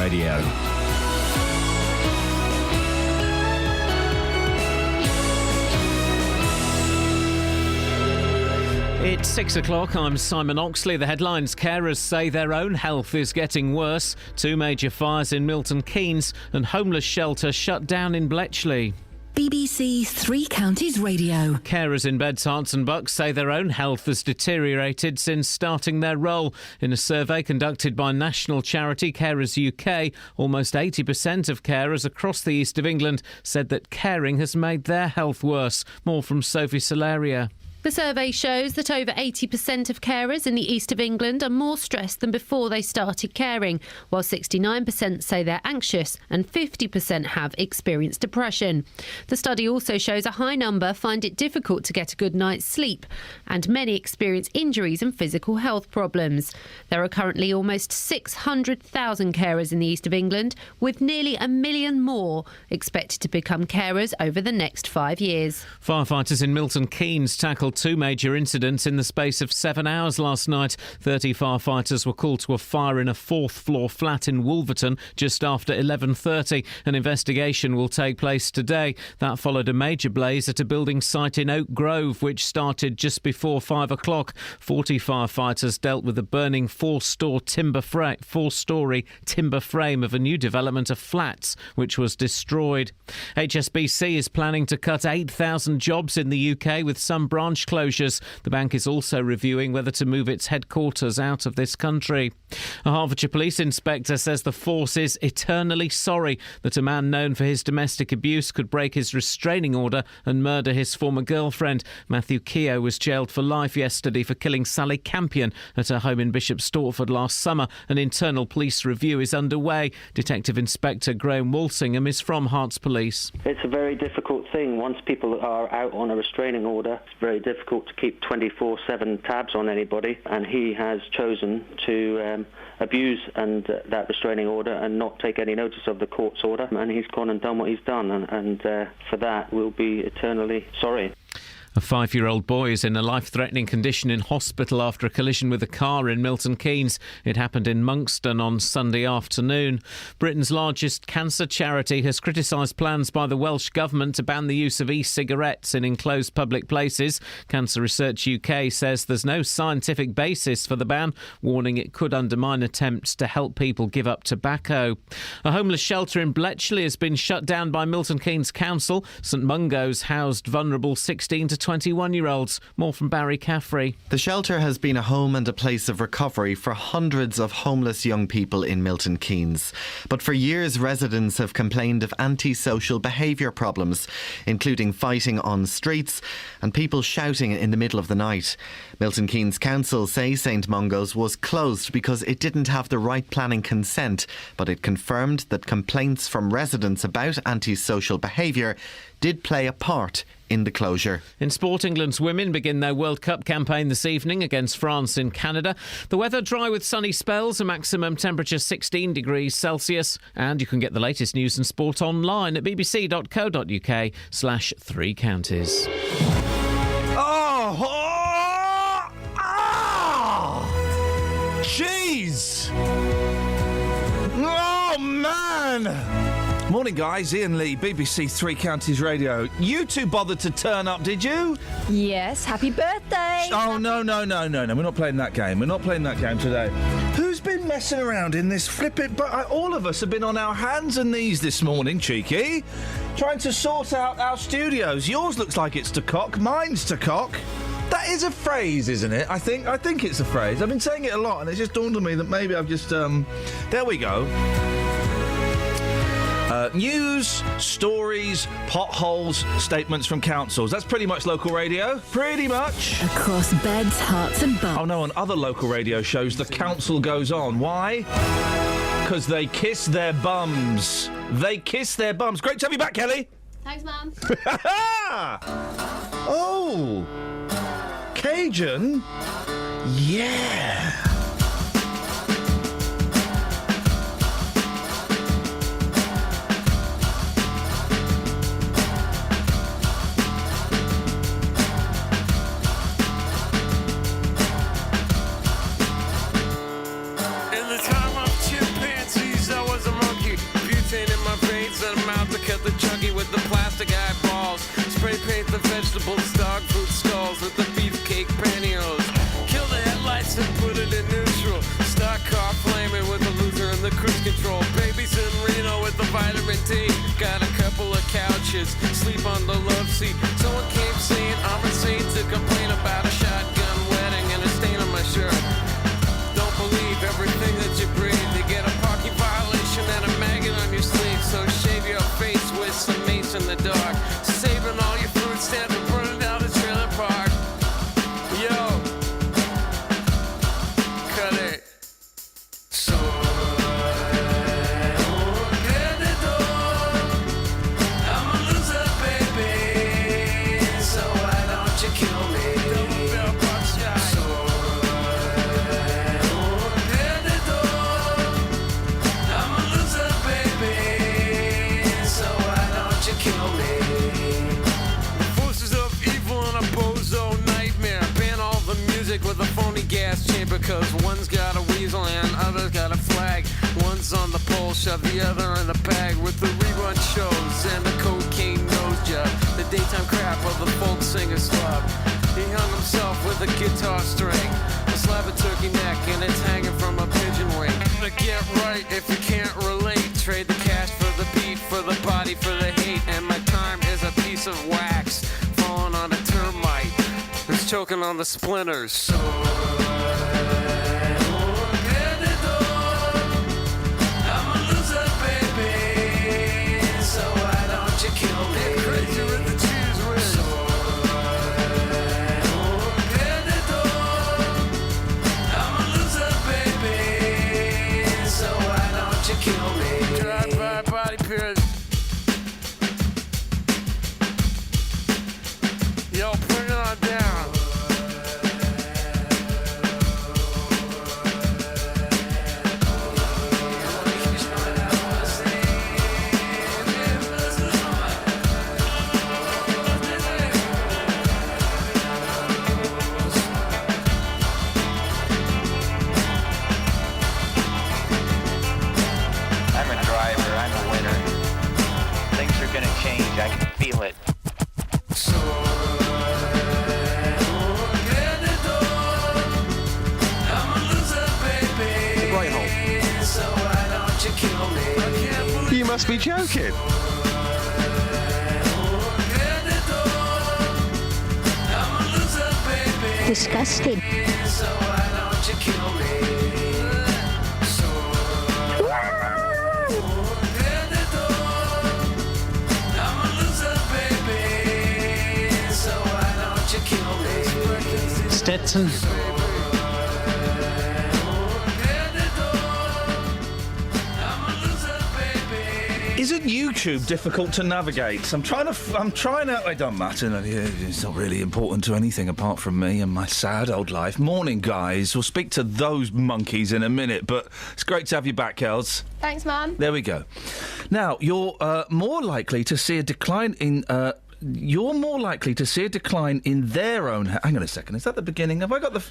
Radio. It's 6 o'clock. I'm Simon Oxley. The headlines: carers say their own health is getting worse. 2 major fires in Milton Keynes and homeless shelter shut down in Bletchley. BBC Three Counties Radio. Carers in Beds, Herts and Bucks say their own health has deteriorated since starting their role. In a survey conducted by national charity Carers UK, almost 80% of carers across the east of England said that caring has made their health worse. More from Sophie Solaria. The survey shows that over 80% of carers in the east of England are more stressed than before they started caring, while 69% say they're anxious and 50% have experienced depression. The study also shows a high number find it difficult to get a good night's sleep, and many experience injuries and physical health problems. There are currently almost 600,000 carers in the east of England, with nearly 1 million more expected to become carers over the next 5 years. Firefighters in Milton Keynes tackled 2 major incidents in the space of 7 hours last night. 30 firefighters were called to a fire in a 4th-floor flat in Wolverton just after 11:30. An investigation will take place today. That followed a major blaze at a building site in Oak Grove, which started just before 5 o'clock. 40 firefighters dealt with the burning 4-story timber frame of a new development of flats, which was destroyed. HSBC is planning to cut 8,000 jobs in the UK, with some branch closures. The bank is also reviewing whether to move its headquarters out of this country. A Hertfordshire police inspector says the force is eternally sorry that a man known for his domestic abuse could break his restraining order and murder his former girlfriend. Matthew Keogh was jailed for life yesterday for killing Sally Campion at her home in Bishop Stortford last summer. An internal police review is underway. Detective Inspector Graham Walsingham is from Herts Police. It's a very difficult thing. Once people are out on a restraining order, it's very difficult to keep 24/7 tabs on anybody, and he has chosen to abuse that restraining order and not take any notice of the court's order, and he's gone and done what he's done, and for that we'll be eternally sorry. A 5-year-old boy is in a life-threatening condition in hospital after a collision with a car in Milton Keynes. It happened in Monkston on Sunday afternoon. Britain's largest cancer charity has criticised plans by the Welsh Government to ban the use of e-cigarettes in enclosed public places. Cancer Research UK says there's no scientific basis for the ban, warning it could undermine attempts to help people give up tobacco. A homeless shelter in Bletchley has been shut down by Milton Keynes Council. St Mungo's housed vulnerable 16 to 21-year-olds. More from Barry Caffrey. The shelter has been a home and a place of recovery for hundreds of homeless young people in Milton Keynes. But for years, residents have complained of antisocial behaviour problems, including fighting on streets and people shouting in the middle of the night. Milton Keynes Council say St Mungo's was closed because it didn't have the right planning consent, but it confirmed that complaints from residents about antisocial behaviour did play a part in the closure. In sport, England's women begin their World Cup campaign this evening against France in Canada. The weather dry with sunny spells, a maximum temperature 16 degrees Celsius. And you can get the latest news and sport online at bbc.co.uk/3 counties. Jeez! Oh, man! Morning, guys. Iain Lee, BBC Three Counties Radio. You two bothered to turn up, did you? Yes, happy birthday! Oh, no. We're not playing that game. We're not playing that game today. Who's been messing around in this flippin'... But all of us have been on our hands and knees this morning, cheeky, trying to sort out our studios. Yours looks like it's to cock. Mine's to cock. That is a phrase, isn't it? I think it's a phrase. I've been saying it a lot, and it's just dawned on me that maybe I've just... There we go. News, stories, potholes, statements from councils. That's pretty much local radio. Pretty much. Across Beds, Herts and Bucks. Oh, no, on other local radio shows, the council goes on. Why? Because they kiss their bums. They kiss their bums. Great to have you back, Kelly. Thanks, Mum. Oh. Cajun? Yeah. In the time of chimpanzees, I was a Bulls dog food stalls with the beefcake pantyhose. Kill the headlights and put it in neutral. Stock car flaming with the loser and the cruise control. Babies in Reno with the vitamin D. Got a couple of couches, sleep on the love seat. Someone came saying I'm insane to complain about a shotgun wedding and a stain on my shirt. Don't believe everything that you breathe. You get a parking violation and a maggot on your sleeve. So shave your face with some mace in the dark. Saving all your food stamps and burning down the trailer park. Yo, cut it. So I'm a loser, baby. So why don't you kill me? Double bell box shot. So I'm a loser, baby. So why don't you kill me? Forces of evil and a bozo nightmare. Ban all the music with a phony gas chamber. Cause one's got a weasel and other's got a flag. One's on the pole, shove the other in the bag. With the rerun shows and the cocaine nose job. The daytime crap of the folk singer's slub. He hung himself with a guitar string. A slab of turkey neck and it's hanging from a pigeon wing. But get right if you can't relate. Trade the cash for the beat, for the body, for the hate. And my time is a piece of wax falling on a termite who's choking on the splinters. So I'm a loser, baby. So why don't you kill me? Get crazy with the cheese whiz. So I'm a loser, baby. So why don't you kill me? Drive-by body pierce. Yo, bring it on down. I'm a driver, I'm a winner. Things are gonna change, I can feel it. So I'm a loser, baby. Right home. So why don't you kill me? I can't believe You must be joking. I'm a loser, baby. Disgusting. So why don't you kill me? So I'm a loser, baby. So why don't you kill me? Stetson. Isn't YouTube difficult to navigate? I'm trying to. It don't matter. It's not really important to anything apart from me and my sad old life. Morning, guys. We'll speak to those monkeys in a minute, but it's great to have you back, Kels. Thanks, Mum. There we go. Now, you're more likely to see a decline in. You're more likely to see a decline in their own. Hang on a second. Is that the beginning? Have I got the?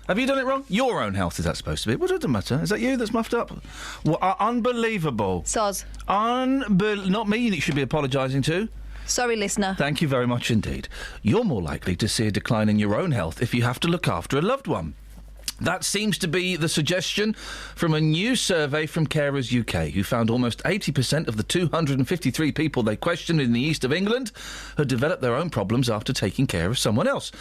Have you done it wrong? Your own health is that supposed to be? What does it matter? Is that you that's muffed up? Well, unbelievable. Soz. Not me. You should be apologising to. Sorry, listener. Thank you very much indeed. You're more likely to see a decline in your own health if you have to look after a loved one. That seems to be the suggestion from a new survey from Carers UK, who found almost 80% of the 253 people they questioned in the east of England had developed their own problems after taking care of someone else.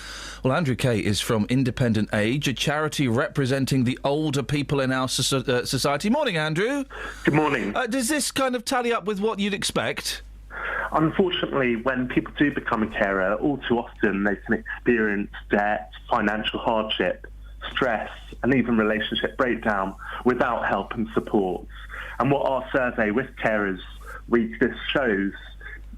Well, Andrew Kay is from Independent Age, a charity representing the older people in our society. Morning, Andrew. Good morning. Does this kind of tally up with what you'd expect? Unfortunately, when people do become a carer, all too often they can experience debt, financial hardship, stress, and even relationship breakdown without help and support. And what our survey with carers this shows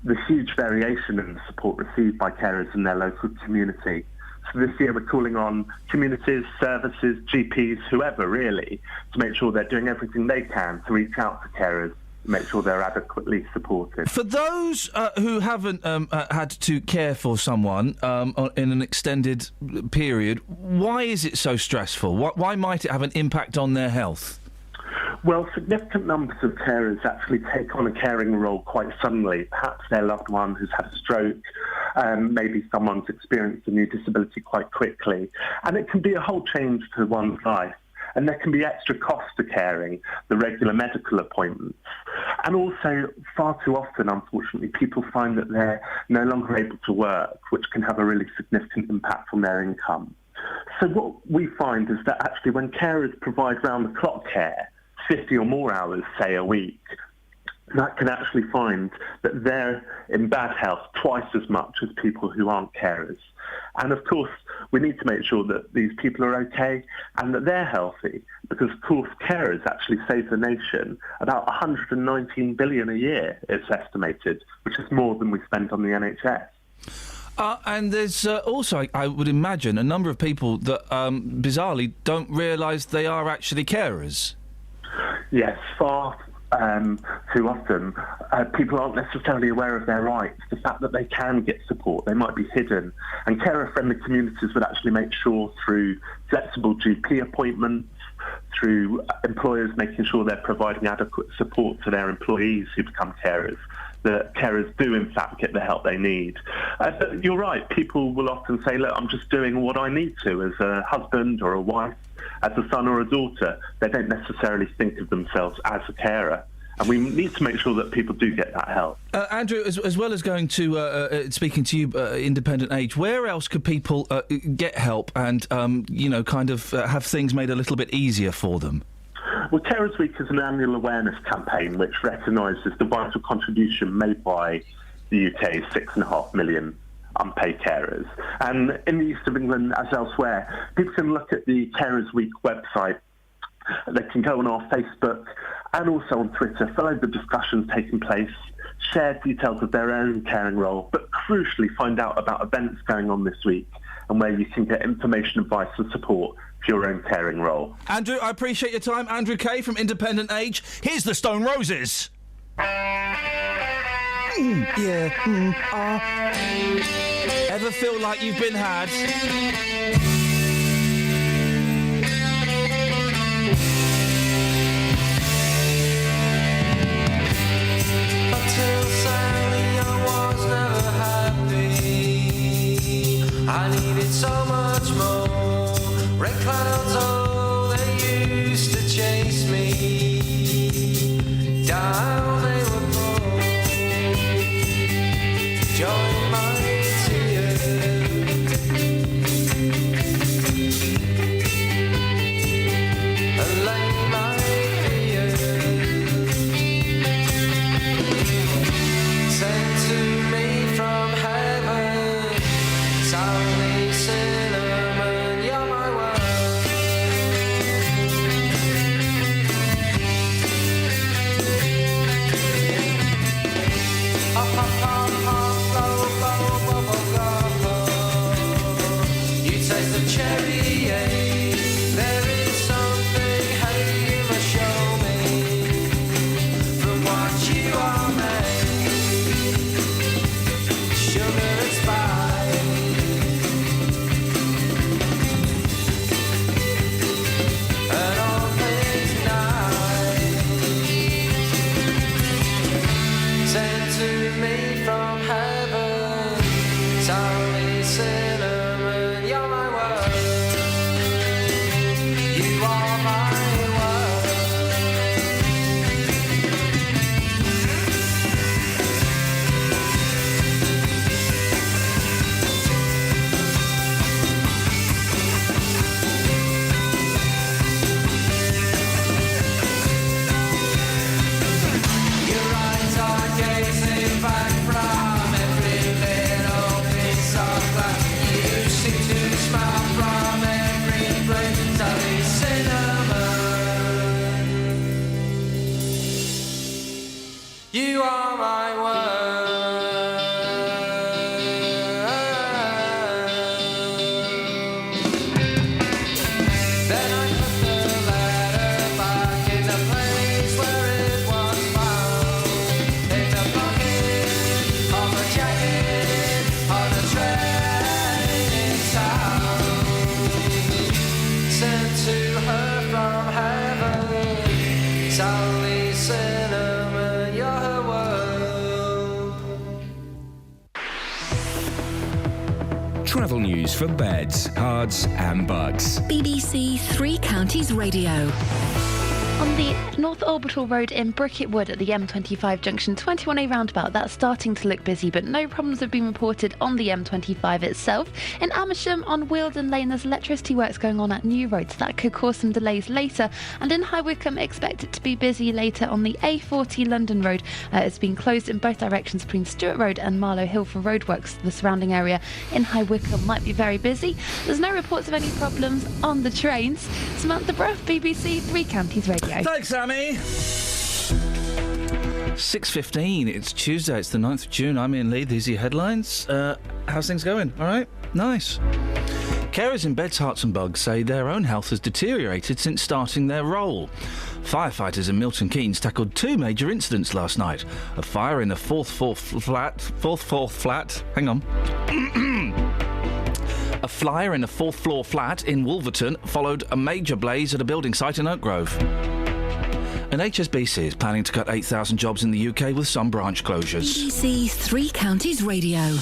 the huge variation in the support received by carers in their local community. So this year we're calling on communities, services, GPs, whoever really, to make sure they're doing everything they can to reach out to carers, make sure they're adequately supported. For those who haven't had to care for someone in an extended period, why is it so stressful? Why might it have an impact on their health? Well, significant numbers of carers actually take on a caring role quite suddenly. Perhaps their loved one has had a stroke, Maybe someone's experienced a new disability quite quickly. And it can be a whole change to one's life. And there can be extra costs to caring, the regular medical appointments. And also, far too often, unfortunately, people find that they're no longer able to work, which can have a really significant impact on their income. So what we find is that actually when carers provide round-the-clock care, 50 or more hours, say, a week, that can actually find that they're in bad health twice as much as people who aren't carers. And of course, we need to make sure that these people are okay and that they're healthy, because of course carers actually save the nation about 119 billion a year, it's estimated, which is more than we spend on the NHS. And there's also, I would imagine, a number of people that bizarrely don't realise they are actually carers. Yes, far too often, people aren't necessarily aware of their rights, the fact that they can get support, they might be hidden. And carer-friendly communities would actually make sure through flexible GP appointments, through employers making sure they're providing adequate support to their employees who become carers, that carers do in fact get the help they need. But you're right, people will often say, look, I'm just doing what I need to as a husband or a wife, as a son or a daughter. They don't necessarily think of themselves as a carer. And we need to make sure that people do get that help. Andrew, as well as going to, speaking to you, Independent Age, where else could people get help and, kind of have things made a little bit easier for them? Well, Carers Week is an annual awareness campaign which recognises the vital contribution made by the UK's 6.5 million unpaid carers. And in the east of England, as elsewhere, people can look at the Carers Week website. They can go on our Facebook and also on Twitter, follow the discussions taking place, share details of their own caring role, but crucially find out about events going on this week and where you can get information, advice and support for your own caring role. Andrew, I appreciate your time. Andrew Kay from Independent Age. Here's the Stone Roses. Ever feel like you've been had? Until sadly I was never happy. I needed so much more. Red clouds, oh, they used to chase me down. They were cold. Joy in my tears. Allay my fears. Sent to me from heaven, soundly cinnamon, you're my world. Up, up, up, up, flow, flow, bubble, flow. You taste the cherry, there is something, hey, you must show me from what you are made. Sugar and spice, and all things nice. Sent to me from heaven, sourly cinnamon, you're my world. You are my world. Your eyes are gazing back from every little piece of glass. You seem to smile from every place of cinnamon. You are my world. Then I put the letter back in the place where it was found. In the pocket of a jacket on a train in town. Sent to her from heaven, soundly cinnamon, you're her world. Travel news for beds, cards and bugs. BBC Three Counties Radio. On the North Orbital Road in Bricket Wood at the M25 junction 21A roundabout, that's starting to look busy, but no problems have been reported on the M25 itself. In Amersham on Wealdon Lane, there's electricity works going on at New Road, so that could cause some delays later. And in High Wycombe, expect it to be busy later on the A40 London Road. It's been closed in both directions between Stewart Road and Marlow Hill for roadworks. The surrounding area in High Wycombe might be very busy. There's no reports of any problems on the trains. Samantha Bruff, BBC Three Counties Radio. Thanks, Sammy. 6:15. It's Tuesday. It's the 9th of June. I'm Iain Lee. These are your headlines. How's things going? All right? Nice. Carers in Beds, Hearts and Bugs say their own health has deteriorated since starting their role. Firefighters in Milton Keynes tackled two major incidents last night. A fire in a fourth floor flat. Hang on. A flyer in a fourth-floor flat in Wolverton followed a major blaze at a building site in Oak Grove. And HSBC is planning to cut 8,000 jobs in the UK with some branch closures. BBC Three Counties Radio.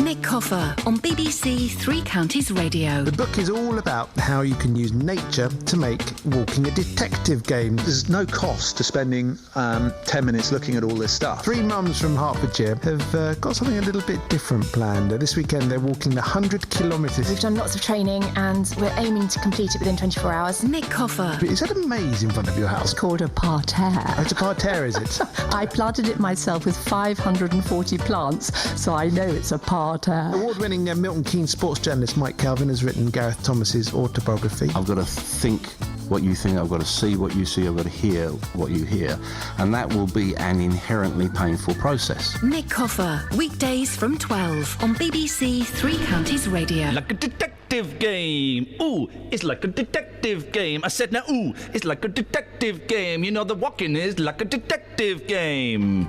Nick Coffer on BBC Three Counties Radio. The book is all about how you can use nature to make walking a detective game. There's no cost to spending 10 minutes looking at all this stuff. Three mums from Hertfordshire have got something a little bit different planned. This weekend they're walking the 100 kilometres. We've done lots of training and we're aiming to complete it within 24 hours. Nick Coffer. Is that a maze in front of your house? It's called a parterre. Oh, it's a parterre, is it? I planted it myself with 540 plants, so I know it's a parterre. Award-winning Milton Keynes sports journalist Mike Calvin has written Gareth Thomas's autobiography. I've got to think what you think, I've got to see what you see, I've got to hear what you hear, and that will be an inherently painful process. Nick Coffer, weekdays from 12 on BBC Three Counties Radio. Like a detective game. Ooh, it's like a detective game. I said now, ooh, it's like a detective game. You know the walking is like a detective game.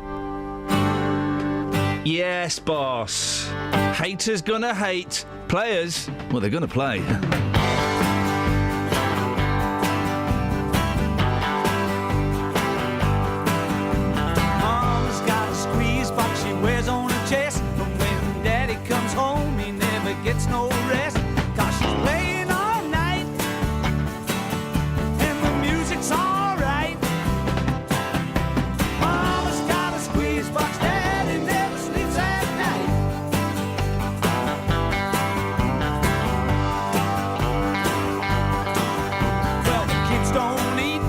Yes, boss. Haters gonna hate. Players, well, they're gonna play. Mama's got a squeeze box she wears on her chest, but when Daddy comes home, he never gets no rest. 'Cause she's playing all night, and the music's alright. Mama's got a squeeze box, Daddy never sleeps at night. Well, the kids don't eat,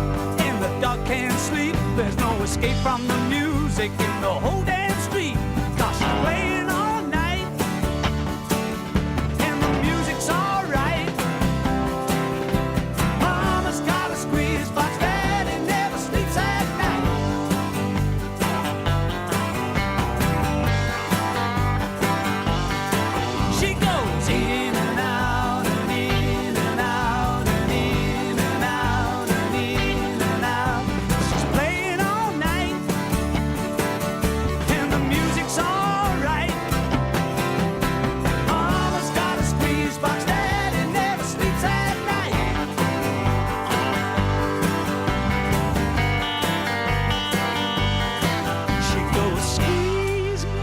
and the dog can't sleep. There's no escape from the music in the whole damn street. 'Cause she's playing all night, and the music's alright. Mama's got a squeeze box, Daddy never sleeps at night. She goes in and out and in and out and in and out and in and out. She's playing all night, and the music's alright. Mama's got a squeeze box, Daddy never sleeps at night. She goes, squeeze me,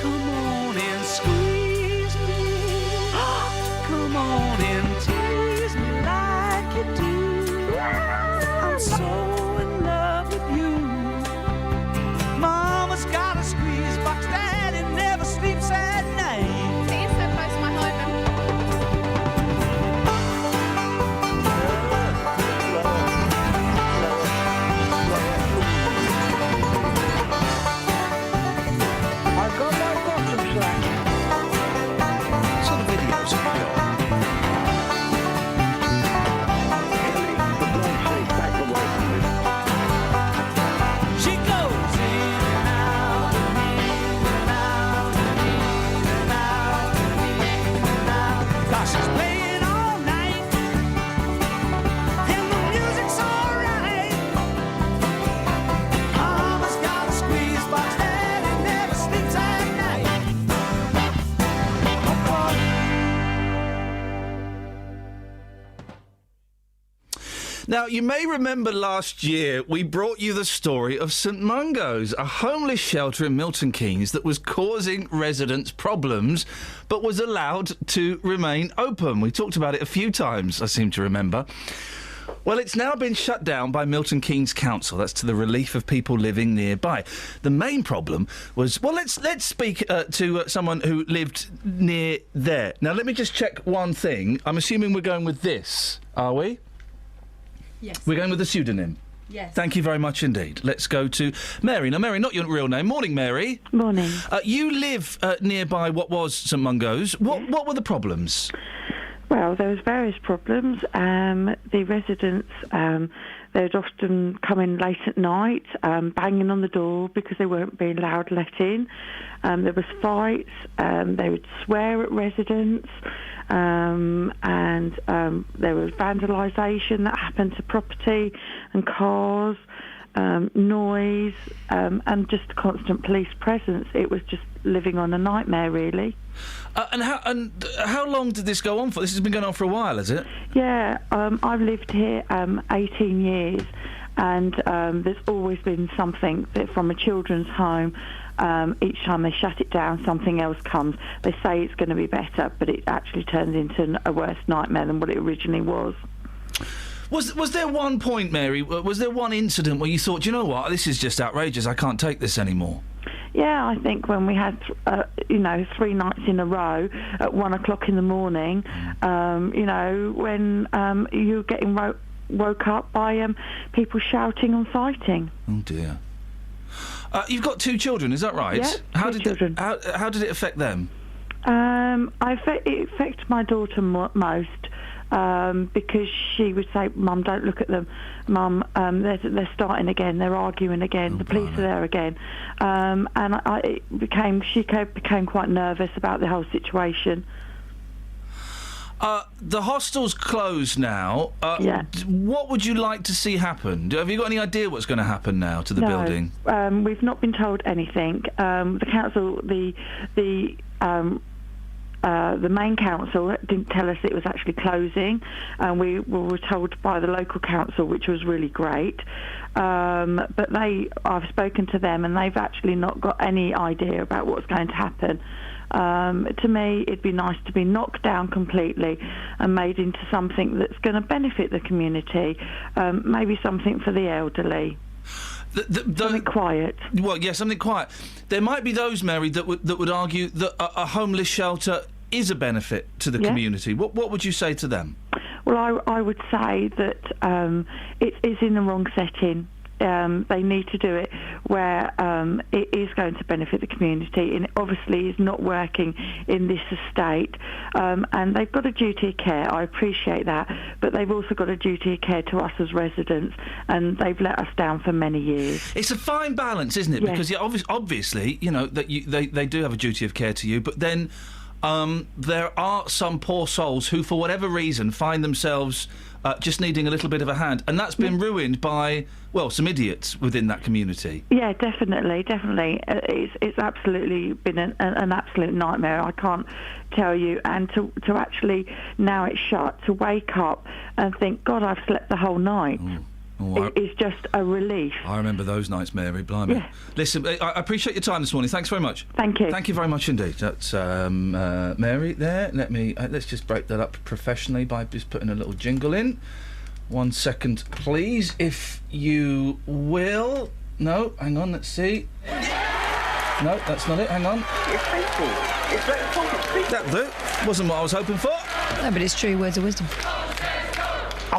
come on and squeeze me, come on and tease me like you do. I'm so in love with you. Mama's got a squeeze box, Daddy never sleeps at night. It's so close to my I've got my bottom track. Some videos of me on. The blood shake back away from this. Now, you may remember last year we brought you the story of St Mungo's, a homeless shelter in Milton Keynes that was causing residents problems but was allowed to remain open. We talked about it a few times, I seem to remember. Well, it's now been shut down by Milton Keynes Council. That's to the relief of people living nearby. The main problem was... Well, let's speak to someone who lived near there. Now, let me just check one thing. I'm assuming we're going with this, are we? Yes. We're going with the pseudonym? Yes. Thank you very much indeed. Let's go to Mary. Now, Mary, not your real name. Morning, Mary. Morning. You live nearby what was St Mungo's. What were the problems? Well, there was various problems. The residents, they'd often come in late at night, banging on the door because they weren't being allowed let in. There was fights. They would swear at residents. And there was vandalisation that happened to property and cars, noise, and just constant police presence. It was just living on a nightmare, really. And how long did this go on for? This has been going on for a while, has it? Yeah, I've lived here 18 years, and there's always been something that from a children's home. Each time they shut it down, something else comes. They say it's going to be better, but it actually turns into a worse nightmare than what it originally was. Was there one point, Mary, was there one incident where you thought, you know what, this is just outrageous, I can't take this anymore? Yeah, I think when we had, 3 nights in a row at 1 o'clock in the morning, when you're getting woke up by people shouting and fighting. Oh, dear. You've got 2 children, is that right? Yeah, how 2 children. How did it affect them? It affected my daughter most. Because she would say, "Mum, don't look at them. Mum, they're starting again. They're arguing again. The police are there again." She became quite nervous about the whole situation. The hostel's closed now. Yeah. What would you like to see happen? Have you got any idea what's going to happen now to the building? We've not been told anything. The council, the main council didn't tell us it was actually closing, and we were told by the local council, which was really great. But I've spoken to them, and they've actually not got any idea about what's going to happen. To me, it'd be nice to be knocked down completely and made into something that's going to benefit the community, maybe something for the elderly. Something quiet. Well, yeah, something quiet. There might be those, Mary, that would argue that a homeless shelter is a benefit to the community. What would you say to them? Well, I would say that it is in the wrong setting. They need to do it where it is going to benefit the community, and it obviously is not working in this estate. And they've got a duty of care. I appreciate that, but they've also got a duty of care to us as residents, and they've let us down for many years. It's a fine balance, isn't it? Because obviously, that they do have a duty of care to you, but then there are some poor souls who, for whatever reason, find themselves just needing a little bit of a hand, and that's been ruined by, well, some idiots within that community. Yeah, definitely. It's absolutely been an absolute nightmare. I can't tell you. And to actually, now it's shut, to wake up and think, God, I've slept the whole night. It's just a relief. I remember those nights, Mary, blimey. Yeah. Listen, I appreciate your time this morning. Thanks very much. Thank you. Thank you very much indeed. That's Mary there. Let's just break that up professionally by just putting a little jingle in. 1 second, please, if you will. No, hang on, let's see. No, that's not it, hang on. That wasn't what I was hoping for. No, but it's true words of wisdom.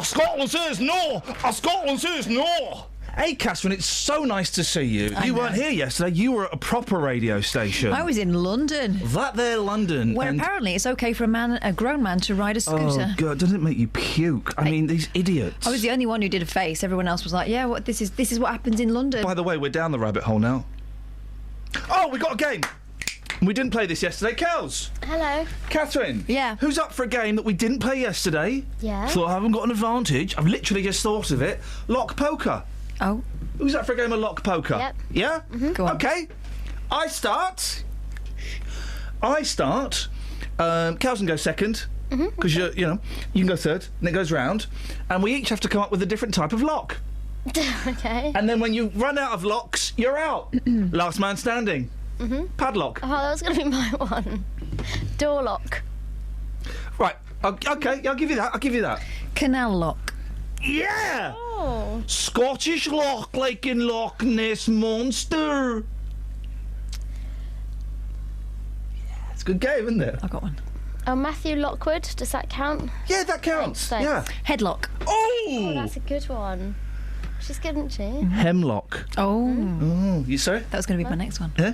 Scotland says no! Scotland says no! Hey, Catherine, it's so nice to see you. You weren't here yesterday. You were at a proper radio station. I was in London. That there, London. Where apparently it's okay for a grown man to ride a scooter. Oh, God, doesn't it make you puke? I mean, these idiots. I was the only one who did a face. Everyone else was like, yeah, this is what happens in London. By the way, we're down the rabbit hole now. Oh, we got a game! We didn't play this yesterday. Kels! Hello. Catherine? Yeah. Who's up for a game that we didn't play yesterday? Yeah. Thought I haven't got an advantage. I've literally just thought of it. Lock poker. Oh. Who's up for a game of lock poker? Yep. Yeah? Mm-hmm. Go on. OK. I start. Kels can go second. Because you can go third, and it goes round, and we each have to come up with a different type of lock. Okay. And then when you run out of locks, you're out. Last man standing. Padlock. Oh, that was going to be my one. Door lock. Right. Okay. I'll give you that. Canal lock. Yeah. Oh. Scottish lock, like in Loch Ness Monster. Yeah, it's a good game, isn't it? I got one. Oh, Matthew Lockwood. Does that count? Yeah, that counts. Thanks. Yeah. Headlock. Oh, that's a good one. She's good, isn't she? Hemlock. Oh. You sorry? That was going to be my next one. Yeah.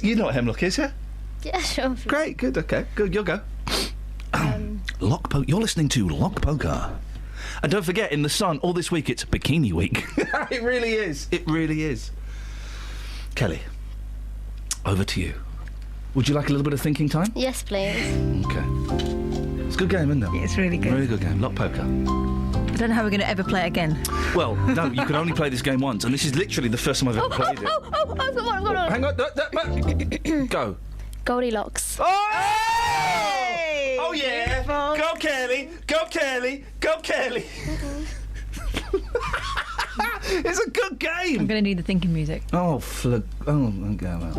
You know what hemlock is, yeah? Yeah, sure. Great. Good. Okay. Good. You'll go. Lock poker. You're listening to Lock Poker. And don't forget, in the Sun, all this week, it's Bikini Week. It really is. It really is. Kelly, over to you. Would you like a little bit of thinking time? Yes, please. Okay. It's a good game, isn't it? Yeah, it's really good. Really good game. Lock Poker. I don't know how we're going to ever play it again. Well, no, you can only play this game once, and this is literally the first time I've ever played it. I've got one. Hang on. Go. Goldilocks. Oh, yeah. Go, Kelly. Go, Kelly. Go, Kelly. It's a good game. I'm going to need the thinking music. Oh, okay, well.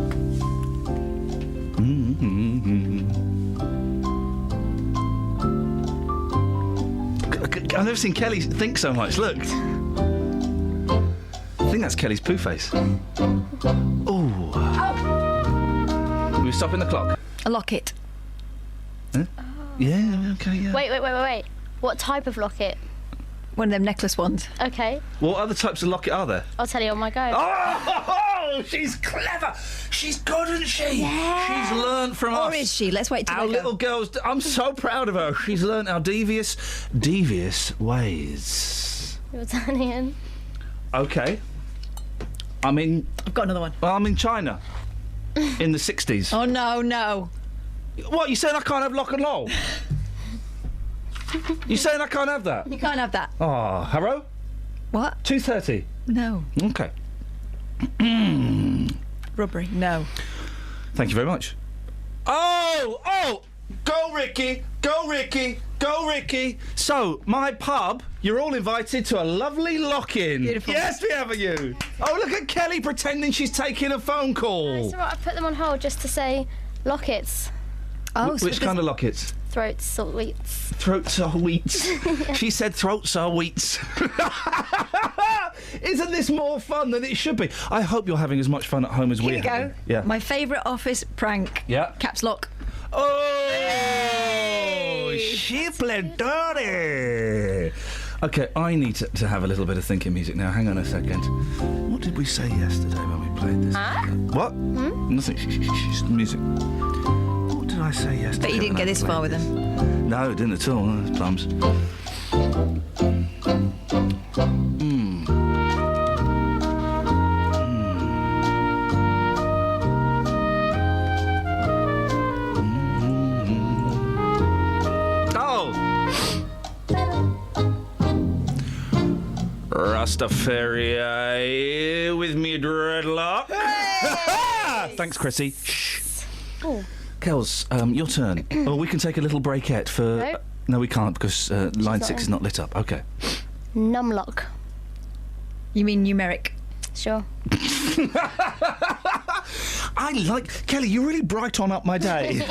I've never seen Kelly think so much. Look. I think that's Kelly's poo face. Oh. We're stopping the clock. A locket. Huh? Yeah, okay, yeah. Wait. What type of locket? One of them necklace ones. Okay. What other types of locket are there? I'll tell you on my go. Oh, she's clever. She's good, isn't she? Yeah. She's learnt from us. Or is she? Let's wait till our we go. little girls. I'm so proud of her. She's learnt our devious ways. Your turn, Ian. Okay. I've got another one. Well, I'm in China. In the 60s. Oh, no. What, you saying I can't have lock and roll? You saying I can't have that? You can't have that. Oh, Harrow? What? 2:30. No. Okay. Rubbery. No. Thank you very much. Oh! Go, Ricky! Go, Ricky! Go, Ricky! So, my pub, you're all invited to a lovely lock-in. Beautiful. Yes, we have you. Oh, look at Kelly pretending she's taking a phone call. It's all right, I put them on hold just to say lockets. Oh, Which kind of lockets? Throats, sweets. Throats are wheats. She said throats are wheats. Isn't this more fun than it should be? I hope you're having as much fun at home as Here we're we go. having. Yeah. My favourite office prank. Yeah. Caps lock. Oh, she played dirty. Okay, I need to have a little bit of thinking music now. Hang on a second. What did we say yesterday when we played this? What? Nothing. She's music. What did I say yesterday? But you didn't get this far with them. No, didn't at all. No, plums. Rastafari with me dreadlock. Hey! Thanks, Chrissy. Shh. Oh. Kels, your turn. Oh, we can take a little breakette for... No. No, we can't because line 6 is not lit up. Okay. Numlock. You mean numeric? Sure. I like... Kelly, you're really bright on up my day.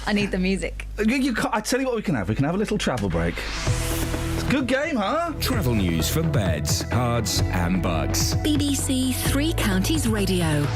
I need the music. I tell you what we can have. We can have a little travel break. Good game, huh? Travel news for beds, cards and bugs. BBC Three Counties Radio.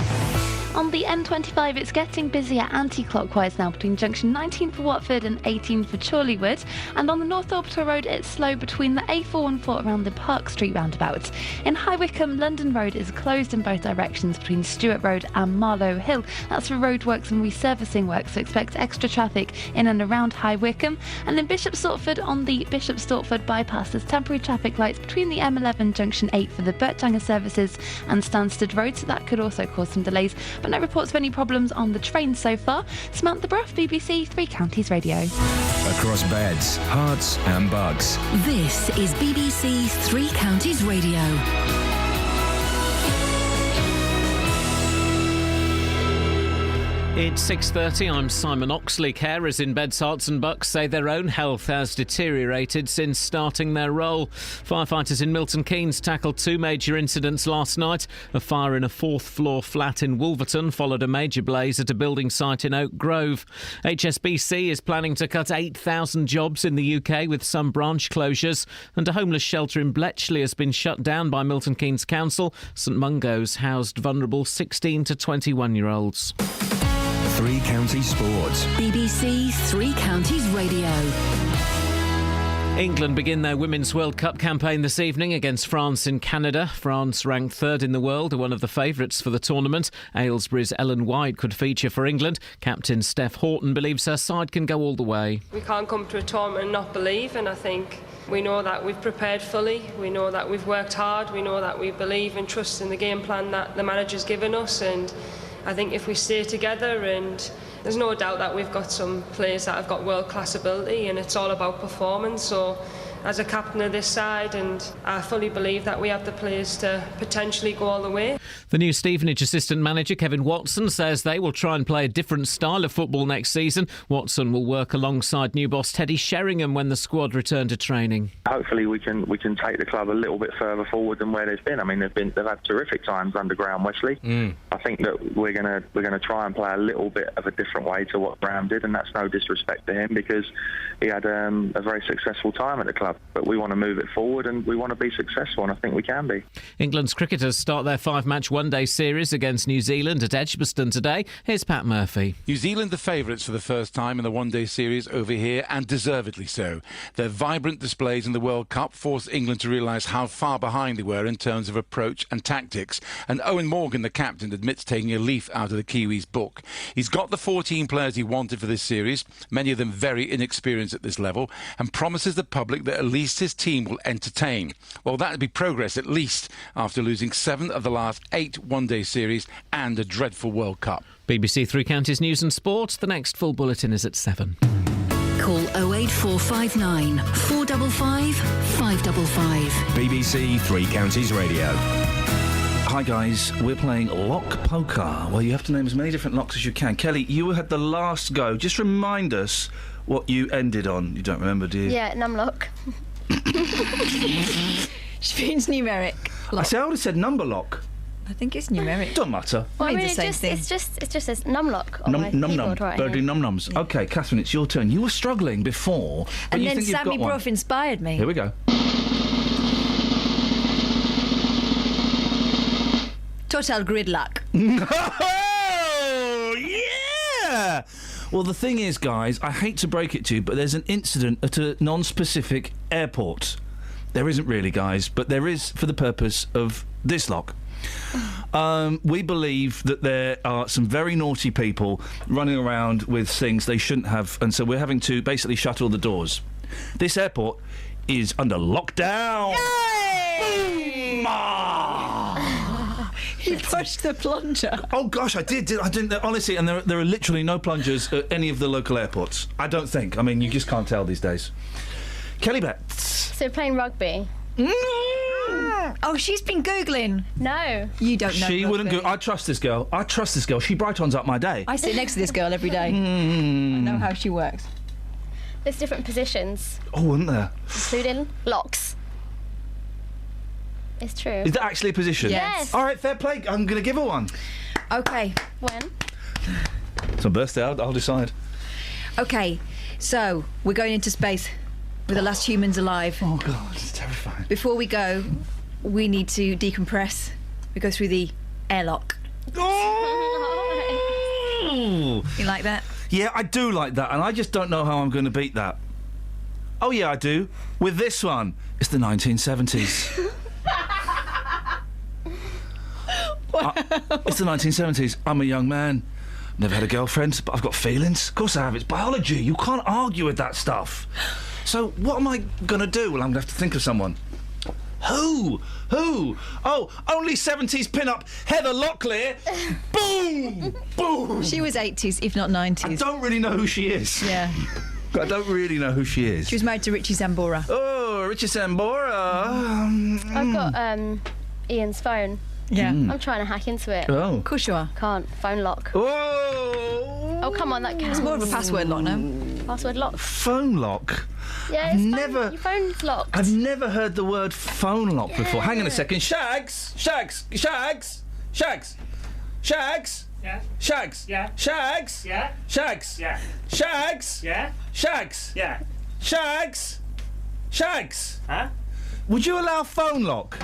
On the M25, it's getting busier anti-clockwise now between junction 19 for Watford and 18 for Chorleywood. And on the North Orbital Road, it's slow between the A414 around the Park Street roundabout. In High Wycombe, London Road is closed in both directions between Stewart Road and Marlow Hill. That's for roadworks and resurfacing work, so expect extra traffic in and around High Wycombe. And in Bishop Stortford, on the Bishop Stortford bypass, there's temporary traffic lights between the M11 junction 8 for the Birchanger services and Stansted Road, so that could also cause some delays. But no reports of any problems on the train so far. Samantha Brough, BBC Three Counties Radio. Across beds, hearts and bugs. This is BBC Three Counties Radio. It's 6:30. I'm Simon Oxley. Carers in Beds, Herts and Bucks say their own health has deteriorated since starting their role. Firefighters in Milton Keynes tackled two major incidents last night. A fire in a fourth-floor flat in Wolverton followed a major blaze at a building site in Oak Grove. HSBC is planning to cut 8,000 jobs in the UK with some branch closures. And a homeless shelter in Bletchley has been shut down by Milton Keynes Council. St Mungo's housed vulnerable 16 to 21-year-olds. Three Counties Sports. BBC Three Counties Radio. England begin their Women's World Cup campaign this evening against France in Canada. France, ranked third in the world, are one of the favourites for the tournament. Aylesbury's Ellen White could feature for England. Captain Steph Houghton believes her side can go all the way. We can't come to a tournament and not believe, and I think we know that we've prepared fully. We know that we've worked hard. We know that we believe and trust in the game plan that the manager's given us, and I think if we stay together, and there's no doubt that we've got some players that have got world-class ability, and it's all about performance. So as a captain of this side, and I fully believe that we have the players to potentially go all the way. The new Stevenage assistant manager Kevin Watson says they will try and play a different style of football next season. Watson will work alongside new boss Teddy Sheringham when the squad return to training. Hopefully we can take the club a little bit further forward than where they've been. I mean, they've had terrific times under Graham Wesley. I think that we're gonna try and play a little bit of a different way to what Graham did, and that's no disrespect to him because he had a very successful time at the club. But we want to move it forward and we want to be successful, and I think we can be. England's cricketers start their 5-match one-day series against New Zealand at Edgbaston today. Here's Pat Murphy. New Zealand the favourites for the first time in the one-day series over here, and deservedly so. Their vibrant displays in the World Cup forced England to realise how far behind they were in terms of approach and tactics. And Owen Morgan, the captain, admits taking a leaf out of the Kiwis' book. He's got the 14 players he wanted for this series, many of them very inexperienced at this level, and promises the public that at least his team will entertain. Well, that would be progress at least after losing 7 of the last 8 one-day series and a dreadful World Cup. BBC Three Counties News and Sport. The next full bulletin is at 7. Call 08459 455 555. BBC Three Counties Radio. Hi guys, we're playing Lock Poker, where you have to name as many different locks as you can. Kelly, you had the last go. Just remind us what you ended on. You don't remember, do you? Yeah, numlock. She means numeric. I would have said number lock. I think it's numeric. Don't matter. Well, I mean, the same thing. It just says numlock on my Num keyboard right Birdie here. num nums. Yeah. Okay, Catherine, it's your turn. You were struggling before, but and you then think you've Sammy got one. Brough inspired me. Here we go. Total gridlock. Oh, yeah! Well, the thing is, guys, I hate to break it to you, but there's an incident at a non-specific airport. There isn't really, guys, but there is for the purpose of this lock. We believe that there are some very naughty people running around with things they shouldn't have, and so we're having to basically shut all the doors. This airport is under lockdown. Yay! He pushed the plunger. Oh gosh, I didn't. Honestly, and there are literally no plungers at any of the local airports. I don't think. I mean, you just can't tell these days. Kelly Betts. So playing rugby. Oh, she's been Googling. No. You don't know. She wouldn't rugby. go. I trust this girl. She brightens up my day. I sit next to this girl every day. I know how she works. There's different positions, Oh, wouldn't there? including locks. It's true. Is that actually a position? Yes. All right, fair play. I'm going to give her one. Okay. When? It's my birthday. I'll decide. Okay. So we're going into space with the last humans alive. Oh God, it's terrifying. Before we go, we need to decompress. We go through the airlock. Oh! You like that? Yeah, I do like that, and I just don't know how I'm going to beat that. Oh yeah, I do. With this one, it's the 1970s. It's the 1970s. I'm a young man. Never had a girlfriend, but I've got feelings. Of course I have. It's biology. You can't argue with that stuff. So what am I going to do? Well, I'm going to have to think of someone. Who? Oh, only 70s pin-up Heather Locklear. Boom! Boom! She was 80s, if not 90s. I don't really know who she is. Yeah. I don't really know who she is. She was married to Richie Zambora. Oh, Richie Zambora. I've got Ian's phone. Yeah. I'm trying to hack into it. Oh. Of course you are. Can't. Phone lock. Oh! Oh, come on, that counts. It's more of a password lock now. Password lock. Phone lock? Yeah, it's your phone's locked. I've never heard the word phone lock before. Hang on a second. Shags! Shags! Shags! Shags! Shags! Yeah. Shags! Yeah. Shags! Yeah. Shags! Yeah. Shags! Yeah. Shags! Yeah. Shags! Shags! Huh? Would you allow phone lock?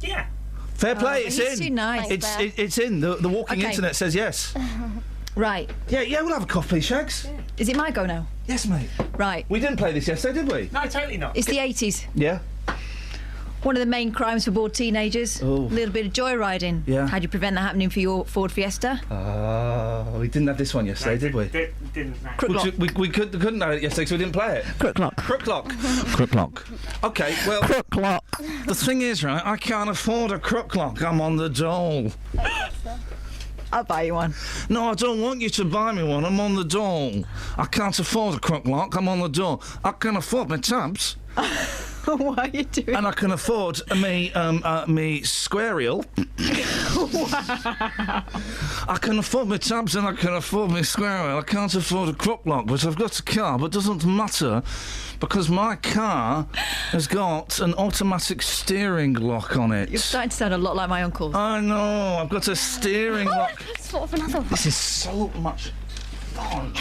Yeah. Fair play, it's he's in. too nice. It's in. The walking Okay. internet says yes. Right. Yeah, we'll have a coffee, Shags. Yeah. Is it my go now? Yes, mate. Right. We didn't play this yesterday, did we? No, totally not. It's the 80s. Yeah. One of the main crimes for bored teenagers. A little bit of joyriding. Yeah. How'd you prevent that happening for your Ford Fiesta? We didn't have this one yesterday, did we? Didn't. No. Crook lock. We couldn't have it yesterday because we didn't play it. Crook lock. Crook lock. Crook lock. Okay, well... Crook lock. The thing is, right, I can't afford a crook lock. I'm on the dole. I'll buy you one. No, I don't want you to buy me one. I'm on the dole. I can't afford a crook lock. I'm on the dole. I can afford my tabs. What are you doing? And I can afford me squarial. I can afford my tabs and I can afford my squarial. I can't afford a crook lock, but I've got a car. But it doesn't matter because my car has got an automatic steering lock on it. You're starting to sound a lot like my uncle. I know. I've got a steering lock. Sort of another one. This is so much fun.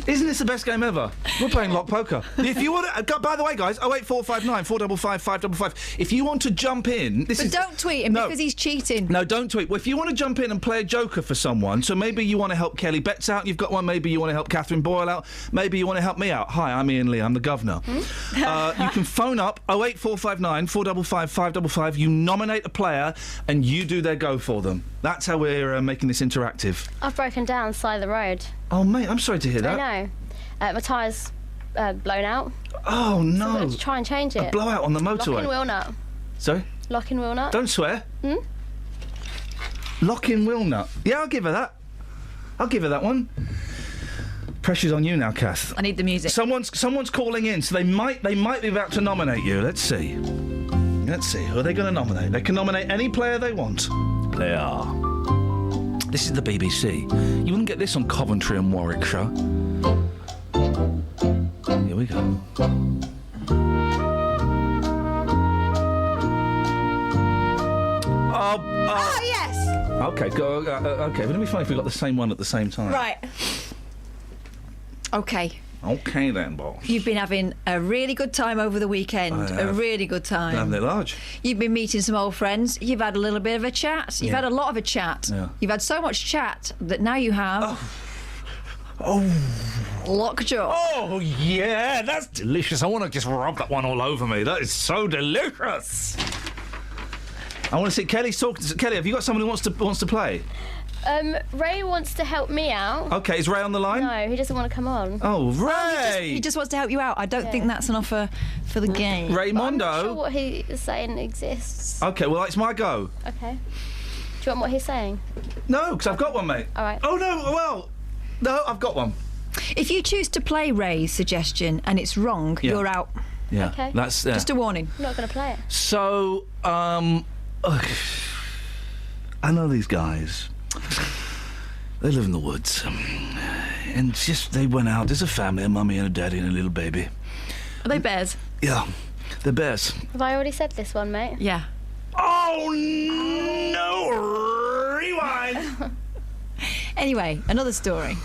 Isn't this the best game ever? We're playing lock poker. If you want to, by the way, guys, 08459 455 555. If you want to jump in, Don't tweet him because he's cheating. No, don't tweet. Well, if you want to jump in and play a joker for someone, so maybe you want to help Kelly Betts out, you've got one. Maybe you want to help Catherine Boyle out. Maybe you want to help me out. Hi, I'm Iain Lee. I'm the governor. You can phone up 08459 455 555. You nominate a player and you do their go for them. That's how we're making this interactive. I've broken down on the side of the road. Oh, mate, I'm sorry to hear that. I know. My tyre's blown out. Oh, no. So I'm going to try and change it. A blowout on the motorway. Lock-in wheel nut. Sorry? Lock-in wheel nut. Don't swear. Lock-in wheel nut. Yeah, I'll give her that. I'll give her that one. Pressure's on you now, Kath. I need the music. Someone's calling in, so they might be about to nominate you. Let's see. Who are they going to nominate? They can nominate any player they want. They are. This is the BBC. You wouldn't get this on Coventry and Warwickshire. Here we go. Oh, yes! Okay, go. Okay, wouldn't it be funny if we got the same one at the same time? Right. Okay. Okay then, boss. You've been having a really good time over the weekend. I have. A really good time. Having it large. You've been meeting some old friends. You've had a little bit of a chat. You've had a lot of a chat. Yeah. You've had so much chat that now you have... lockjaw. Oh, yeah, that's delicious. I want to just rub that one all over me. That is so delicious. I want to see Kelly's talking. Kelly, have you got someone who wants to play? Ray wants to help me out. Okay, is Ray on the line? No, he doesn't want to come on. Oh, Ray! He just wants to help you out. I don't think that's an offer for the game. Raymondo? I'm not sure what he is saying exists. Okay, well, it's my go. Okay. Do you want what he's saying? No, because I've got one, mate. All right. Oh, no, well, no, I've got one. If you choose to play Ray's suggestion and it's wrong, you're out. Yeah, Okay. that's... Just a warning. I'm not going to play it. So, I know these guys. They live in the woods. And just, they went out. There's a family, a mummy and a daddy and a little baby. Are they bears? Yeah, they're bears. Have I already said this one, mate? Yeah. Oh, no! Rewind! Anyway, another story.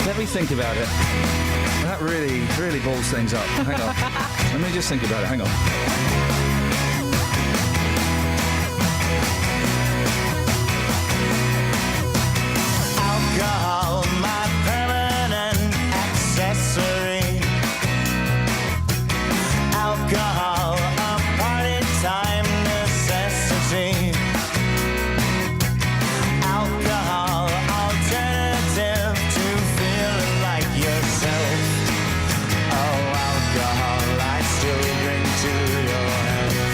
Let me think about it. That really balls things up. Hang on. Let me just think about it. Hang on. Alcohol, my permanent accessory. Alcohol, a party time necessity. Alcohol, alternative to feeling like yourself. Oh, alcohol, I still bring to your health.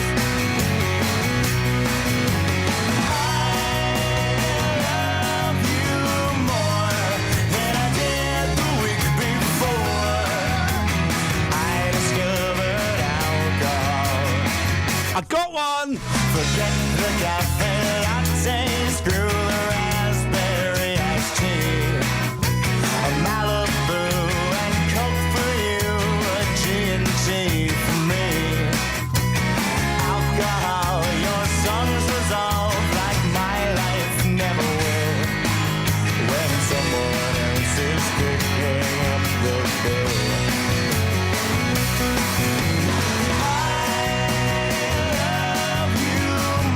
I got one! Forget the cafe lattes, is picking up the bill. I love you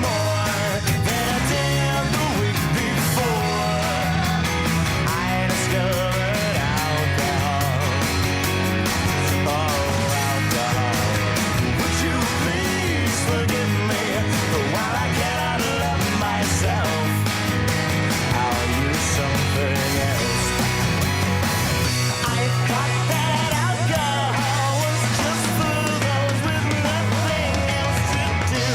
more than I did the week before. I discovered alcohol. Oh, alcohol. Would you please forgive me while I cannot love myself? I'll use something else. I thought that alcohol was just for those with nothing else to do.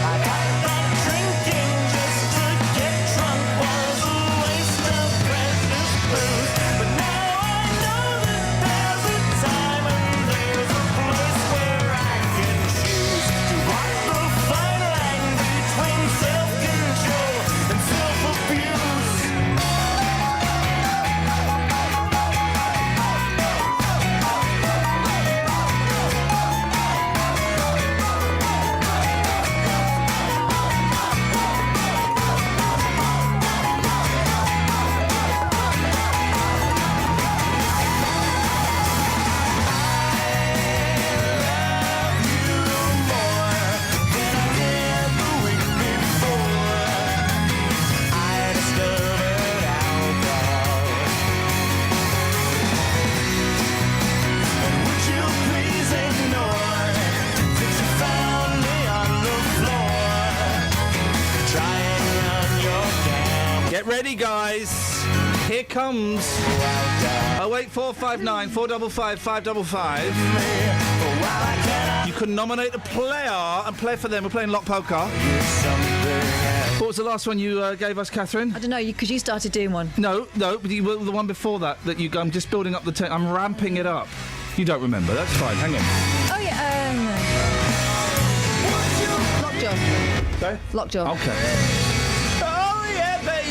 I thought that drinking just to get drunk was a waste of precious booze. But now I know that there's a time and there's a place where I can choose to walk the fine line between self-control and self-abuse. Get ready, guys. Here comes 08459 455 555. You can nominate a player and play for them. We're playing Lock Poker. What was the last one you gave us, Catherine? I don't know, because you started doing one. No, the one before that you. I'm just building up the. I'm ramping it up. You don't remember? That's fine. Hang on. Oh, yeah, Lockjaw. Sorry? Lockjaw. Okay. Oh yeah, baby.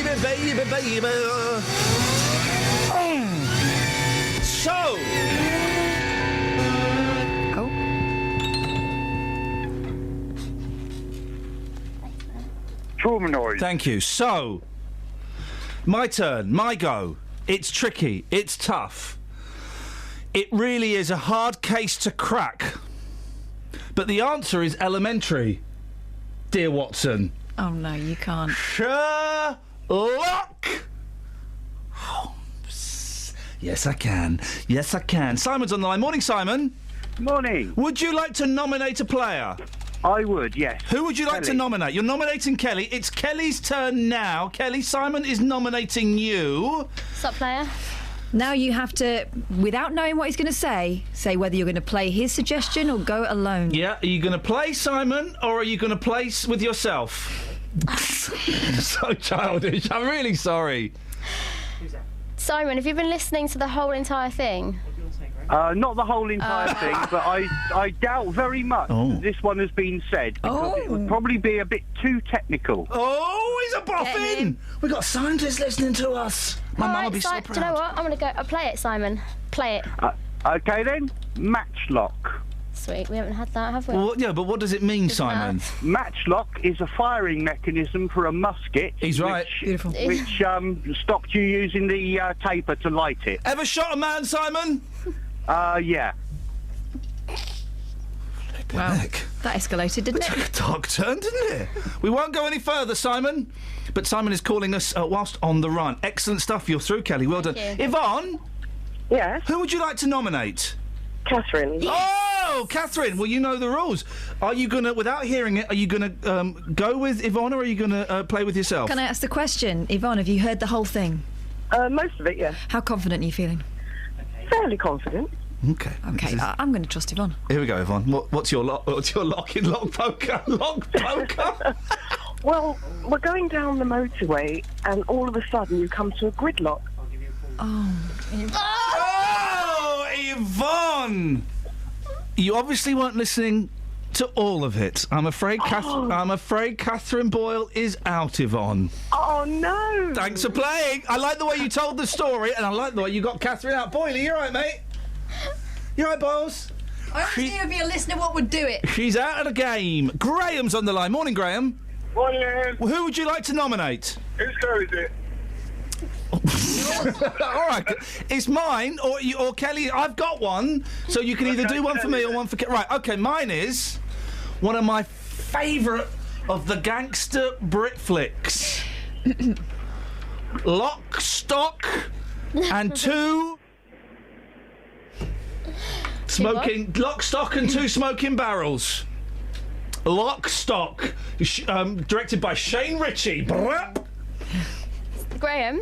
So. Oh. Trauma noise. Thank you. So. My turn. My go. It's tricky. It's tough. It really is a hard case to crack. But the answer is elementary, dear Watson. Oh, no, you can't. Sherlock Holmes. Yes, I can. Yes, I can. Simon's on the line. Morning, Simon. Morning. Would you like to nominate a player? I would, yes. Who would you like to nominate? You're nominating Kelly. It's Kelly's turn now. Kelly, Simon is nominating you. Sup, player? Now you have to, without knowing what he's going to say whether you're going to play his suggestion or go alone. Yeah, are you going to play Simon or are you going to play with yourself? So childish. I'm really sorry. Simon, have you been listening to the whole entire thing? Not the whole entire thing, but I doubt very much that this one has been said because it would probably be a bit too technical. Oh, he's a boffin! We've got scientists listening to us. My mum will be so proud. Do you know what? I'm going to go. Play it, Simon. Play it. Okay then, matchlock. Sweet. We haven't had that, have we? Well, yeah, but what does it mean, Simon? Matchlock is a firing mechanism for a musket. He's right. Beautiful. Which stopped you using the taper to light it. Ever shot a man, Simon? Yeah. Wow. That escalated, didn't it? Dark turn, didn't it? We won't go any further, Simon. But Simon is calling us whilst on the run. Excellent stuff. You're through, Kelly. Well done. Thank you. Yvonne? Yes? Who would you like to nominate? Catherine. Oh, Catherine. Well, you know the rules. Are you going to, without hearing it, are you going to go with Yvonne or are you going to play with yourself? Can I ask the question? Yvonne, have you heard the whole thing? Most of it, yeah. How confident are you feeling? Fairly confident. Okay. Okay, I'm going to trust Yvonne. Here we go, Yvonne. What's your lock in Lock Poker? Lock Poker? Well, we're going down the motorway and all of a sudden you come to a gridlock. Oh, Yvonne! You obviously weren't listening to all of it. I'm afraid Catherine Boyle is out, Yvonne. Oh, no! Thanks for playing. I like the way you told the story, and I like the way you got Catherine out. Boyle, you all right, mate? You all right, Boyles? I always knew if you're listening, what would do it? She's out of the game. Graham's on the line. Morning, Graham. Morning. Well, who would you like to nominate? Whose go is it? All right, it's mine or Kelly. I've got one, so you can either do one for me or one for Kelly. Right, okay, mine is one of my favourite of the gangster Brit flicks. Lock, Stock, and Two... Lock, Stock, and Two Smoking Barrels. Lock, Stock, directed by Shane Ritchie. Graham?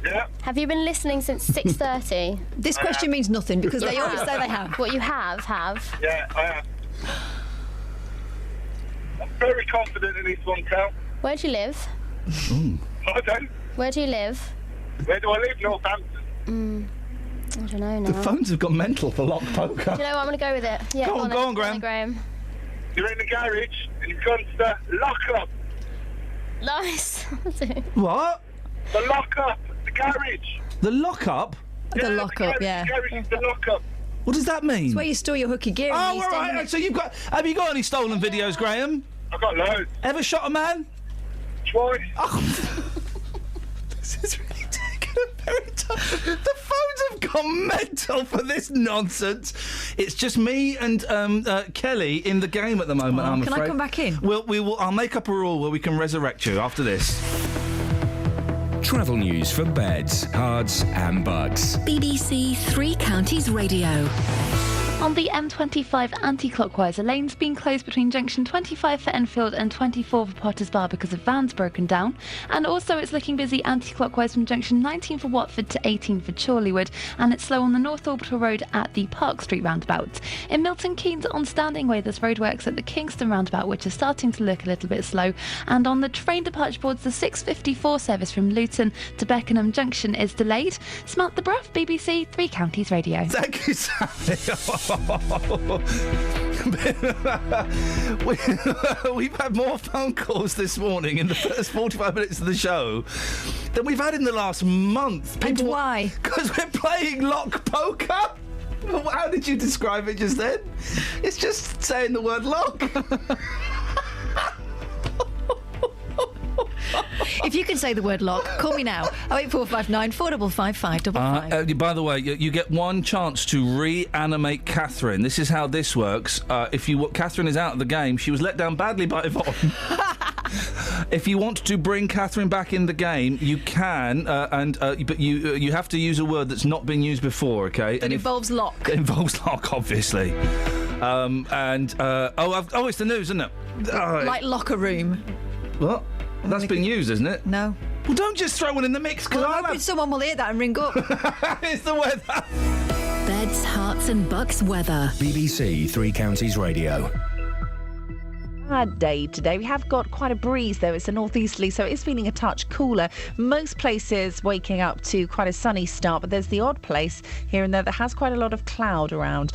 Yeah? Have you been listening since 6:30? This question means nothing because they always say they have. What, you have? Yeah, I have. I'm very confident in this one, Cal. Where do you live? I don't. Where do you live? Where do I live? Northampton. I don't know now. The phones have gone mental for Lock Poker. Do you know what? I'm going to go with it. Yeah, Go on, Graham. You're in the garage and you've gone to the lock-up. Nice. What? The lock-up. The garage. The lock-up? The lock-up, yeah. The garage is the lock-up. What does that mean? It's where you store your hooky gear. Oh, all right. So have you got any stolen videos, Graham? I've got loads. Ever shot a man? Twice. Oh. This is really taking a very tough... The phones have gone mental for this nonsense. It's just me and Kelly in the game at the moment, I'm afraid. Can I come back in? I'll make up a rule where we can resurrect you after this. Travel news for beds, cards and bugs. BBC Three Counties Radio. On the M25 anti-clockwise, a lane's been closed between junction 25 for Enfield and 24 for Potters Bar because of vans broken down. And also it's looking busy anti-clockwise from junction 19 for Watford to 18 for Chorleywood, and it's slow on the North Orbital Road at the Park Street roundabout. In Milton Keynes on Standing Way, there's roadworks at the Kingston roundabout, which is starting to look a little bit slow. And on the train departure boards, the 6:54 service from Luton to Beckenham Junction is delayed. Samantha Bruff, BBC Three Counties Radio. Thank you, Sally. We've had more phone calls this morning in the first 45 minutes of the show than we've had in the last month. And why? Because we're playing Lock Poker. How did you describe it just then? It's just saying the word lock. If you can say the word lock, call me now. 08459 455 555. By the way, you get one chance to reanimate Catherine. This is how this works. Catherine is out of the game. She was let down badly by Yvonne. If you want to bring Catherine back in the game, you can, but you have to use a word that's not been used before, okay? That involves lock. It involves lock, obviously. It's the news, isn't it? Like locker room. What? That's been used, isn't it? No. Well, don't just throw one in the mix, because I'm hoping someone will hear that and ring up. It's the weather. Beds, Herts and Bucks weather. BBC Three Counties Radio. Bad day today. We have got quite a breeze though. It's a northeasterly, so it's feeling a touch cooler. Most places waking up to quite a sunny start, but there's the odd place here and there that has quite a lot of cloud around,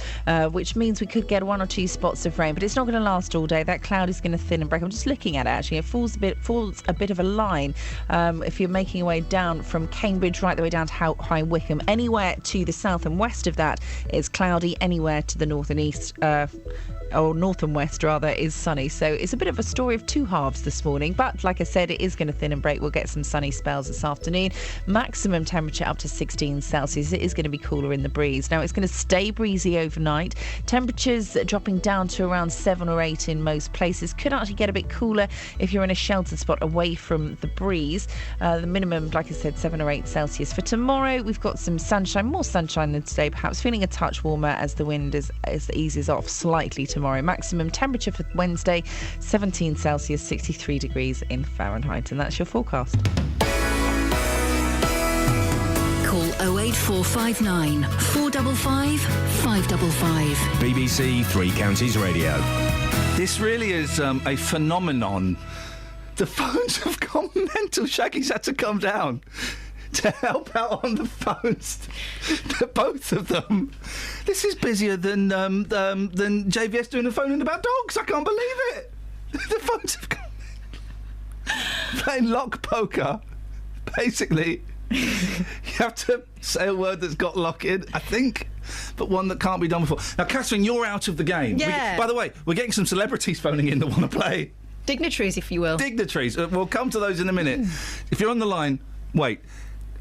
which means we could get one or two spots of rain, but it's not going to last all day. That cloud is going to thin and break. I'm just looking at it actually. It falls a bit of a line if you're making your way down from Cambridge right the way down to High Wycombe. Anywhere to the south and west of that is cloudy. Anywhere to the north and east or north and west rather is sunny. So it's a bit of a story of two halves this morning, but like I said, it is going to thin and break. We'll get some sunny spells this afternoon. Maximum temperature up to 16 Celsius. It is going to be cooler in the breeze. Now it's going to stay breezy overnight. Temperatures dropping down to around 7 or 8 in most places. Could actually get a bit cooler if you're in a sheltered spot away from the breeze. The minimum, like I said, 7 or 8 Celsius. For tomorrow, we've got some sunshine, more sunshine than today, perhaps feeling a touch warmer as the wind eases off slightly tomorrow. Maximum temperature for Wednesday, 17 Celsius, 63 degrees in Fahrenheit. And that's your forecast. Call 08459 455 555. BBC Three Counties Radio. This really is a phenomenon. The phones have gone mental. Shaggy's had to come down to help out on the phones. Both of them. This is busier than JVS doing a phone in about dogs. I can't believe it. The phones have gone playing Lock Poker. Basically, you have to say a word that's got lock in, I think, but one that can't be done before. Now, Catherine, you're out of the game. Yeah. By the way, we're getting some celebrities phoning in that want to play. Dignitaries, if you will. Dignitaries. We'll come to those in a minute. If you're on the line, wait.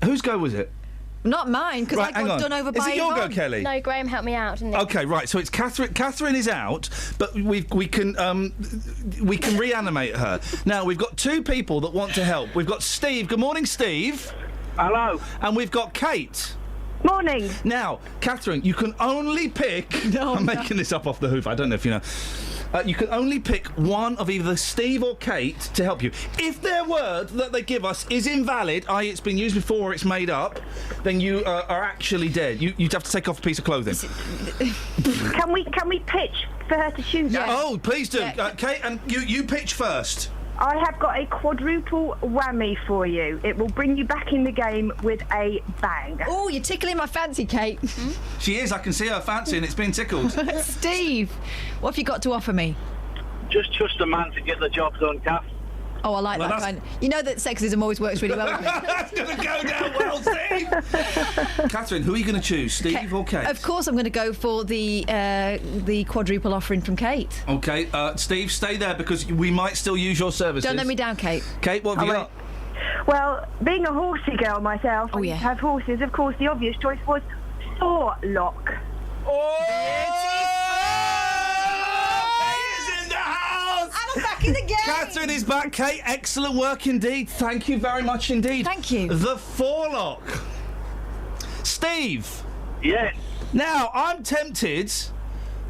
Whose go was it? Not mine, because Right, I hang got on. done over Is by it your go, Yvonne. Kelly? No, Graham helped me out, didn't he? Okay, right. So it's Catherine. Catherine is out, but we can reanimate her. Now we've got two people that want to help. We've got Steve. Good morning, Steve. Hello. And we've got Kate. Morning. Now, Catherine, you can only pick. I'm making this up off the hoof. I don't know if you know. You can only pick one of either Steve or Kate to help you. If their word that they give us is invalid, i.e. it's been used before or it's made up, then you are actually dead. You'd have to take off a piece of clothing. Can we pitch for her to choose? Yeah. Oh, please do. Kate, and you pitch first. I have got a quadruple whammy for you. It will bring you back in the game with a bang. Oh, you're tickling my fancy, Kate. She is. I can see her fancy and it's been tickled. Steve, what have you got to offer me? Just trust a man to get the job done, Kath. Oh, I like that kind. You know that sexism always works really well with me. That's going to go down well, Steve. Catherine, who are you going to choose, Steve or Kate? Of course, I'm going to go for the quadruple offering from Kate. Okay, Steve, stay there because we might still use your services. Don't let me down, Kate. Kate, what have you got? Well, being a horsey girl myself, I used to have horses. Of course, the obvious choice was saw lock. I'm back in the game. Catherine is back. Kate, excellent work indeed. Thank you very much indeed. Thank you. The forelock. Steve. Yes. Now, I'm tempted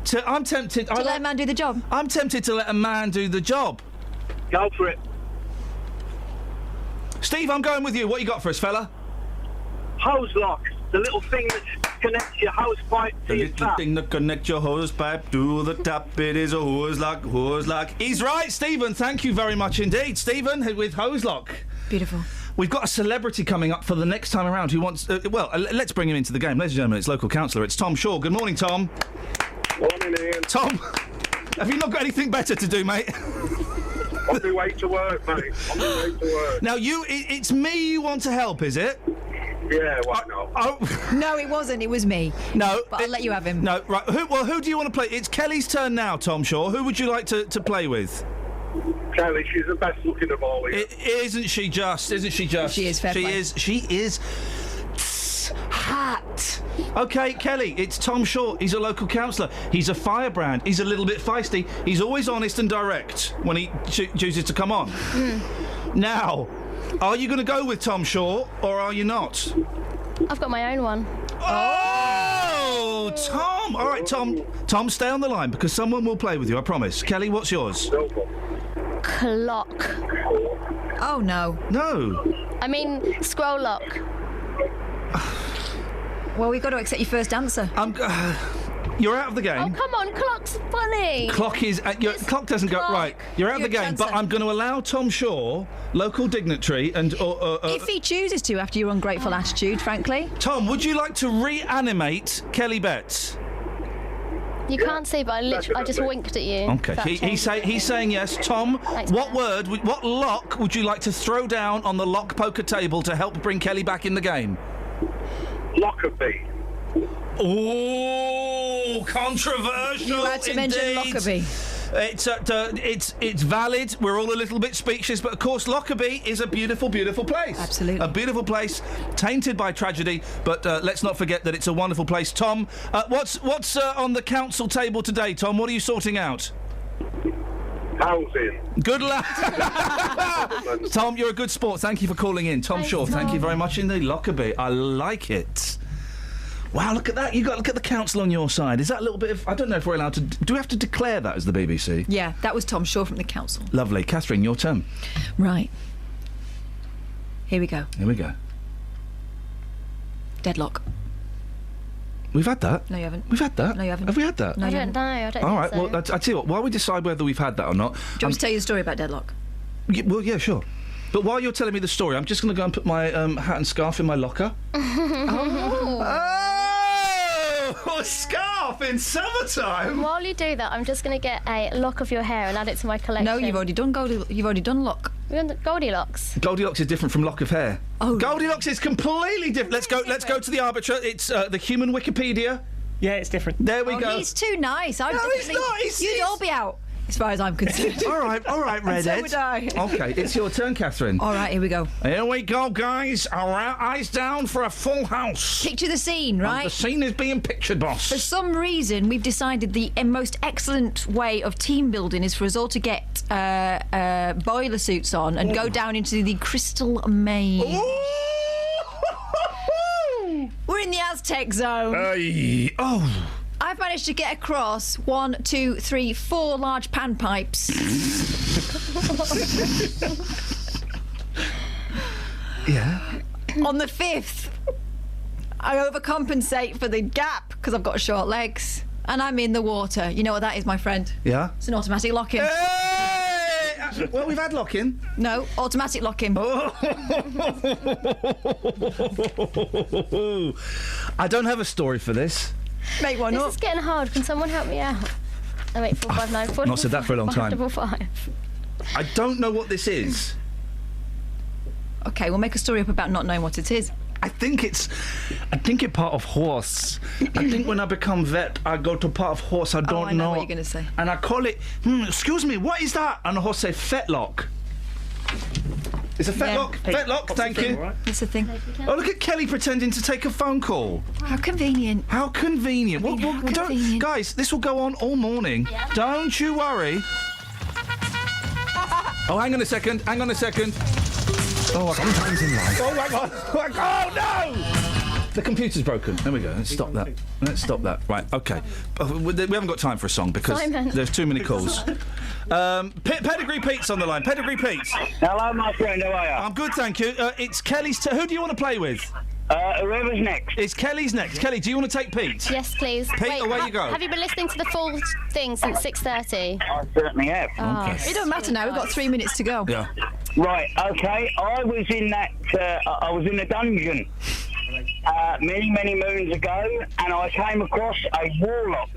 to let a man do the job. I'm tempted to let a man do the job. Go for it. Steve, I'm going with you. What you got for us, fella? Hose lock. The little thing that connects your hose pipe to your tap. Thing that connects your hose pipe to the tap. It is a hose lock, hose lock. He's right, Stephen. Thank you very much indeed. Stephen with hose lock. Beautiful. We've got a celebrity coming up for the next time around who wants... let's bring him into the game. Ladies and gentlemen, it's local councillor. It's Tom Shaw. Good morning, Tom. Morning, Iain. Tom, have you not got anything better to do, mate? On my way to work, mate. On my way to work. Now, it's me you want to help, is it? Yeah, why not? No, it wasn't. It was me. No. But I'll let you have him. No, right. Who do you want to play? It's Kelly's turn now, Tom Shaw. Who would you like to play with? Kelly, she's the best looking of all. Isn't she just? Isn't she just? She is, fair play. She is hot. Okay, Kelly, it's Tom Shaw. He's a local councillor. He's a firebrand. He's a little bit feisty. He's always honest and direct when he chooses to come on. Now, are you going to go with Tom Shaw or are you not? I've got my own one. Oh, Tom! All right, Tom. Tom, stay on the line because someone will play with you. I promise. Kelly, what's yours? Clock. Oh no. No. I mean, scroll lock. Well, we've got to accept your first answer. You're out of the game. Oh, come on, clock's funny. Clock is... clock doesn't go... Right, you're out of the game, but I'm going to allow Tom Shaw, local dignitary, and... if he chooses to, after your ungrateful attitude, frankly. Tom, would you like to reanimate Kelly Betts? You can't see, but I just winked at you. Okay, he's saying yes. Tom, what lock would you like to throw down on the lock poker table to help bring Kelly back in the game? Lockerbie. Oh, controversial. You had to mention Lockerbie. It's valid. We're all a little bit speechless, but of course Lockerbie is a beautiful, beautiful place. Absolutely. A beautiful place, tainted by tragedy, but let's not forget that it's a wonderful place. Tom, what's on the council table today, Tom? What are you sorting out? Housing. Good luck. Tom, you're a good sport. Thank you for calling in. Tom Shaw, thank you very much indeed. Lockerbie, I like it. Wow, look at that. Look at the council on your side. Is that a little bit of... I don't know if we're allowed to... Do we have to declare that as the BBC? Yeah, that was Tom Shaw from the council. Lovely. Catherine, your turn. Right. Here we go. Here we go. Deadlock. We've had that. No, you haven't. We've had that. No, you haven't. Have we had that? No, I you don't haven't. know. I don't All right, think so. well, I tell you what, while we decide whether we've had that or not... Do you want me to tell you the story about Deadlock? Well, yeah, sure. But while you're telling me the story, I'm just going to go and put my hat and scarf in my locker. Oh, a scarf in summertime! While you do that, I'm just going to get a lock of your hair and add it to my collection. No, you've already done lock. We've done Goldilocks. Goldilocks is different from lock of hair. Oh, Goldilocks is completely different. Let's go to the arbiter. It's the human Wikipedia. Yeah, it's different. There we go. He's too nice. No, he's not. You'd all be out. as far as I'm concerned. all right, Redhead. So would I. Okay, it's your turn, Catherine. All right, here we go. Here we go, guys. All right, eyes down for a full house. Picture the scene, right? The scene is being pictured, boss. For some reason, we've decided the most excellent way of team building is for us all to get boiler suits on and go down into the Crystal Maze. We're in the Aztec zone. I've managed to get across 1, 2, 3, 4 large panpipes. Yeah. On the 5th, I overcompensate for the gap because I've got short legs. And I'm in the water. You know what that is, my friend? Yeah. It's an automatic lock-in. Hey! Well, we've had lock-in. No, automatic lock-in. I don't have a story for this. Make one up. This is getting hard. Can someone help me out? 08459 Not said that for a long time. 555. I don't know what this is. Okay, we'll make a story up about not knowing what it is. I think it's part of horse. I think when I become vet, I go to part of horse. I don't know what you're going to say. And I call it, excuse me, what is that? And the horse say fetlock. It's a fetlock. Hey, fetlock, thank you. Right? It's a thing. Oh, look at Kelly pretending to take a phone call. How convenient. How convenient. How convenient. Don't, guys, this will go on all morning. Yeah. Don't you worry. Oh, hang on a second. Oh, sometimes in life. Oh, my God. Oh, no! The computer's broken. There we go. Let's stop that. Right, OK. We haven't got time for a song because there's too many calls. Pedigree Pete's on the line. Pedigree Pete. Hello, my friend. How are you? I'm good, thank you. It's Kelly's... Who do you want to play with? Whoever's next. It's Kelly's next. Kelly, do you want to take Pete? Yes, please. Pete, away you go. Have you been listening to the full thing since 6:30? I certainly have. Okay. It don't matter now. We've got 3 minutes to go. Yeah. Right. Okay. I was in that. I was in a dungeon many moons ago, and I came across a warlock.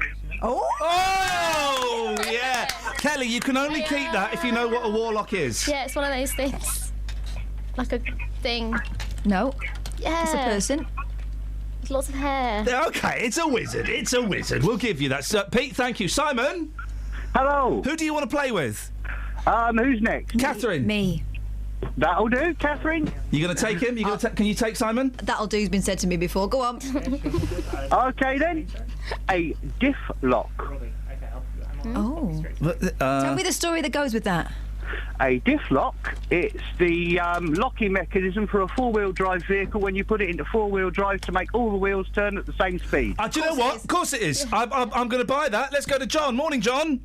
Oh, yeah. Kelly, you can only keep that if you know what a warlock is. Yeah, it's one of those things. Like a thing. No. Yeah. It's a person. With lots of hair. Okay, it's a wizard. We'll give you that. Pete, thank you. Simon? Hello. Who do you want to play with? Who's next? Catherine. Me. That'll do, Catherine. You going to take him? Can you take Simon? That'll do has been said to me before. Go on. Okay, then. A diff lock. Oh. Tell me the story that goes with that. A diff lock, it's the locking mechanism for a four-wheel drive vehicle when you put it into four-wheel drive to make all the wheels turn at the same speed. Do you know what? Of course it is. I'm going to buy that. Let's go to John. Morning, John.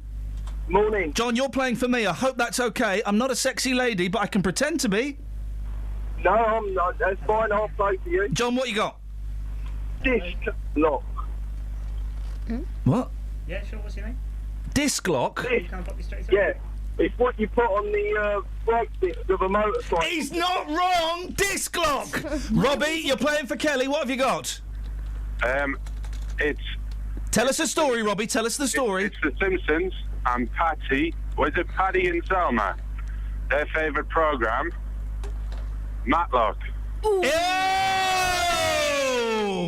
Morning. John, you're playing for me. I hope that's okay. I'm not a sexy lady, but I can pretend to be. No, I'm not. That's fine. I'll play for you. John, what you got? Disc lock. What? Yeah, sure. What's your name? Disc lock? Yeah. It's what you put on the brake disc of a motorcycle. He's not wrong! Disc lock! Robbie, you're playing for Kelly. What have you got? It's... Tell us a story, Robbie. Tell us the story. It's The Simpsons and Patty. Was it Patty and Selma? Their favourite programme. Matlock. Oh!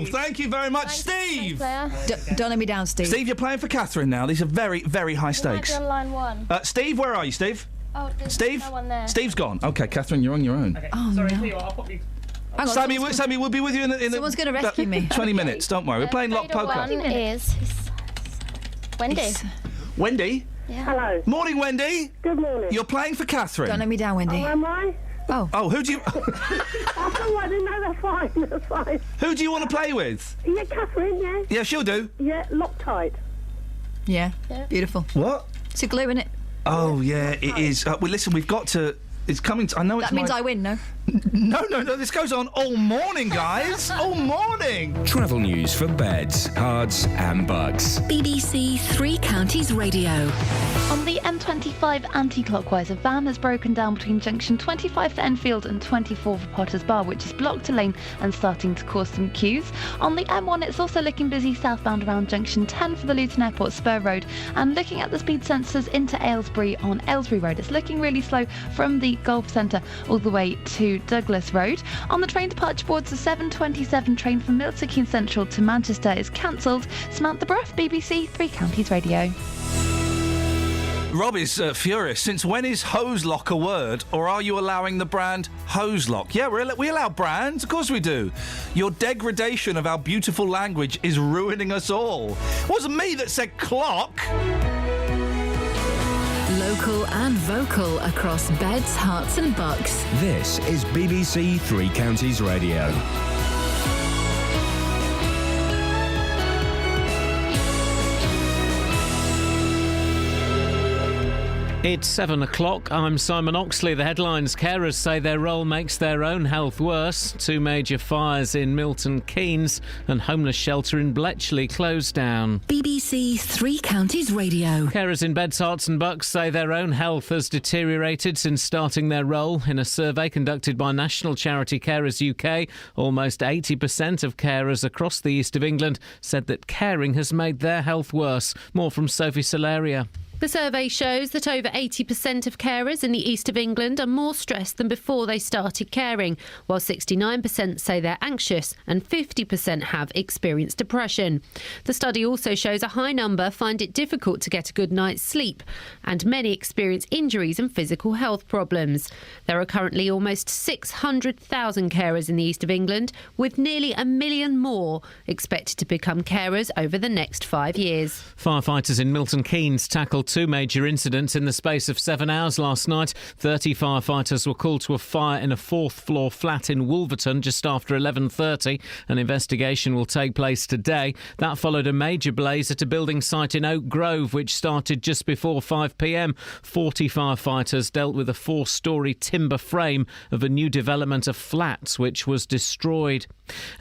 Thank you very much, Steve! Don't let me down, Steve. Steve, you're playing for Catherine now. These are very, very high stakes. On line 1. Steve, where are you, Steve? Oh, there's Steve? no one there. Steve's gone. Okay, Catherine, you're on your own. Okay. Oh, Sorry, no. I'll pop you. Hang on, Sammy, we'll be with you in the... Someone's going to rescue me. 20 minutes, don't worry. We're playing lock Fatal poker. one is Wendy. Wendy? Yeah. Hello. Morning, Wendy. Good morning. You're playing for Catherine. Don't let me down, Wendy. Oh, am I? Oh, who do you... Oh, I didn't know. That's fine. Who do you want to play with? Yeah, Catherine, yeah. Yeah, she'll do. Yeah, Loctite. Yeah. Beautiful. What? It's a glue, isn't it? Oh, yeah, it is. Well, listen, we've got to... It's coming to... I know it's That means I win, no? No, this goes on all morning, guys. All morning. Travel news for beds, cards and bugs. BBC Three Counties Radio. On the M25 anti-clockwise, a van has broken down between junction 25 for Enfield and 24 for Potters Bar, which has blocked a lane and starting to cause some queues. On the M1, it's also looking busy southbound around junction 10 for the Luton Airport Spur Road. And looking at the speed sensors into Aylesbury on Aylesbury Road, it's looking really slow from the Golf Centre all the way to Douglas Road. On the train departure boards, the 7:27 train from Milton Keynes Central to Manchester is cancelled. Samantha Bruff, BBC Three Counties Radio. Rob is furious. Since when is Hoselock a word, or are you allowing the brand Hoselock? Yeah, we allow brands. Of course we do. Your degradation of our beautiful language is ruining us all. It wasn't me that said clock. Local and vocal across beds, hearts and bucks. This is BBC Three Counties Radio. It's 7 o'clock. I'm Simon Oxley. The headlines: carers say their role makes their own health worse. 2 major fires in Milton Keynes and homeless shelter in Bletchley closed down. BBC Three Counties Radio. Carers in Beds, Herts and Bucks say their own health has deteriorated since starting their role. In a survey conducted by national charity Carers UK, almost 80% of carers across the east of England said that caring has made their health worse. More from Sophie Solaria. The survey shows that over 80% of carers in the east of England are more stressed than before they started caring, while 69% say they're anxious and 50% have experienced depression. The study also shows a high number find it difficult to get a good night's sleep, and many experience injuries and physical health problems. There are currently almost 600,000 carers in the east of England, with nearly 1 million more expected to become carers over the next 5 years. Firefighters in Milton Keynes tackled 2 major incidents in the space of 7 hours last night. 30 firefighters were called to a fire in a 4th-floor flat in Wolverton just after 11:30. An investigation will take place today. That followed a major blaze at a building site in Oak Grove, which started just before 5 p.m. 40 firefighters dealt with a 4-storey timber frame of a new development of flats, which was destroyed.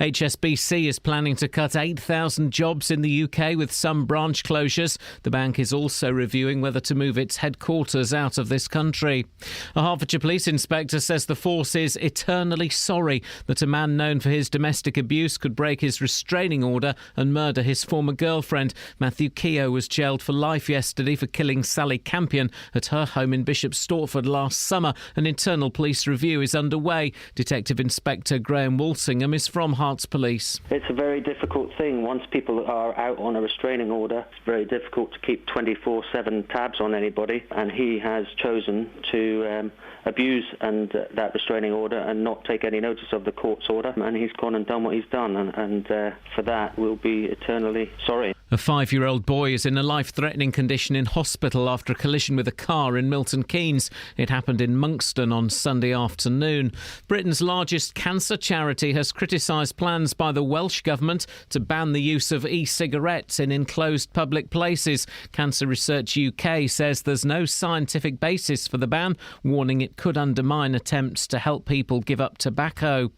HSBC is planning to cut 8,000 jobs in the UK with some branch closures. The bank is also reviewing whether to move its headquarters out of this country. A Hertfordshire police inspector says the force is eternally sorry that a man known for his domestic abuse could break his restraining order and murder his former girlfriend. Matthew Keogh was jailed for life yesterday for killing Sally Campion at her home in Bishop Stortford last summer. An internal police review is underway. Detective Inspector Graham Walsingham is from Herts Police. It's a very difficult thing. Once people are out on a restraining order, it's very difficult to keep 24/7 tabs on anybody, and he has chosen to abuse that restraining order and not take any notice of the court's order, and he's gone and done what he's done, and for that we'll be eternally sorry. A 5-year-old boy is in a life-threatening condition in hospital after a collision with a car in Milton Keynes. It happened in Monkston on Sunday afternoon. Britain's largest cancer charity has criticised plans by the Welsh Government to ban the use of e-cigarettes in enclosed public places. Cancer Research UK says there's no scientific basis for the ban, warning it could undermine attempts to help people give up tobacco.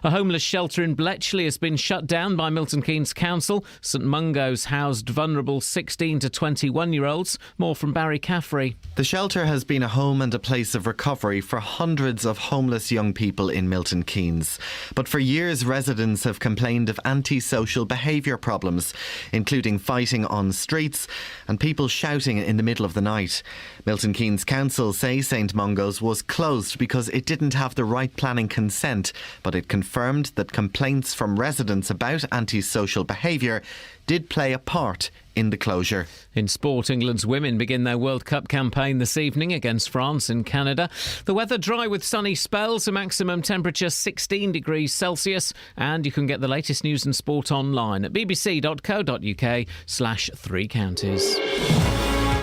A homeless shelter in Bletchley has been shut down by Milton Keynes Council. St Mungo's housed vulnerable 16 to 21-year-olds. More from Barry Caffrey. The shelter has been a home and a place of recovery for hundreds of homeless young people in Milton Keynes. But for years, residents have complained of antisocial behaviour problems, including fighting on streets and people shouting in the middle of the night. Milton Keynes Council say St Mungo's was closed because it didn't have the right planning consent, but it confirmed that complaints from residents about antisocial behaviour did play a part in the closure. In sport, England's women begin their World Cup campaign this evening against France in Canada. The weather dry with sunny spells, a maximum temperature 16 degrees Celsius, and you can get the latest news and sport online at bbc.co.uk/3 counties.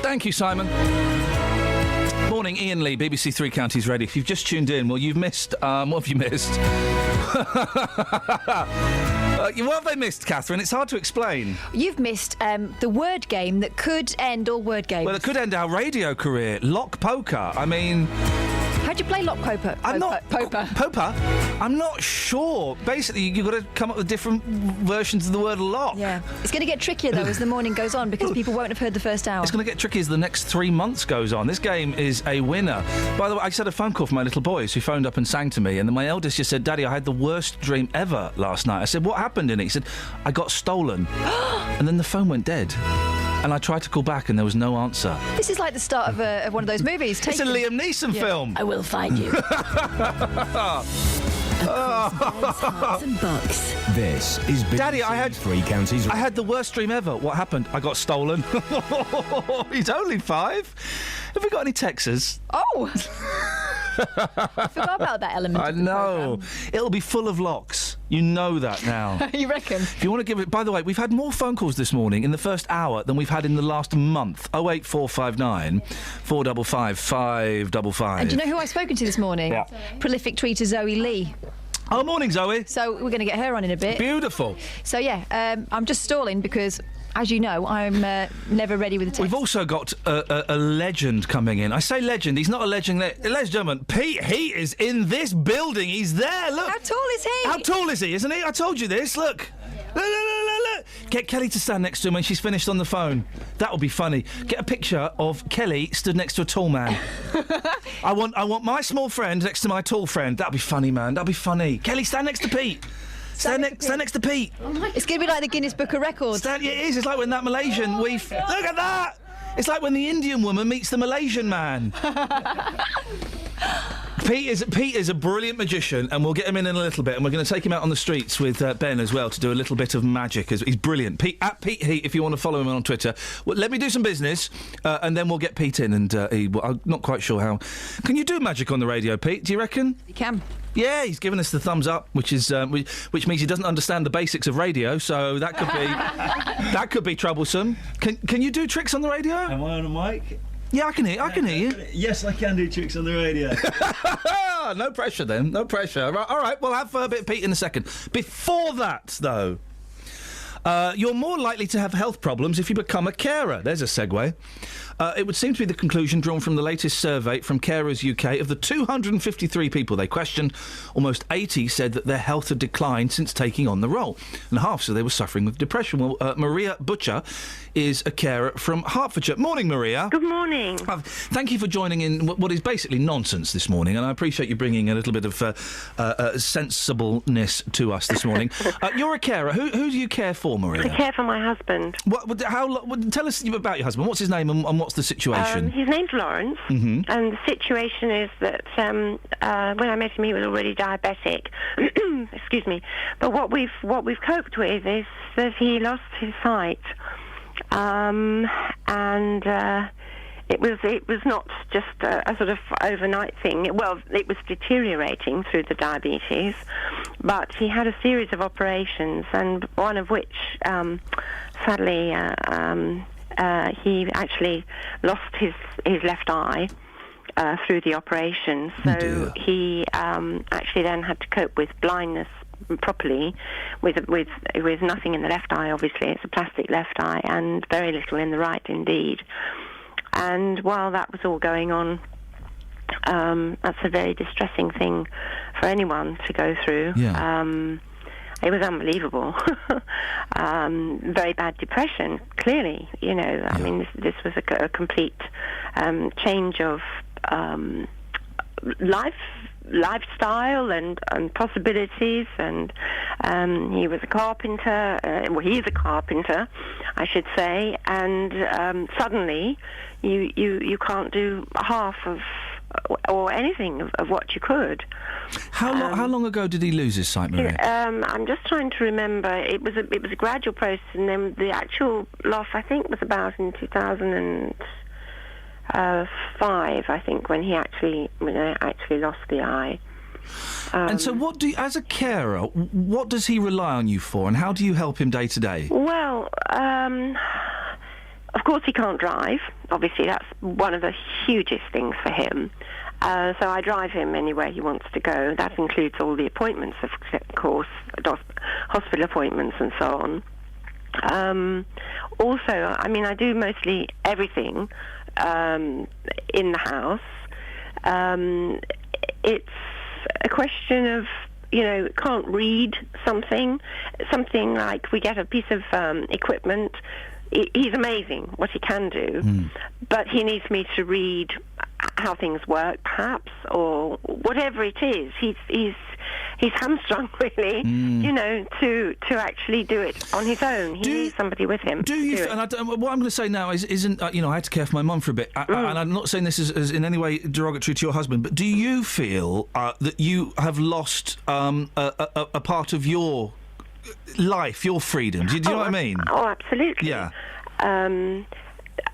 Thank you, Simon. Morning, Iain Lee, BBC Three Counties Radio. If you've just tuned in, well, you've missed... what have you missed? What have they missed, Catherine? It's hard to explain. You've missed the word game that could end all word games. Well, it could end our radio career. Lock poker. I mean... How do you play lock poker? Poker? I'm not sure. Basically, you've got to come up with different versions of the word lock. Yeah. It's going to get trickier, though, as the morning goes on, because people won't have heard the first hour. It's going to get tricky as the next 3 months goes on. This game is a winner. By the way, I just had a phone call from my little boys who phoned up and sang to me, and then my eldest just said, Daddy, I had the worst dream ever last night. I said, what happened in it? He said, I got stolen. And then the phone went dead. And I tried to call back and there was no answer. This is like the start of one of those movies. It's a Liam Neeson film. I will find you. across Hearts and Bucks. This is BBC Daddy, Three Counties. I had the worst dream ever. What happened? I got stolen. He's only 5. Have we got any Texas? Oh! I forgot about that element. I of the know. It'll be full of locks. You know that now. programme. You reckon? If you want to give it... By the way, we've had more phone calls this morning in the first hour than we've had in the last month. 08459 455 555. And do you know who I've spoken to this morning? Yeah. Prolific tweeter Zoe Lee. Oh, morning, Zoe. So we're going to get her on in a bit. Beautiful. So, yeah, I'm just stalling because, as you know, I'm never ready with the text. We've also got a legend coming in. I say legend, he's not a legend. Ladies and gentlemen, Pete Heat is in this building. He's there, look. How tall is he? How tall is he, isn't he? I told you this, look. Look. Get Kelly to stand next to him when she's finished on the phone. That would be funny. Get a picture of Kelly stood next to a tall man. I want my small friend next to my tall friend. That'd be funny, man. That'd be funny. Kelly, stand next to Pete. Stand next to Pete. It's going to be like the Guinness Book of Records. It is. It's like when that Malaysian Look at that! It's like when the Indian woman meets the Malaysian man. Pete is a brilliant magician, and we'll get him in a little bit, and we're going to take him out on the streets with Ben as well to do a little bit of magic. He's brilliant. At Pete Heat, if you want to follow him on Twitter. Well, let me do some business, and then we'll get Pete in. And I'm not quite sure how. Can you do magic on the radio, Pete? Do you reckon? You can. Yeah, he's given us the thumbs up, which means he doesn't understand the basics of radio, so that could be troublesome. Can you do tricks on the radio? Am I on a mic? Yeah, I can hear you. Yes, I can do tricks on the radio. No pressure then, no pressure. All right, we'll have a bit of Pete in a second. Before that, though, you're more likely to have health problems if you become a carer. There's a segue. It would seem to be the conclusion drawn from the latest survey from Carers UK. Of the 253 people they questioned, almost 80 said that their health had declined since taking on the role, and half said they were suffering with depression. Well, Maria Butcher is a carer from Hertfordshire. Morning, Maria. Good morning. Thank you for joining in what is basically nonsense this morning, and I appreciate you bringing a little bit of sensibleness to us this morning. You're a carer. Who do you care for, Maria? I care for my husband. Tell us about your husband. What's his name and what's the situation? His name's Lawrence, and the situation is that when I met him, he was already diabetic. Excuse me. But what we've coped with is that he lost his sight, and it was not just a sort of overnight thing. Well, it was deteriorating through the diabetes, but he had a series of operations, and one of which, sadly, he actually lost his left eye through the operation. So he actually then had to cope with blindness properly, with nothing in the left eye. Obviously, it's a plastic left eye, and very little in the right, indeed. And while that was all going on, that's a very distressing thing for anyone to go through. Yeah. It was unbelievable. Very bad depression, clearly. You know, I mean, this was a complete change of lifestyle and possibilities. And he was a carpenter. Well, he is a carpenter, I should say. And suddenly, you can't do half of or anything of what you could. How long ago did he lose his sight, Maria? I'm just trying to remember. It was a gradual process, and then the actual loss, I think, was about in 2005. I think when he actually lost the eye. And so, as a carer, what does he rely on you for, and how do you help him day to day? Well, of course he can't drive. Obviously, that's one of the hugest things for him. So I drive him anywhere he wants to go. That includes all the appointments, of course, hospital appointments and so on. Also, I mean, I do mostly everything in the house. It's a question of, can't read something like we get a piece of equipment. He's amazing what he can do, but he needs me to read how things work, perhaps, or whatever it is. He's hamstrung, really, to actually do it on his own. He needs somebody with him. Do you? What I'm going to say now isn't I had to care for my mum for a bit, and I'm not saying this as in any way derogatory to your husband, but do you feel that you have lost a part of your life, your freedom? Do you know what I mean? Oh, absolutely. Yeah.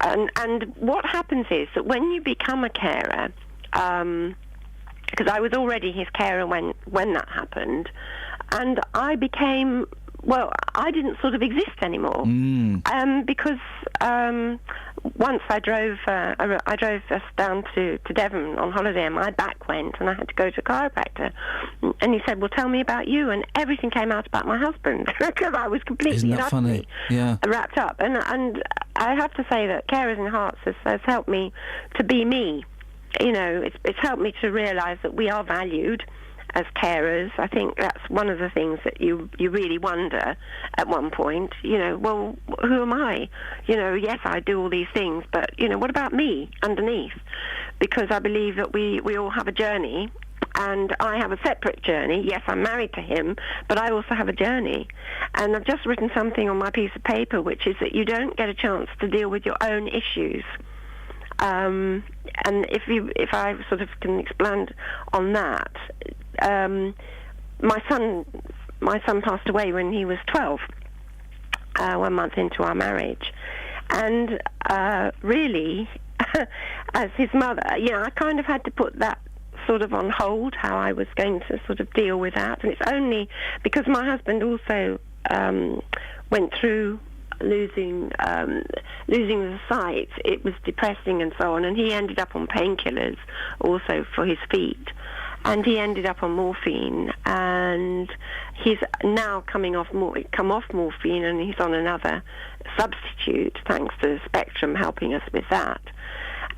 And what happens is that when you become a carer, because I was already his carer when that happened, and I became, well, I didn't sort of exist anymore, because once I drove us down to Devon on holiday, and my back went, and I had to go to a chiropractor, and he said, well, tell me about you, and everything came out about my husband, because I was completely Isn't that funny? Yeah. wrapped up, and I have to say that Carers in Hearts has helped me to be me. It's helped me to realise that we are valued as carers. I think that's one of the things that you really wonder at one point. Well, who am I? Yes, I do all these things, but what about me underneath? Because I believe that we all have a journey, and I have a separate journey. Yes, I'm married to him, but I also have a journey. And I've just written something on my piece of paper, which is that you don't get a chance to deal with your own issues. And if I sort of can expand on that, my son passed away when he was 12, 1 month into our marriage, and really, as his mother, I kind of had to put that sort of on hold, how I was going to sort of deal with that. And it's only because my husband also went through losing the sight. It was depressing and so on, and he ended up on painkillers also for his feet, and he ended up on morphine, and he's now come off morphine, and he's on another substitute, thanks to Spectrum helping us with that.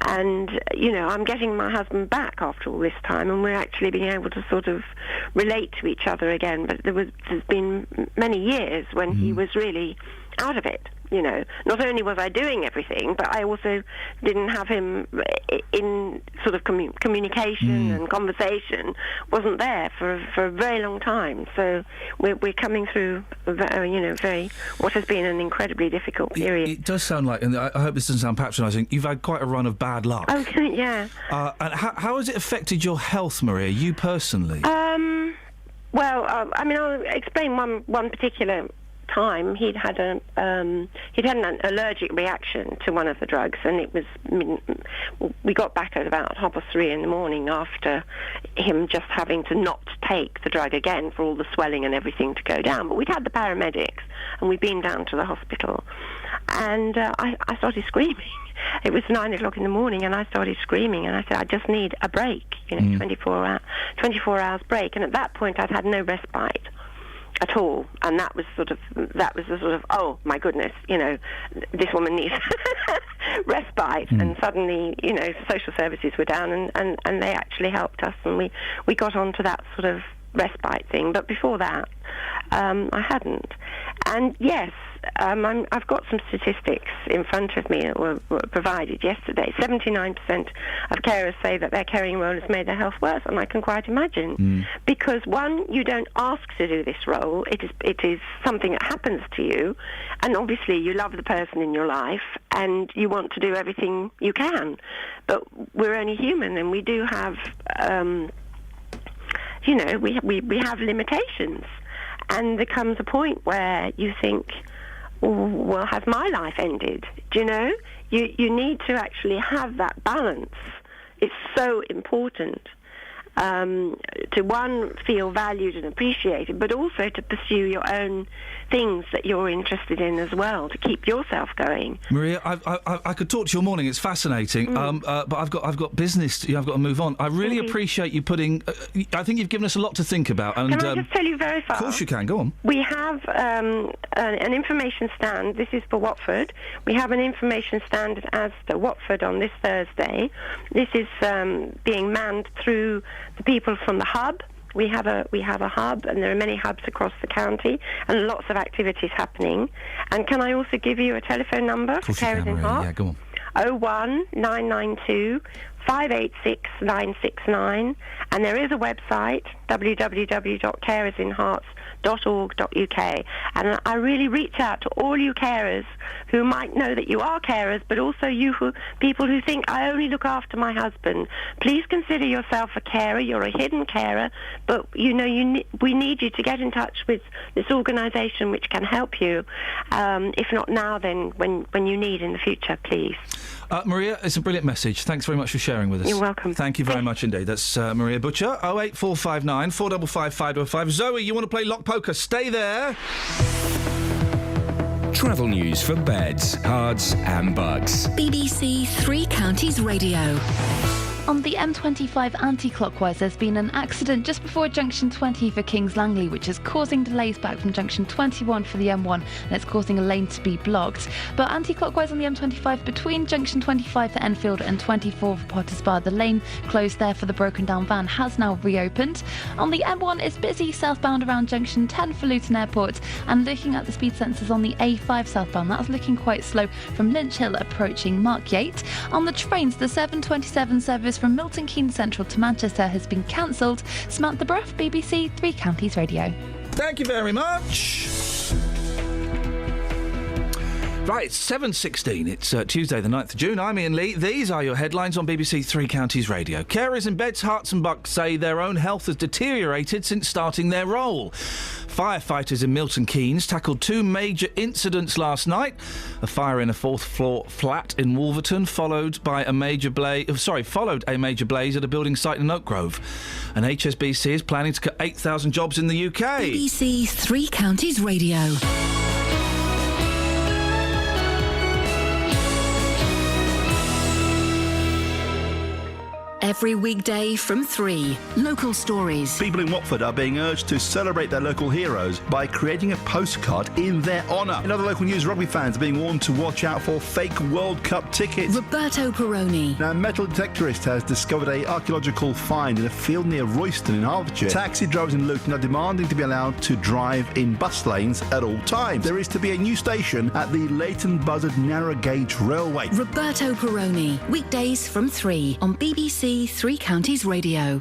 And I'm getting my husband back after all this time, and we're actually being able to sort of relate to each other again. But there's been many years when he was really out of it. Not only was I doing everything, but I also didn't have him in sort of communication and conversation. Wasn't there for a very long time. So we're coming through, very what has been an incredibly difficult period. It does sound like, and I hope this doesn't sound patronising, you've had quite a run of bad luck. Oh, yeah. And how has it affected your health, Maria? You personally? I'll explain one particular time. He'd had an allergic reaction to one of the drugs, and we got back at about 3:30 in the morning after him just having to not take the drug again for all the swelling and everything to go down. But we'd had the paramedics, and we'd been down to the hospital, and I started screaming. It was 9 o'clock in the morning, and I started screaming, and I said, I just need a break, 24 hours break. And at that point, I'd had no respite at all, and that was the sort of, oh my goodness, this woman needs respite. And suddenly, social services were down, and they actually helped us, and we got onto that sort of respite thing. But before that, I hadn't. And yes, I've got some statistics in front of me that were provided yesterday. 79% of carers say that their caring role has made their health worse, and I can quite imagine. Because one, you don't ask to do this role. It is something that happens to you, and obviously you love the person in your life, and you want to do everything you can. But we're only human, and we do have, we have limitations. And there comes a point where you think, well, has my life ended? Do you know? You need to actually have that balance. It's so important to, one, feel valued and appreciated, but also to pursue your own things that you're interested in as well, to keep yourself going. Maria, I could talk to you all morning. It's fascinating, but I've got business. I've got to move on. I really appreciate you putting. I think you've given us a lot to think about. And, can I just tell you very fast? Of course you can. Go on. We have an information stand. This is for Watford. We have an information stand at Asda, Watford, on this Thursday. This is being manned through the people from the hub. We have a hub, and there are many hubs across the county, and lots of activities happening. And can I also give you a telephone number for Carers in Hearts? Yeah, go on. 01992 586-969, and there is a website, www.caresinhearts.org.uk, and I really reach out to all you carers who might know that you are carers, but also people who think, I only look after my husband. Please consider yourself a carer. You're a hidden carer, but we need you to get in touch with this organisation which can help you. If not now, then when you need in the future, please. Maria, it's a brilliant message. Thanks very much for sharing with us. You're welcome. Thank you very much indeed. That's Maria Butcher. 08459 455 505. Zoe, you want to play lock poker? Stay there. Travel news for beds, cards and bugs. BBC Three Counties Radio. On the M25 anti-clockwise, there's been an accident just before junction 20 for Kings Langley, which is causing delays back from junction 21 for the M1, and it's causing a lane to be blocked. But anti-clockwise on the M25 between junction 25 for Enfield and 24 for Potters Bar, the lane closed there for the broken down van has now reopened. On the M1, it's busy southbound around junction 10 for Luton Airport, and looking at the speed sensors on the A5 southbound, that's looking quite slow from Lynch Hill approaching Markyate. On the trains, the 727 service from Milton Keynes Central to Manchester has been cancelled. Samantha Bruff, BBC Three Counties Radio. Thank you very much. Right, it's 7:16. It's Tuesday the 9th of June. I'm Iain Lee. These are your headlines on BBC Three Counties Radio. Carers in beds, hearts and bucks say their own health has deteriorated since starting their role. Firefighters in Milton Keynes tackled two major incidents last night. A fire in a fourth-floor flat in Wolverton followed a major blaze at a building site in Oak Grove. And HSBC is planning to cut 8,000 jobs in the UK. BBC Three Counties Radio. Every weekday from 3. Local stories. People in Watford are being urged to celebrate their local heroes by creating a postcard in their honour. In other local news, rugby fans are being warned to watch out for fake World Cup tickets. Roberto Peroni. Now, a metal detectorist has discovered an archaeological find in a field near Royston in Hertfordshire. Taxi drivers in Luton are demanding to be allowed to drive in bus lanes at all times. There is to be a new station at the Leighton Buzzard narrow gauge railway. Roberto Peroni. Weekdays from 3 on BBC Three Counties Radio.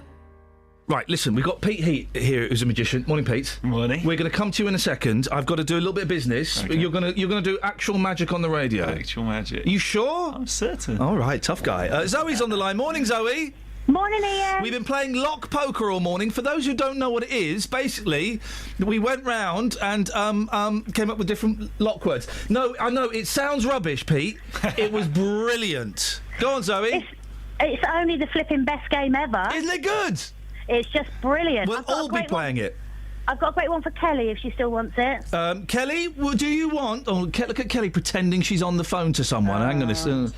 Right, listen, we've got Pete Heat here, who's a magician. Morning, Pete. Morning. We're going to come to you in a second. I've got to do a little bit of business. Okay. You're going to do actual magic on the radio. Actual magic. You sure? I'm certain. All right, tough guy. Zoe's on the line. Morning, Zoe. Morning, Ian. We've been playing lock poker all morning. For those who don't know what it is, basically, we went round and came up with different lock words. No, I know, it sounds rubbish, Pete. It was brilliant. Go on, Zoe. It's only the flipping best game ever. Isn't it good? It's just brilliant. We'll all be playing it. I've got a great one for Kelly if she still wants it. Kelly, do you want... Oh, look at Kelly pretending she's on the phone to someone. Hang on a second.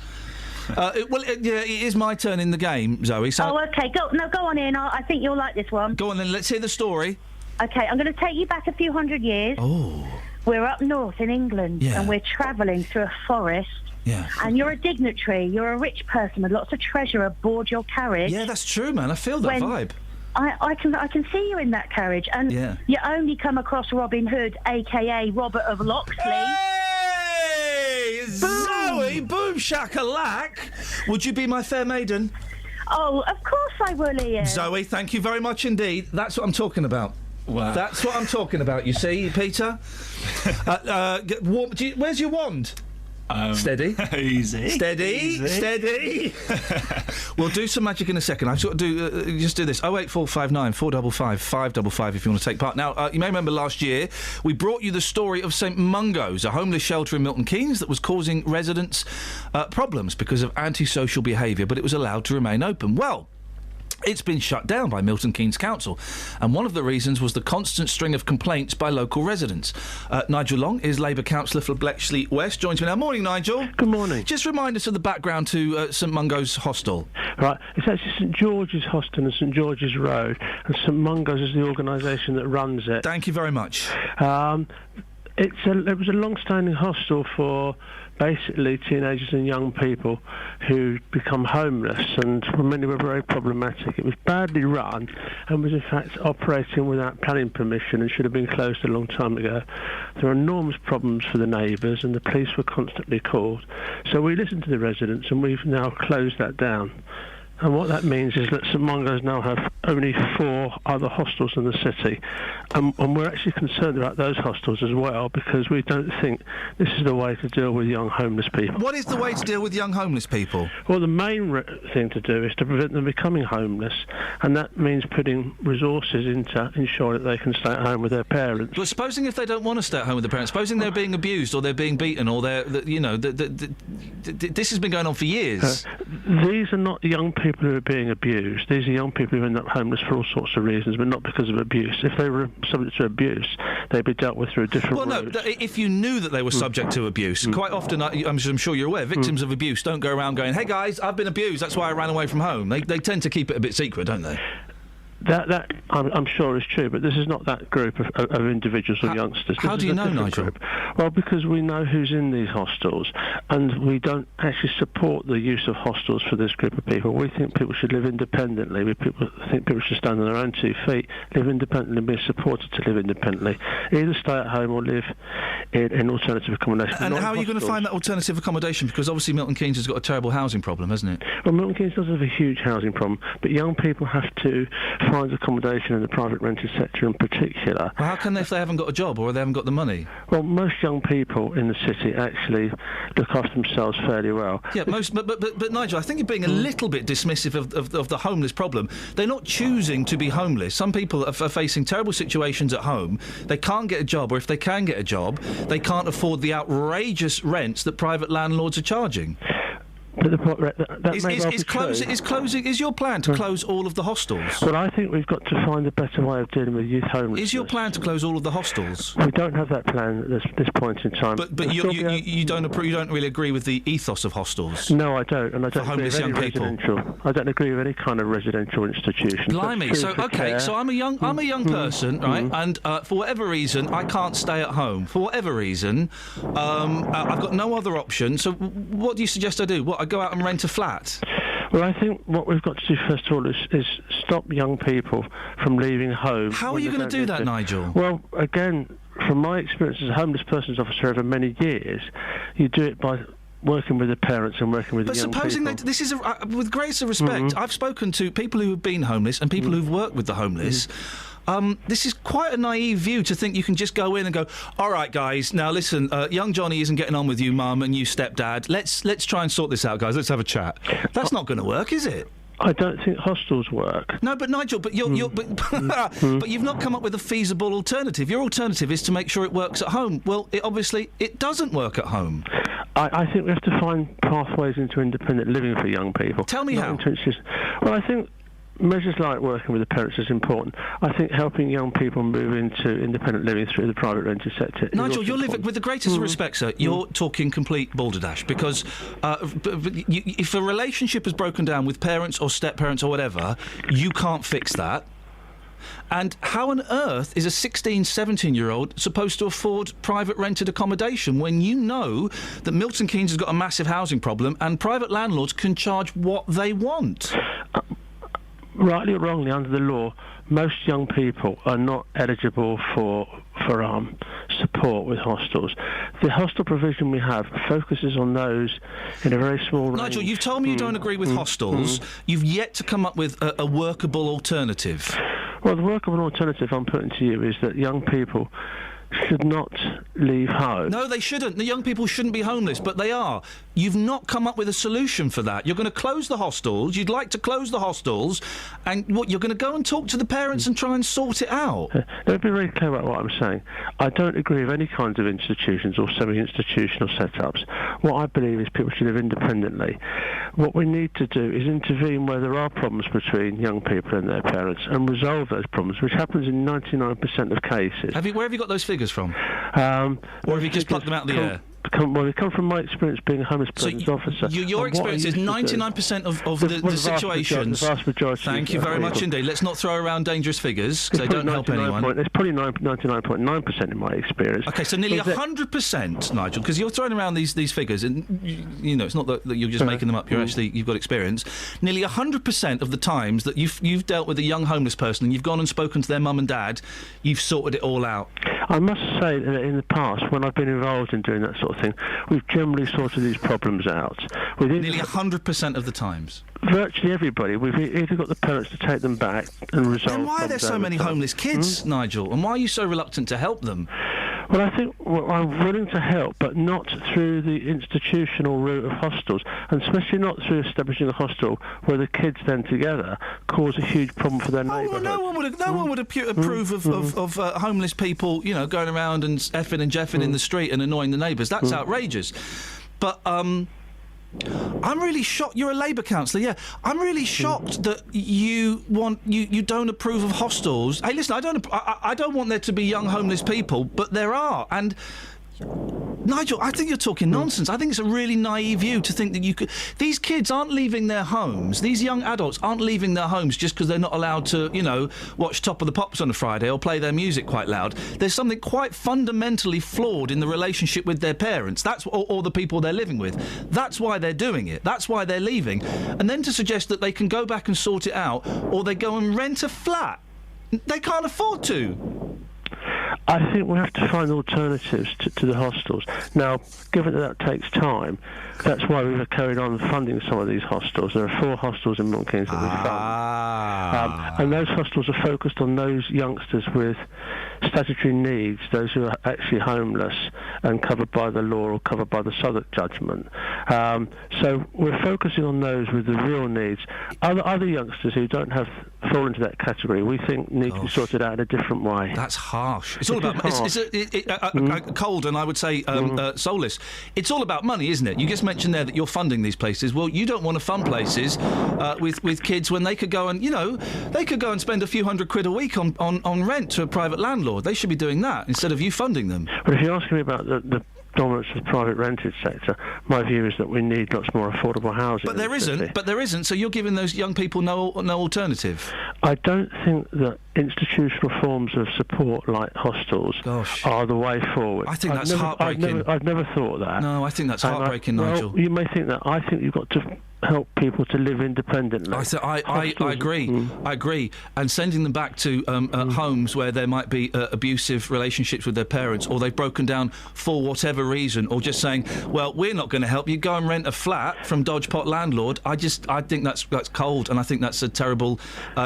It is my turn in the game, Zoe. So okay. Go on in. I think you'll like this one. Go on then, let's hear the story. Okay, I'm going to take you back a few hundred years. Oh. We're up north in England, Yeah. and we're travelling through a forest. Yeah. And you're a dignitary, you're a rich person with lots of treasure aboard your carriage. Yeah, that's true, man. I feel that vibe. I can see you in that carriage, and you only come across Robin Hood, a.k.a. Robert of Locksley. Hey! Zoe, boom shakalak! Would you be my fair maiden? Oh, of course I will, Ian. Zoe, thank you very much indeed. That's what I'm talking about. Wow. That's what I'm talking about, you see, Peter? Where's your wand? Steady. Easy. Steady. We'll do some magic in a second. I've got to just do this. 08459 455 555 if you want to take part. Now, you may remember last year we brought you the story of St Mungo's, a homeless shelter in Milton Keynes that was causing residents problems because of antisocial behaviour, but it was allowed to remain open. Well, it's been shut down by Milton Keynes Council, and one of the reasons was the constant string of complaints by local residents. Nigel Long is Labour councillor for Bletchley West, joins me now. Morning, Nigel. Good morning. Just remind us of the background to St Mungo's Hostel. Right, it's actually St George's Hostel and St George's Road, and St Mungo's is the organisation that runs it. Thank you very much. It was a long-standing hostel for basically teenagers and young people who become homeless, and many were very problematic. It was badly run and was in fact operating without planning permission and should have been closed a long time ago. There were enormous problems for the neighbours and the police were constantly called. So we listened to the residents and we've now closed that down. And what that means is that St Mungo's now have only 4 other hostels in the city. And we're actually concerned about those hostels as well, because we don't think this is the way to deal with young homeless people. What is the way to deal with young homeless people? Well, the main thing to do is to prevent them becoming homeless, and that means putting resources into ensuring that they can stay at home with their parents. But supposing if they don't want to stay at home with their parents, supposing they're being abused or they're being beaten or this has been going on for years. These are not young people who are being abused. These are young people who end up homeless for all sorts of reasons, but not because of abuse. If they were subject to abuse, they'd be dealt with through a different route. No, if you knew that they were subject to abuse, quite often, I'm sure you're aware, victims of abuse don't go around going, hey guys, I've been abused, that's why I ran away from home. They tend to keep it a bit secret, don't they? That I'm sure is true, but this is not that group of individuals or youngsters. How do you know, Nigel? Group. Well, because we know who's in these hostels, and we don't actually support the use of hostels for this group of people. We think people should live independently. We think people should stand on their own 2 feet, live independently, and be supported to live independently. Either stay at home or live in alternative accommodation. And how are you going to find that alternative accommodation? Because obviously Milton Keynes has got a terrible housing problem, hasn't it? Well, Milton Keynes does have a huge housing problem, but young people have to find accommodation in the private rented sector in particular. Well, how can they if they haven't got a job or they haven't got the money? Well, most young people in the city actually look after themselves fairly well. Yeah, but Nigel, I think you're being a little bit dismissive of the homeless problem. They're not choosing to be homeless. Some people are facing terrible situations at home. They can't get a job, or if they can get a job, they can't afford the outrageous rents that private landlords are charging. But is your plan to close all of the hostels? Well, I think we've got to find a better way of dealing with youth homelessness. Is your plan to close all of the hostels? We don't have that plan at this point in time. But you don't really agree with the ethos of hostels? No, I don't, and I don't for agree homeless with young any people. I don't agree with any kind of residential institution. Blimey! So I'm a young person, right? And for whatever reason, I can't stay at home. For whatever reason, I've got no other option. So what do you suggest I do? What, I go out and rent a flat? Well, I think what we've got to do first of all is stop young people from leaving home. How are you going to do that, Nigel? Well, again, from my experience as a homeless persons officer over many years, you do it by working with the parents and working with the young people. But supposing this is, with greatest respect, I've spoken to people who have been homeless and people who've worked with the homeless. This is quite a naive view to think you can just go in and go, all right, guys, now listen, young Johnny isn't getting on with you, Mum, and you, stepdad. Let's try and sort this out, guys. Let's have a chat. That's not going to work, is it? I don't think hostels work. No, but Nigel, but you're but you've not come up with a feasible alternative. Your alternative is to make sure it works at home. Well, obviously it doesn't work at home. I think we have to find pathways into independent living for young people. Tell me how. Well, I think measures like working with the parents is important. I think helping young people move into independent living through the private rented sector. Nigel, you're living, with the greatest respect, sir, you're talking complete balderdash, because if a relationship is broken down with parents or step-parents or whatever, you can't fix that. And how on earth is a 16, 17-year-old supposed to afford private rented accommodation when you know that Milton Keynes has got a massive housing problem and private landlords can charge what they want? Rightly or wrongly, under the law, most young people are not eligible for support with hostels. The hostel provision we have focuses on those in a very small range. Nigel, you've told me you don't agree with hostels. You've yet to come up with a workable alternative. Well, the workable alternative I'm putting to you is that young people should not leave home. No, they shouldn't. The young people shouldn't be homeless, but they are. You've not come up with a solution for that. You're going to close the hostels. You'd like to close the hostels, and what, you're going to go and talk to the parents and try and sort it out? Let me be very clear about what I'm saying. I don't agree with any kinds of institutions or semi-institutional setups. What I believe is people should live independently. What we need to do is intervene where there are problems between young people and their parents and resolve those problems, which happens in 99% of cases. Where have you got those figures from? Or have you just plucked them out of the air? Well, they come from my experience being a homeless persons officer. Your experience is 99% of the situations. The vast majority. Thank you very much indeed. Let's not throw around dangerous figures, because they don't help anyone. It's probably 99.9% in my experience. OK, so nearly 100%, Nigel, because you're throwing around these figures, and you know, it's not that you're just making them up. You've got experience. Nearly 100% of the times that you've dealt with a young homeless person and you've gone and spoken to their mum and dad, you've sorted it all out. I must say that in the past, when I've been involved in doing that sort of thing, we've generally sorted these problems out. Nearly 100% of the times. Virtually everybody. We've either got the parents to take them back and resolve. Then why are there so many homeless kids, Nigel? And why are you so reluctant to help them? Well, I think I'm willing to help, but not through the institutional route of hostels, and especially not through establishing a hostel where the kids then together cause a huge problem for their neighbourhood. No one would approve of homeless people, going around and effing and jeffing in the street and annoying the neighbours. That's outrageous. But I'm really shocked. You're a Labour councillor, yeah. I'm really shocked that you don't approve of hostels. Hey, listen, I don't want there to be young homeless people, but there are. And Nigel, I think you're talking nonsense. I think it's a really naive view to think that you could... These kids aren't leaving their homes. These young adults aren't leaving their homes just because they're not allowed to, watch Top of the Pops on a Friday or play their music quite loud. There's something quite fundamentally flawed in the relationship with their parents. Or the people they're living with. That's why they're doing it. That's why they're leaving. And then to suggest that they can go back and sort it out, or they go and rent a flat. They can't afford to. I think we have to find alternatives to the hostels. Now, given that takes time, that's why we've carried on funding some of these hostels. There are 4 hostels in Milton Keynes that we fund. And those hostels are focused on those youngsters with statutory needs, those who are actually homeless and covered by the law or covered by the Southwark judgment. So we're focusing on those with the real needs. Other youngsters who don't fall into that category, we think need to be sorted out in a different way. That's harsh. It's all about cold, and I would say soulless. It's all about money, isn't it? You just mentioned there that you're funding these places. Well, you don't want to fund places with kids when they could go and spend a few £100 a week on rent to a private landlord. They should be doing that instead of you funding them. But if you're asking me about the dominance of the private rented sector, my view is that we need lots more affordable housing. But there isn't. So you're giving those young people no alternative. I don't think that institutional forms of support like hostels are the way forward. I think that's heartbreaking. I've never thought that. No, I think that's heartbreaking, Nigel. Well, you may think that. I think you've got to help people to live independently. I agree. I agree. And sending them back to homes where there might be abusive relationships with their parents, or they've broken down for whatever reason, or just saying, well, we're not going to help you, go and rent a flat from Dodgepot landlord. I think that's cold, and I think that's a terrible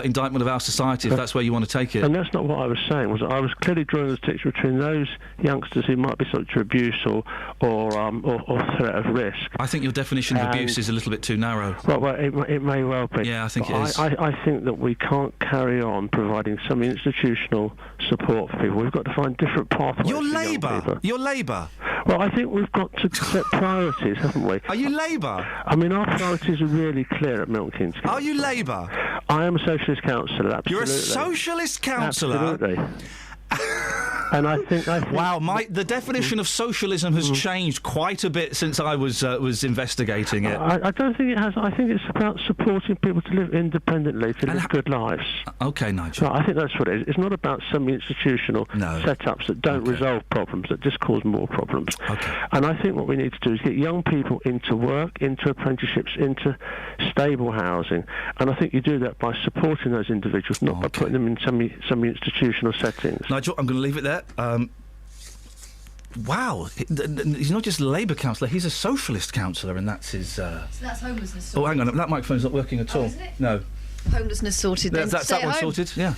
indictment of our society if that's where you want to take it. And that's not what I was saying. I was clearly drawing the distinction between those youngsters who might be subject to abuse or threat of risk. I think your definition of abuse is a little bit too narrow. Well, it may well be. Yeah, I think it is. I think that we can't carry on providing some institutional support for people. We've got to find different pathways. You're Labour. You're Labour. Well, I think we've got to set priorities, haven't we? Are you Labour? I mean, our priorities are really clear at Milton Keynes. Are you Labour? I am a socialist councillor, absolutely. You're a socialist councillor? Absolutely. And I think wow, the definition of socialism has changed quite a bit since I was investigating it. I don't think it has. I think it's about supporting people to live independently, to live good lives. Okay, Nigel. So I think that's what it is. It's not about some institutional setups that don't resolve problems, that just cause more problems. Okay. And I think what we need to do is get young people into work, into apprenticeships, into stable housing. And I think you do that by supporting those individuals, not by putting them in some institutional settings. Nigel, I'm going to leave it there. Wow, he's not just a Labour councillor, he's a socialist councillor, and that's his... So that's homelessness sorted. Oh, hang on, that microphone's not working at all. Isn't it? No. Homelessness sorted, then. That's that one sorted, yeah.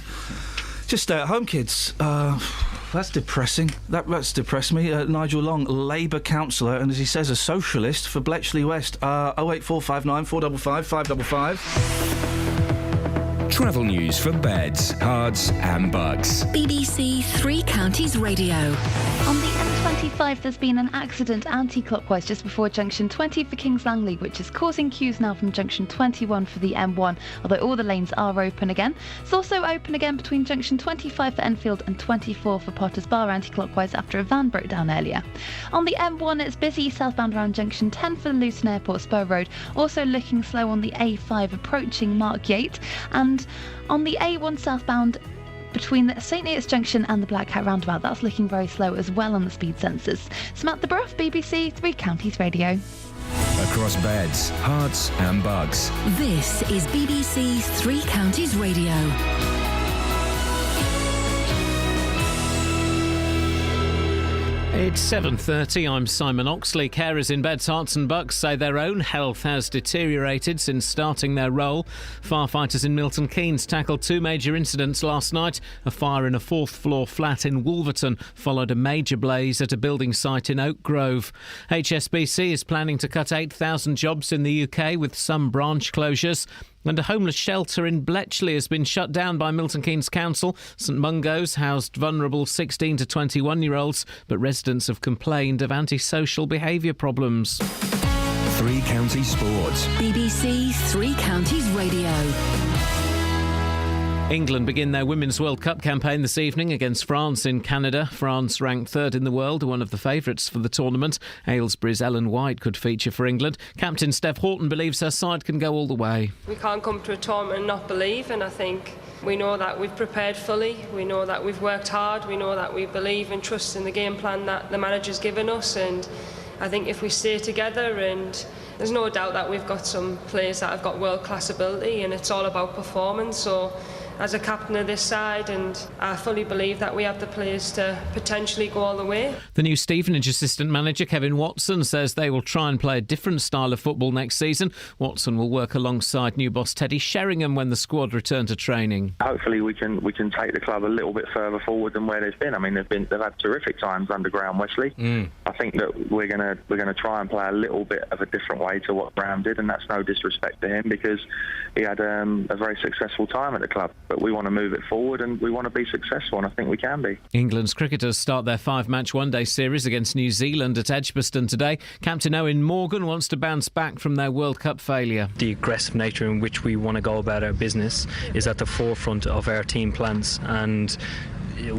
Just stay at home, kids. That's depressing. That's depressed me. Nigel Long, Labour councillor, and as he says, a socialist for Bletchley West. 08459 455 555. Travel news for beds, cards and bugs. BBC Three Counties Radio. On the M25, there's been an accident anti-clockwise just before junction 20 for Kings Langley, which is causing queues now from junction 21 for the M1, although all the lanes are open again. It's also open again between junction 25 for Enfield and 24 for Potters Bar anti-clockwise after a van broke down earlier. On the M1, it's busy southbound around junction 10 for the Luton Airport Spur Road, also looking slow on the A5 approaching Mark Yates, and on the A1 southbound between the St Neots Junction and the Black Cat Roundabout, that's looking very slow as well on the speed sensors. Samantha Bruff, BBC Three Counties Radio. Across beds, hearts and bugs. This is BBC Three Counties Radio. It's 7:30. I'm Simon Oxley. Carers in Beds, Herts and Bucks say their own health has deteriorated since starting their role. Firefighters in Milton Keynes tackled two major incidents last night. A fire in a fourth-floor flat in Wolverton followed a major blaze at a building site in Oak Grove. HSBC is planning to cut 8,000 jobs in the UK with some branch closures. And a homeless shelter in Bletchley has been shut down by Milton Keynes Council. St Mungo's housed vulnerable 16 to 21-year-olds, but residents have complained of antisocial behaviour problems. Three Counties Sports. BBC Three Counties Radio. England begin their Women's World Cup campaign this evening against France in Canada. France, ranked third in the world, are one of the favourites for the tournament. Aylesbury's Ellen White could feature for England. Captain Steph Houghton believes her side can go all the way. We can't come to a tournament and not believe, and I think we know that we've prepared fully, we know that we've worked hard, we know that we believe and trust in the game plan that the manager's given us, and I think if we stay together, and there's no doubt that we've got some players that have got world-class ability, and it's all about performance. So as a captain of this side, and I fully believe that we have the players to potentially go all the way. The new Stevenage assistant manager Kevin Watson says they will try and play a different style of football next season. Watson will work alongside new boss Teddy Sheringham when the squad return to training. Hopefully we can take the club a little bit further forward than where they've been. I mean, they've had terrific times under Graham Wesley. I think that we're gonna try and play a little bit of a different way to what Graham did, and that's no disrespect to him because he had a very successful time at the club. But we want to move it forward and we want to be successful, and I think we can be. England's cricketers start their 5-match one-day series against New Zealand at Edgbaston today. Captain Owen Morgan wants to bounce back from their World Cup failure. The aggressive nature in which we want to go about our business is at the forefront of our team plans, and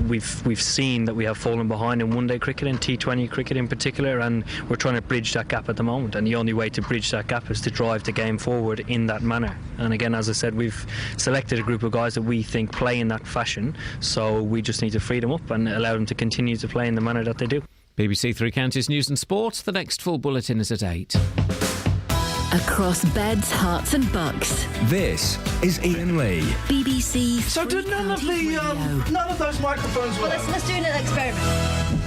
we've seen that we have fallen behind in one-day cricket and T20 cricket in particular, and we're trying to bridge that gap at the moment, and the only way to bridge that gap is to drive the game forward in that manner. And again, as I said, we've selected a group of guys that we think play in that fashion, so we just need to free them up and allow them to continue to play in the manner that they do. BBC Three Counties News and Sport. The next full bulletin is at 8. Across Beds, Herts and Bucks. This is Iain Lee. BBC. So do none of those microphones work? Well, let's do an experiment.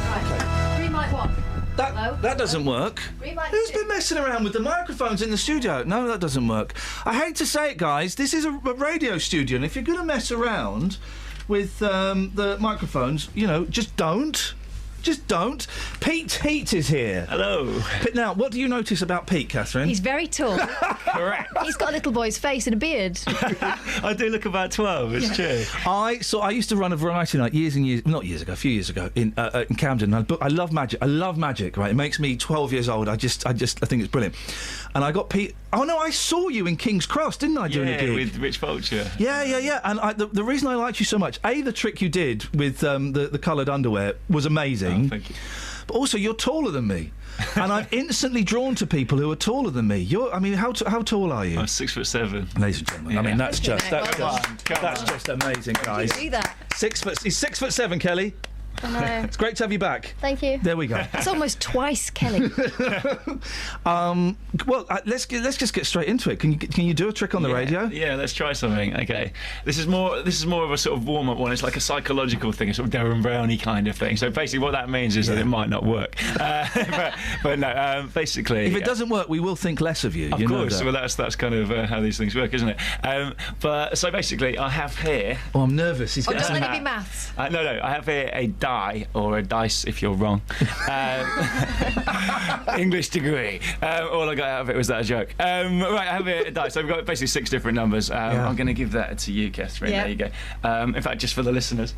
Right. 3 mic 1. That doesn't work. Who's been messing around with the microphones in the studio? No, that doesn't work. I hate to say it, guys. This is a radio studio, and if you're going to mess around with the microphones, just don't. Just don't. Pete Heat is here. Hello. Now, what do you notice about Pete, Catherine? He's very tall. Correct. He's got a little boy's face and a beard. I do look about 12, it's true. I used to run a variety night a few years ago in Camden. I love magic. I love magic, right? It makes me 12 years old. I think it's brilliant. And I got Pete. Oh no, I saw you in King's Cross, didn't I, doing a gig? With Rich Vulture. Yeah. And the reason I liked you so much, the trick you did with the coloured underwear was amazing. Oh, thank you. But also, you're taller than me, and I'm instantly drawn to people who are taller than me. How tall are you? I'm 6'7". Ladies and gentlemen, I mean that's just amazing, guys. Did you do that? 6 foot. He's 6'7", Kelly. I know. It's great to have you back. Thank you. There we go. It's almost twice Kelly. Let's just get straight into it. Can you do a trick on the radio? Yeah, let's try something. Okay. This is more of a sort of warm-up one. It's like a psychological thing, a sort of Darren Brownie kind of thing. So basically what that means is that it might not work. But no, basically... If it doesn't work, we will think less of you. Of course. Well, that's kind of how these things work, isn't it? But so basically, I have here... Oh, I'm nervous. Don't let it be maths. No, I have here a die, or a dice if you're wrong. English degree. All I got out of it was that joke. Right, I have here a dice. So we've got basically 6 different numbers. I'm going to give that to you, Catherine. Yeah. There you go. In fact, just for the listeners.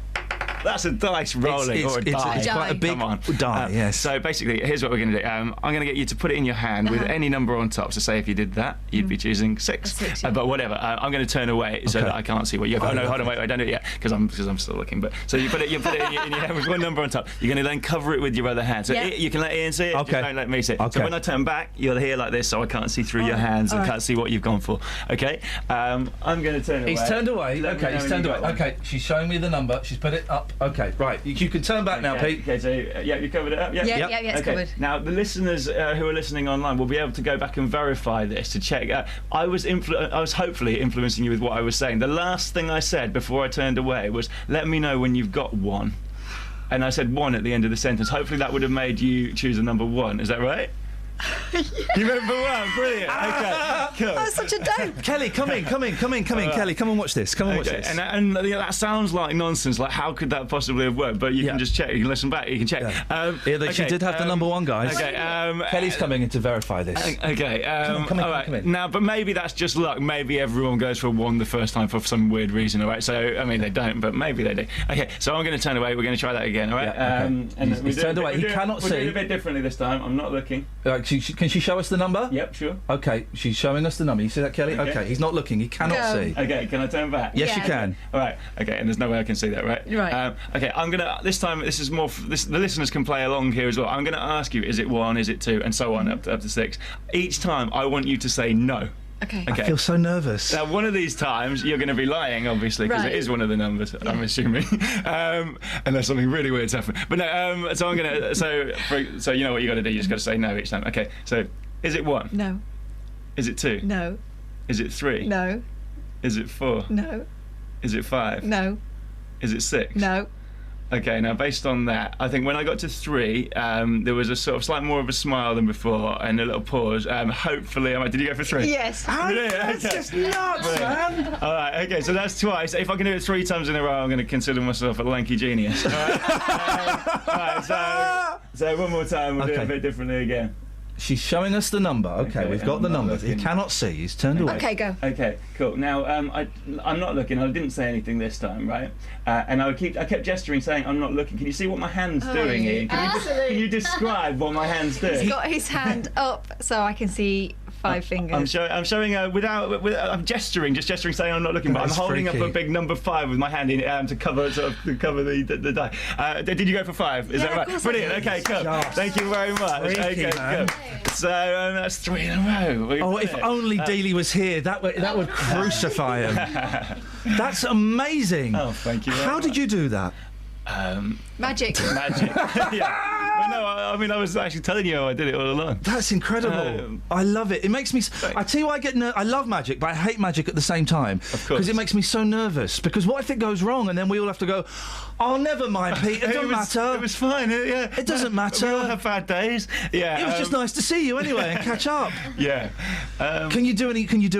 That's a dice rolling, or a die. It's quite a big die, yes. So basically, here's what we're going to do. I'm going to get you to put it in your hand with any number on top. So say if you did that, you'd be choosing 6. But whatever, I'm going to turn away so that I can't see what you have. Oh no, hold on, wait, don't do it yet, because I'm still looking. But so you put it in your hand with one number on top. You're going to then cover it with your other hand. So you can let Iain see it, just don't let me see it. So when I turn back, you'll hear like this, so I can't see through your hands and can't see what you've gone for. Okay? I'm going to turn away. He's turned away. Okay, he's turned away. Okay, she's showing me the number. She's put it up. Okay, right. You can turn back now, Pete. Okay, so you covered it up? Yeah, it's covered. Now, the listeners who are listening online will be able to go back and verify this to check. I was hopefully influencing you with what I was saying. The last thing I said before I turned away was, let me know when you've got one. and I said 1 at the end of the sentence. Hopefully that would have made you choose a number 1. Is that right? You remember 1? Brilliant. Okay, cool. That's such a dope. Kelly, come in. Kelly, come and watch this. Come and watch this. And that sounds like nonsense. Like, how could that possibly have worked? But you can just check. You can listen back. You can check. Yeah. She did have the number 1, guys. Okay. Kelly's coming in to verify this. Okay. Come in. Now, but maybe that's just luck. Maybe everyone goes for 1 the first time for some weird reason. All right. So I mean, they don't, but maybe they do. Okay. So I'm going to turn away. We're going to try that again. All right. Yeah, okay. And he's turned away. He cannot see. We're doing it a bit differently this time. I'm not looking. Can she show us the number? Yep, sure. Okay, she's showing us the number. You see that, Kelly? Okay, he's not looking. He cannot see. Okay, can I turn back? Yes, you can. All right. Okay, and there's no way I can see that, right? Right. Okay, I'm gonna. This time, this is more. The listeners can play along here as well. I'm gonna ask you: is it 1? Is it 2? And so on up to 6. Each time, I want you to say no. Okay. I feel so nervous. Now, one of these times, you're going to be lying, obviously, because it is one of the numbers, I'm assuming. Unless something really weird's happened. But no, so I'm going to... So you know what you got to do. You just got to say no each time. Okay, so is it 1? No. Is it 2? No. Is it 3? No. Is it 4? No. Is it 5? No. Is it 6? No. Okay, now based on that, I think when I got to 3, there was a sort of slightly more of a smile than before and a little pause. Hopefully, did you go for 3? Yes. That's just nuts, man. All right, okay, so that's twice. If I can do it 3 times in a row, I'm going to consider myself a lanky genius. All right, so one more time, we'll do it a bit differently again. She's showing us the number. Okay, we've got the number. He cannot see. He's turned away. Okay, go. Okay, cool. Now, I'm not looking. I didn't say anything this time, right? And I kept gesturing, saying, I'm not looking. Can you see what my hand's doing here? Can you describe what my hand's doing? He's got his hand up so I can see 5 fingers. I'm showing I'm gesturing, saying I'm not looking, but I'm holding up a big number 5 with my hand in to cover the die. Did you go for 5? Is that right? Brilliant. Okay, cool. Thank you very much. Okay, cool. So that's 3 in a row. If only Dealey was here, that would crucify him. That's amazing. Oh, thank you. How did you do that? Magic. Yeah. Well, no, I mean, I was actually telling you how I did it all along. That's incredible. I love it. It makes me... I tell you why I get I love magic, but I hate magic at the same time. Of course. Because it makes me so nervous. Because what if it goes wrong and then we all have to go, oh, never mind, Pete, it doesn't matter. It was fine, yeah. It doesn't matter. We all have bad days. Yeah. It was just nice to see you anyway and catch up. Yeah. Can you do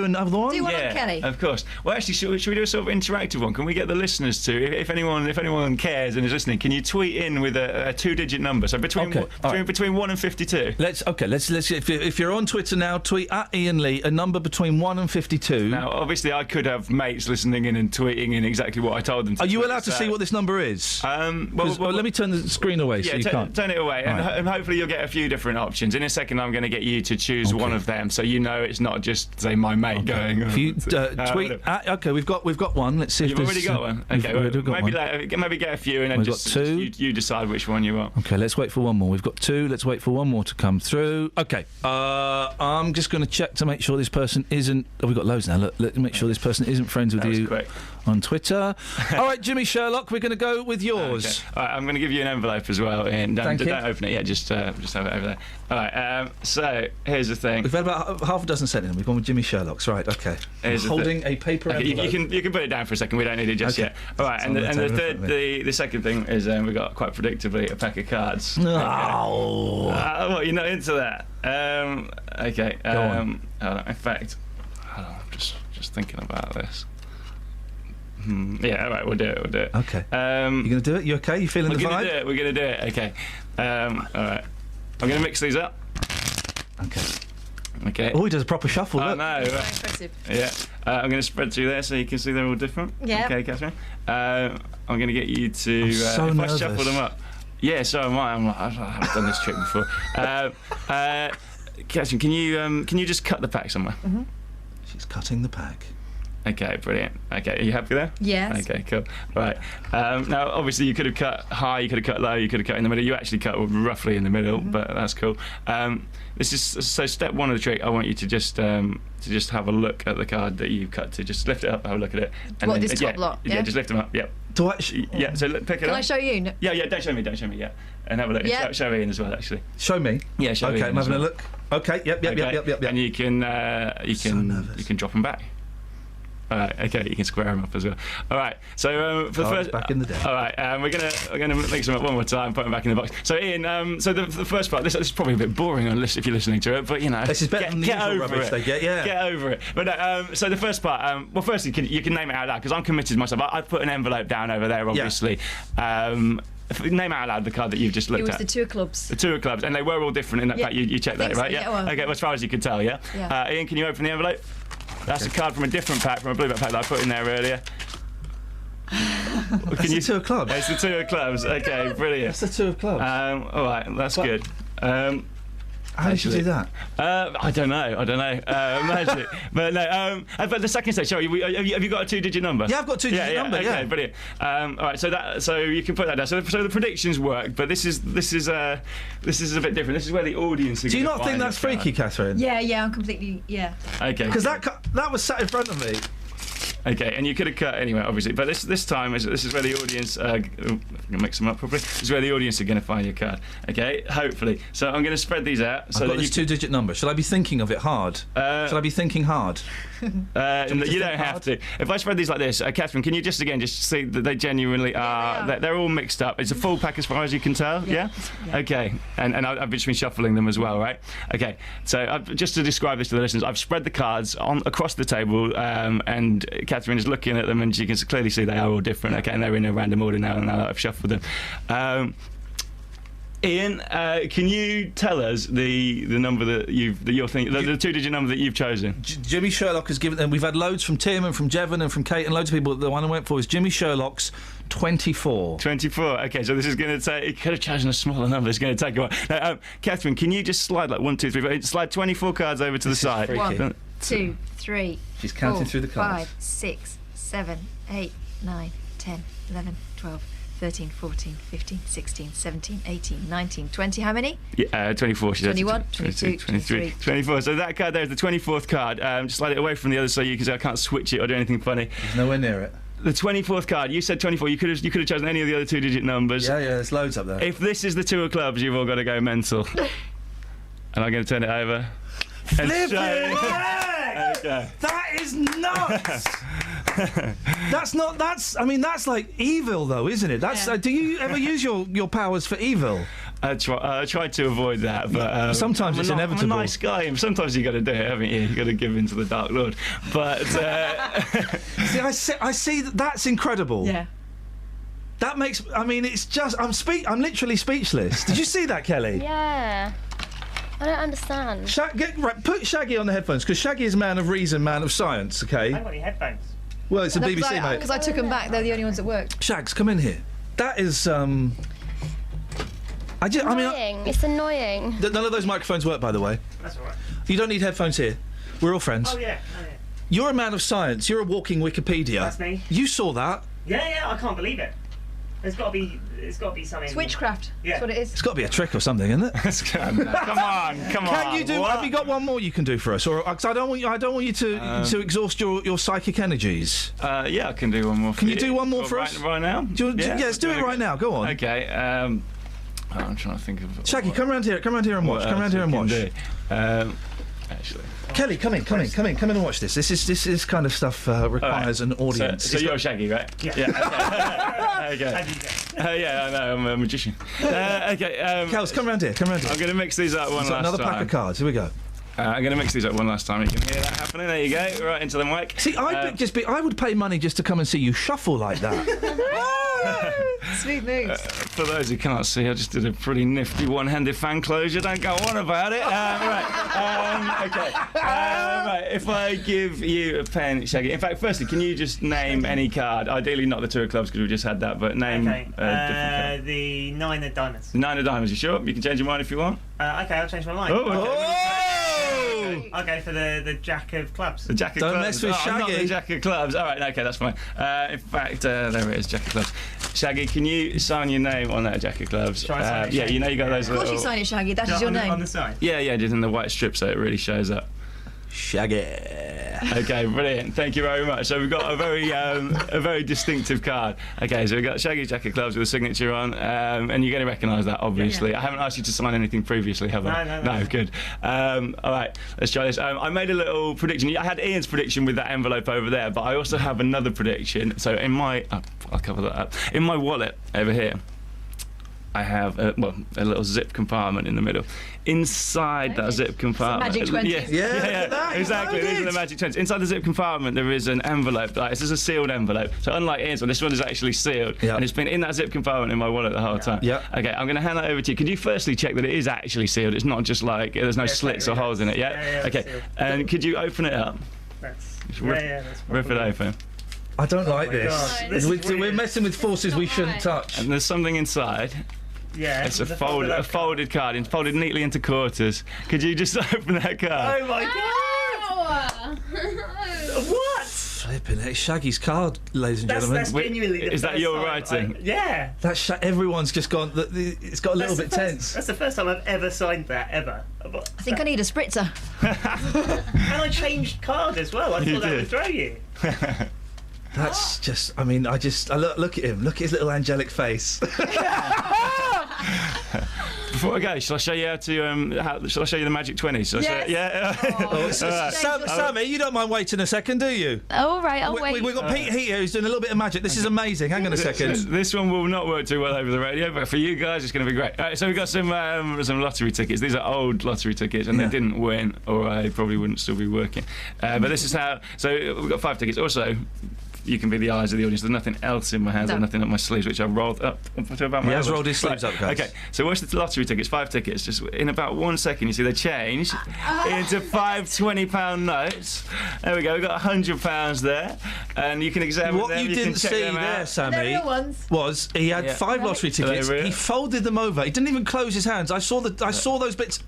another one? Do one on Kelly. Of course. Well, actually, should we do a sort of interactive one? Can we get the listeners to, if anyone cares and is listening, can you tweet in with a 2-digit number? So between 1 and 52. Let's if you're on Twitter now, tweet at Iain Lee a number between 1 and 52. Now, obviously, I could have mates listening in and tweeting in exactly what I told them to. Are you allowed to see what this number is? Well, let me turn the screen away so you can't. Turn it away, and hopefully you'll get a few different options. In a second, I'm going to get you to choose one of them, so you know it's not just say my mate going. If you tweet, we've got one. Let's see if you've already got one. Okay, maybe get a few, and then just you decide which one you want. Okay, let's wait for one more. We've got 2. Let's wait for one more to come through. Okay, I'm just going to check to make sure this person isn't... Oh, we've got loads now. Look, let's make sure this person isn't friends with you on Twitter. All right, Jimmy Sherlock, we're going to go with yours. Okay. All right, I'm going to give you an envelope as well. And don't open it yet, just have it over there. All right, so here's the thing. We've had about half a dozen sent in. We've gone with Jimmy Sherlock's. Right, okay. Here's holding a paper envelope. You can put it down for a second. We don't need it just yet. All right, and the second thing is we've got quite predictably a pack of cards. No. What, you're not into that? Okay. Go on. In fact, hold on, I'm just thinking about this. Yeah, all right, we'll do it. Okay. You're going to do it? You okay? You feeling the vibe? We're going to do it. Okay. All right. I'm going to mix these up. Okay. Oh, he does a proper shuffle. Oh, no. Very impressive. Yeah. I'm going to spread through there so you can see they're all different. Yeah. Okay, Catherine. I'm going to get you to... I'm so if nervous. I shuffle them up. Yeah, so am I. I haven't done this trick before. Catherine, can you just cut the pack somewhere? Mm-hmm. She's cutting the pack. Okay, brilliant. Okay, are you happy there? Yes. Okay, cool. Right. Now, obviously, you could have cut high, you could have cut low, you could have cut in the middle. You actually cut roughly in the middle, but that's cool. This is so. Step 1 of the trick. I want you to just have a look at the card that you cut to. Just lift it up, have a look at it. And this top lot? Yeah, just lift them up. Yep. Do I? Yeah. So pick it up. Can I show you? No. Yeah. Don't show me. Yeah. And have a look. Yep. Show Ian as well, actually. Show me. Yeah. Show Ian. Okay, I'm having a look. Okay. Yep. And you can drop them back. All right, okay, you can square them up as well. All right, so for the first, back in the day. All right, we're gonna mix them up one more time, put them back in the box. So Ian, so the first part, this is probably a bit boring if you're listening to it, but this is better than the usual rubbish they get. Yeah, get over it. But so the first part, well, firstly, you can name it out loud because I'm committed myself. I've put an envelope down over there, obviously. Yeah. Name out loud the card that you've just looked at. It was the two clubs. The two clubs, and they were all different in that fact. You checked that, right? So, well. Okay, well, as far as you can tell, yeah. Ian, can you open the envelope? That's a card from a different pack, from a blue pack that I put in there earlier. That's the two of clubs. It's the two of clubs. Okay, brilliant. That's the two of clubs. All right, that's good. How did you do that? I don't know. Magic. But no. But the second stage. Sorry, have you got a two-digit number? Yeah, I've got a two-digit number. Okay, yeah. Brilliant. All right, so you can put that down. So the predictions work, but this is a bit different. This is where the audience. Do you not think that's freaky, Catherine? Yeah, I'm completely Okay. Because that was sat in front of me. Okay, and you could have cut anyway, obviously, but this time this is where the audience. I'm gonna mix them up properly. This is where the audience are going to find your card. Okay, hopefully. So I'm going to spread these out. So I've got this two-digit number. Should I be thinking of it hard? Should I be thinking hard? You don't have to. If I spread these like this, Catherine, can you just see that they genuinely are? They're all mixed up. It's a full pack as far as you can tell. Yeah. Okay, and I've just been shuffling them as well, right? Okay. So just to describe this to the listeners, I've spread the cards across the table, and Catherine is looking at them, and she can clearly see they are all different. Okay, and they're in a random order now that I've shuffled them. Ian, can you tell us the number that you're thinking, the two-digit number that you've chosen? Jimmy Sherlock has given, and we've had loads from Tim and from Jevon and from Kate and loads of people. The one I went for was Jimmy Sherlock's 24. 24. Okay, so this is going to take. You could have chosen a smaller number. It's going to take a while. Now, Catherine, can you just slide like 1, 2, 3, 4, slide 24 cards over to the side? 1, 2, 3. She's counting through the cards. 5, 6, 7, 8, 9, 10, 11, 12. 13, 14, 15, 16, 17, 18, 19, 20. How many? 24. 21, 22, 23. 24. So that card there is the 24th card. Just slide it away from the other so you can say I can't switch it or do anything funny. There's nowhere near it. The 24th card, you said 24. You could have chosen any of the other two-digit numbers. Yeah, there's loads up there. If this is the two of clubs, you've all got to go mental. And I'm going to turn it over. Flip it! Okay. That is nuts! That's like evil, though, isn't it? That's. Do you ever use your powers for evil? I tried to avoid that, but sometimes it's inevitable. I'm a nice guy, and sometimes you got to do it, haven't you? You got to give in to the Dark Lord. But see, I see that's incredible. Yeah. That makes. I mean, it's just. I'm literally speechless. Did you see that, Kelly? Yeah. I don't understand. Put Shaggy on the headphones, because Shaggy is a man of reason, man of science. Okay. I haven't got any headphones. Well, it's a BBC, mate. Because I took them back. They're the only ones that work. Shags, come in here. That is. Annoying. It's annoying. None of those microphones work, by the way. That's all right. You don't need headphones here. We're all friends. Oh yeah. You're a man of science. You're a walking Wikipedia. That's me. You saw that. Yeah. I can't believe it. It's got to be something. It's witchcraft. Yeah. That's what it is. It's got to be a trick or something, isn't it? Come on. Can you do? What? Have you got one more you can do for us? Or cause I don't want you to exhaust your psychic energies. Yeah, I can do one more. Can you do one more for us right now? Let's do it right now. Go on. Okay. I'm trying to think of. Shaggy, come around here. Come around here and watch. Come around here and watch. Actually. Kelly, come in and watch this. This kind of stuff requires an audience. So you're Shaggy, right? Yeah. Okay. Yeah, I know. I'm a magician. Okay. Kels, come around here. I'm going to mix these up one last time. Another pack of cards. Here we go. I'm going to mix these up one last time. You can hear that happening. There you go. Right into the mic. See, I would pay money just to come and see you shuffle like that. Sweet moves. For those who can't see, I just did a pretty nifty one-handed fan closure. Don't go on about it. Okay. Right. If I give you a pen, Shaggy. In fact, firstly, can you just name any card? Ideally, not the two of clubs because we just had that, but name a different card. The 9 of diamonds. 9 of diamonds. You sure? You can change your mind if you want. Okay, I'll change my mind. I'll go for the Jack of clubs. The Jack of Don't clubs. mess with Shaggy. I'm not the Jack of clubs. All right, okay, that's fine. In fact, there it is, Jack of clubs. Shaggy, can you sign your name on that Jack of clubs? Yeah, you know you got those. Of course, you sign it, Shaggy. That is your name. On the side. Yeah, just in the white strip, so it really shows up. Shaggy. Okay, brilliant. Thank you very much. So we've got a very distinctive card. Okay, so we've got Shaggy Jacket gloves with a signature on, and you're going to recognise that, obviously. I haven't asked you to sign anything previously, have I? No, good. All right, let's try this. I made a little prediction. I had Ian's prediction with that envelope over there, but I also have another prediction. So in my, I'll cover that up. In my wallet over here, I have a little zip compartment in the middle. Inside that zip compartment, magic 20s. Yeah, exactly. These are the magic 20s. Inside the zip compartment, there is an envelope. Like, this is a sealed envelope. So unlike Ian's one, this one is actually sealed, and it's been in that zip compartment in my wallet the whole time. Yeah. Okay, I'm going to hand that over to you. Could you firstly check that it is actually sealed? It's not just like there's no slits or holes in it. Yeah. Okay. And could you open it up? Rip it open. I don't like this. We're messing with forces we shouldn't touch. And there's something inside. Yeah, it's a folded card, folded neatly into quarters. Could you just open that card? Oh my god! What? Flipping it, Shaggy's card, ladies and gentlemen. That's genuinely the Is that first your time writing? Yeah. Everyone's just gone. It's got a little bit tense. That's the first time I've ever signed that ever. I think I need a spritzer. And I changed card as well. I thought that would throw you. That's just. I mean, I look at him. Look at his little angelic face. Before I go, shall I show you shall I show you the magic 20? Sammy, you don't mind waiting a second, do you? All right, I'll wait. We've got Pete here who's doing a little bit of magic. This is amazing. Hang on a second. This one will not work too well over the radio, but for you guys, it's going to be great. All right, so we've got some lottery tickets. These are old lottery tickets, and they didn't win, or I probably wouldn't still be working. But this is how. So we've got 5 tickets. Also, you can be the eyes of the audience. There's nothing else in my hands. There's nothing up my sleeves, which I rolled up. He has rolled his sleeves up, guys. Okay, so watch the lottery tickets. 5 tickets. Just in about 1 second, you see they change into 5 £20 notes. There we go. We've got £100 there, and you can examine what them. You didn't see there, Sammy, was he had 5 lottery tickets. He folded them over. He didn't even close his hands. I saw those bits.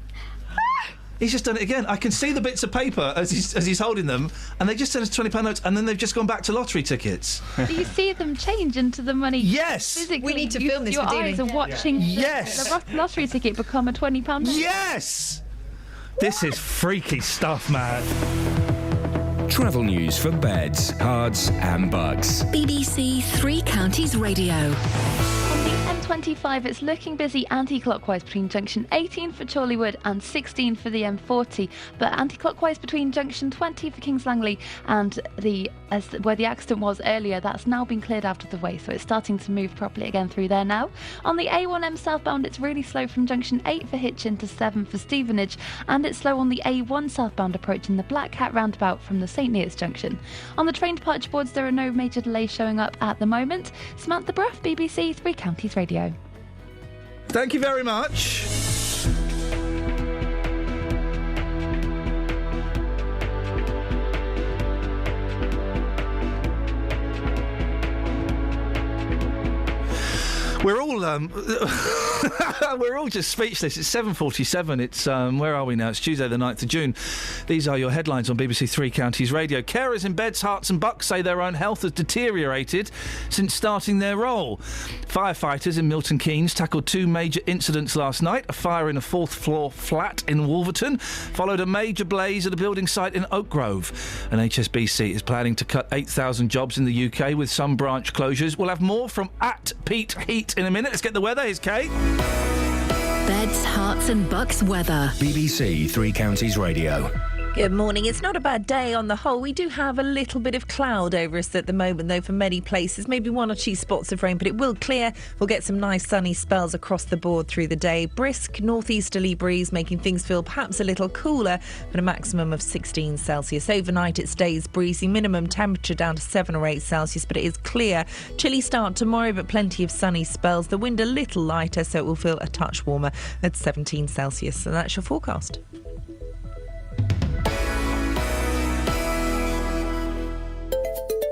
He's just done it again. I can see the bits of paper as he's holding them, and they just sent us £20 notes, and then they've just gone back to lottery tickets. Do you see them change into the money? Yes! Physically? We need to film this your for eyes Deanie. are watching the lottery ticket become a £20 note. Yes! This is freaky stuff, man. Travel news for beds, cards and bugs. BBC Three Counties Radio. M25, it's looking busy anti-clockwise between junction 18 for Chorleywood and 16 for the M40, but anti-clockwise between junction 20 for Kings Langley and where the accident was earlier. That's now been cleared out of the way, so it's starting to move properly again through there now. On the A1M southbound, it's really slow from junction 8 for Hitchin to 7 for Stevenage, and it's slow on the A1 southbound approaching the Black Cat roundabout from the St Neots junction. On the train departure boards, there are no major delays showing up at the moment. Samantha Bruff, BBC Three Counties Radio. Thank you very much. We're all we're all just speechless. It's 7:47. It's where are we now? It's Tuesday the 9th of June. These are your headlines on BBC Three Counties Radio. Carers in beds, Hearts and Bucks say their own health has deteriorated since starting their role. Firefighters in Milton Keynes tackled 2 major incidents last night. A fire in a 4th floor flat in Wolverton followed a major blaze at a building site in Oak Grove. And HSBC is planning to cut 8,000 jobs in the UK with some branch closures. We'll have more from @Pete Heat in a minute. Let's get the weather. Here's Kate. Beds, Hearts and Bucks weather. BBC Three Counties Radio. Good morning. It's not a bad day on the whole. We do have a little bit of cloud over us at the moment, though, for many places. Maybe 1 or 2 spots of rain, but it will clear. We'll get some nice sunny spells across the board through the day. Brisk northeasterly breeze, making things feel perhaps a little cooler, but a maximum of 16 Celsius. Overnight it stays breezy, minimum temperature down to 7 or 8 Celsius, but it is clear. Chilly start tomorrow, but plenty of sunny spells. The wind a little lighter, so it will feel a touch warmer at 17 Celsius. So that's your forecast.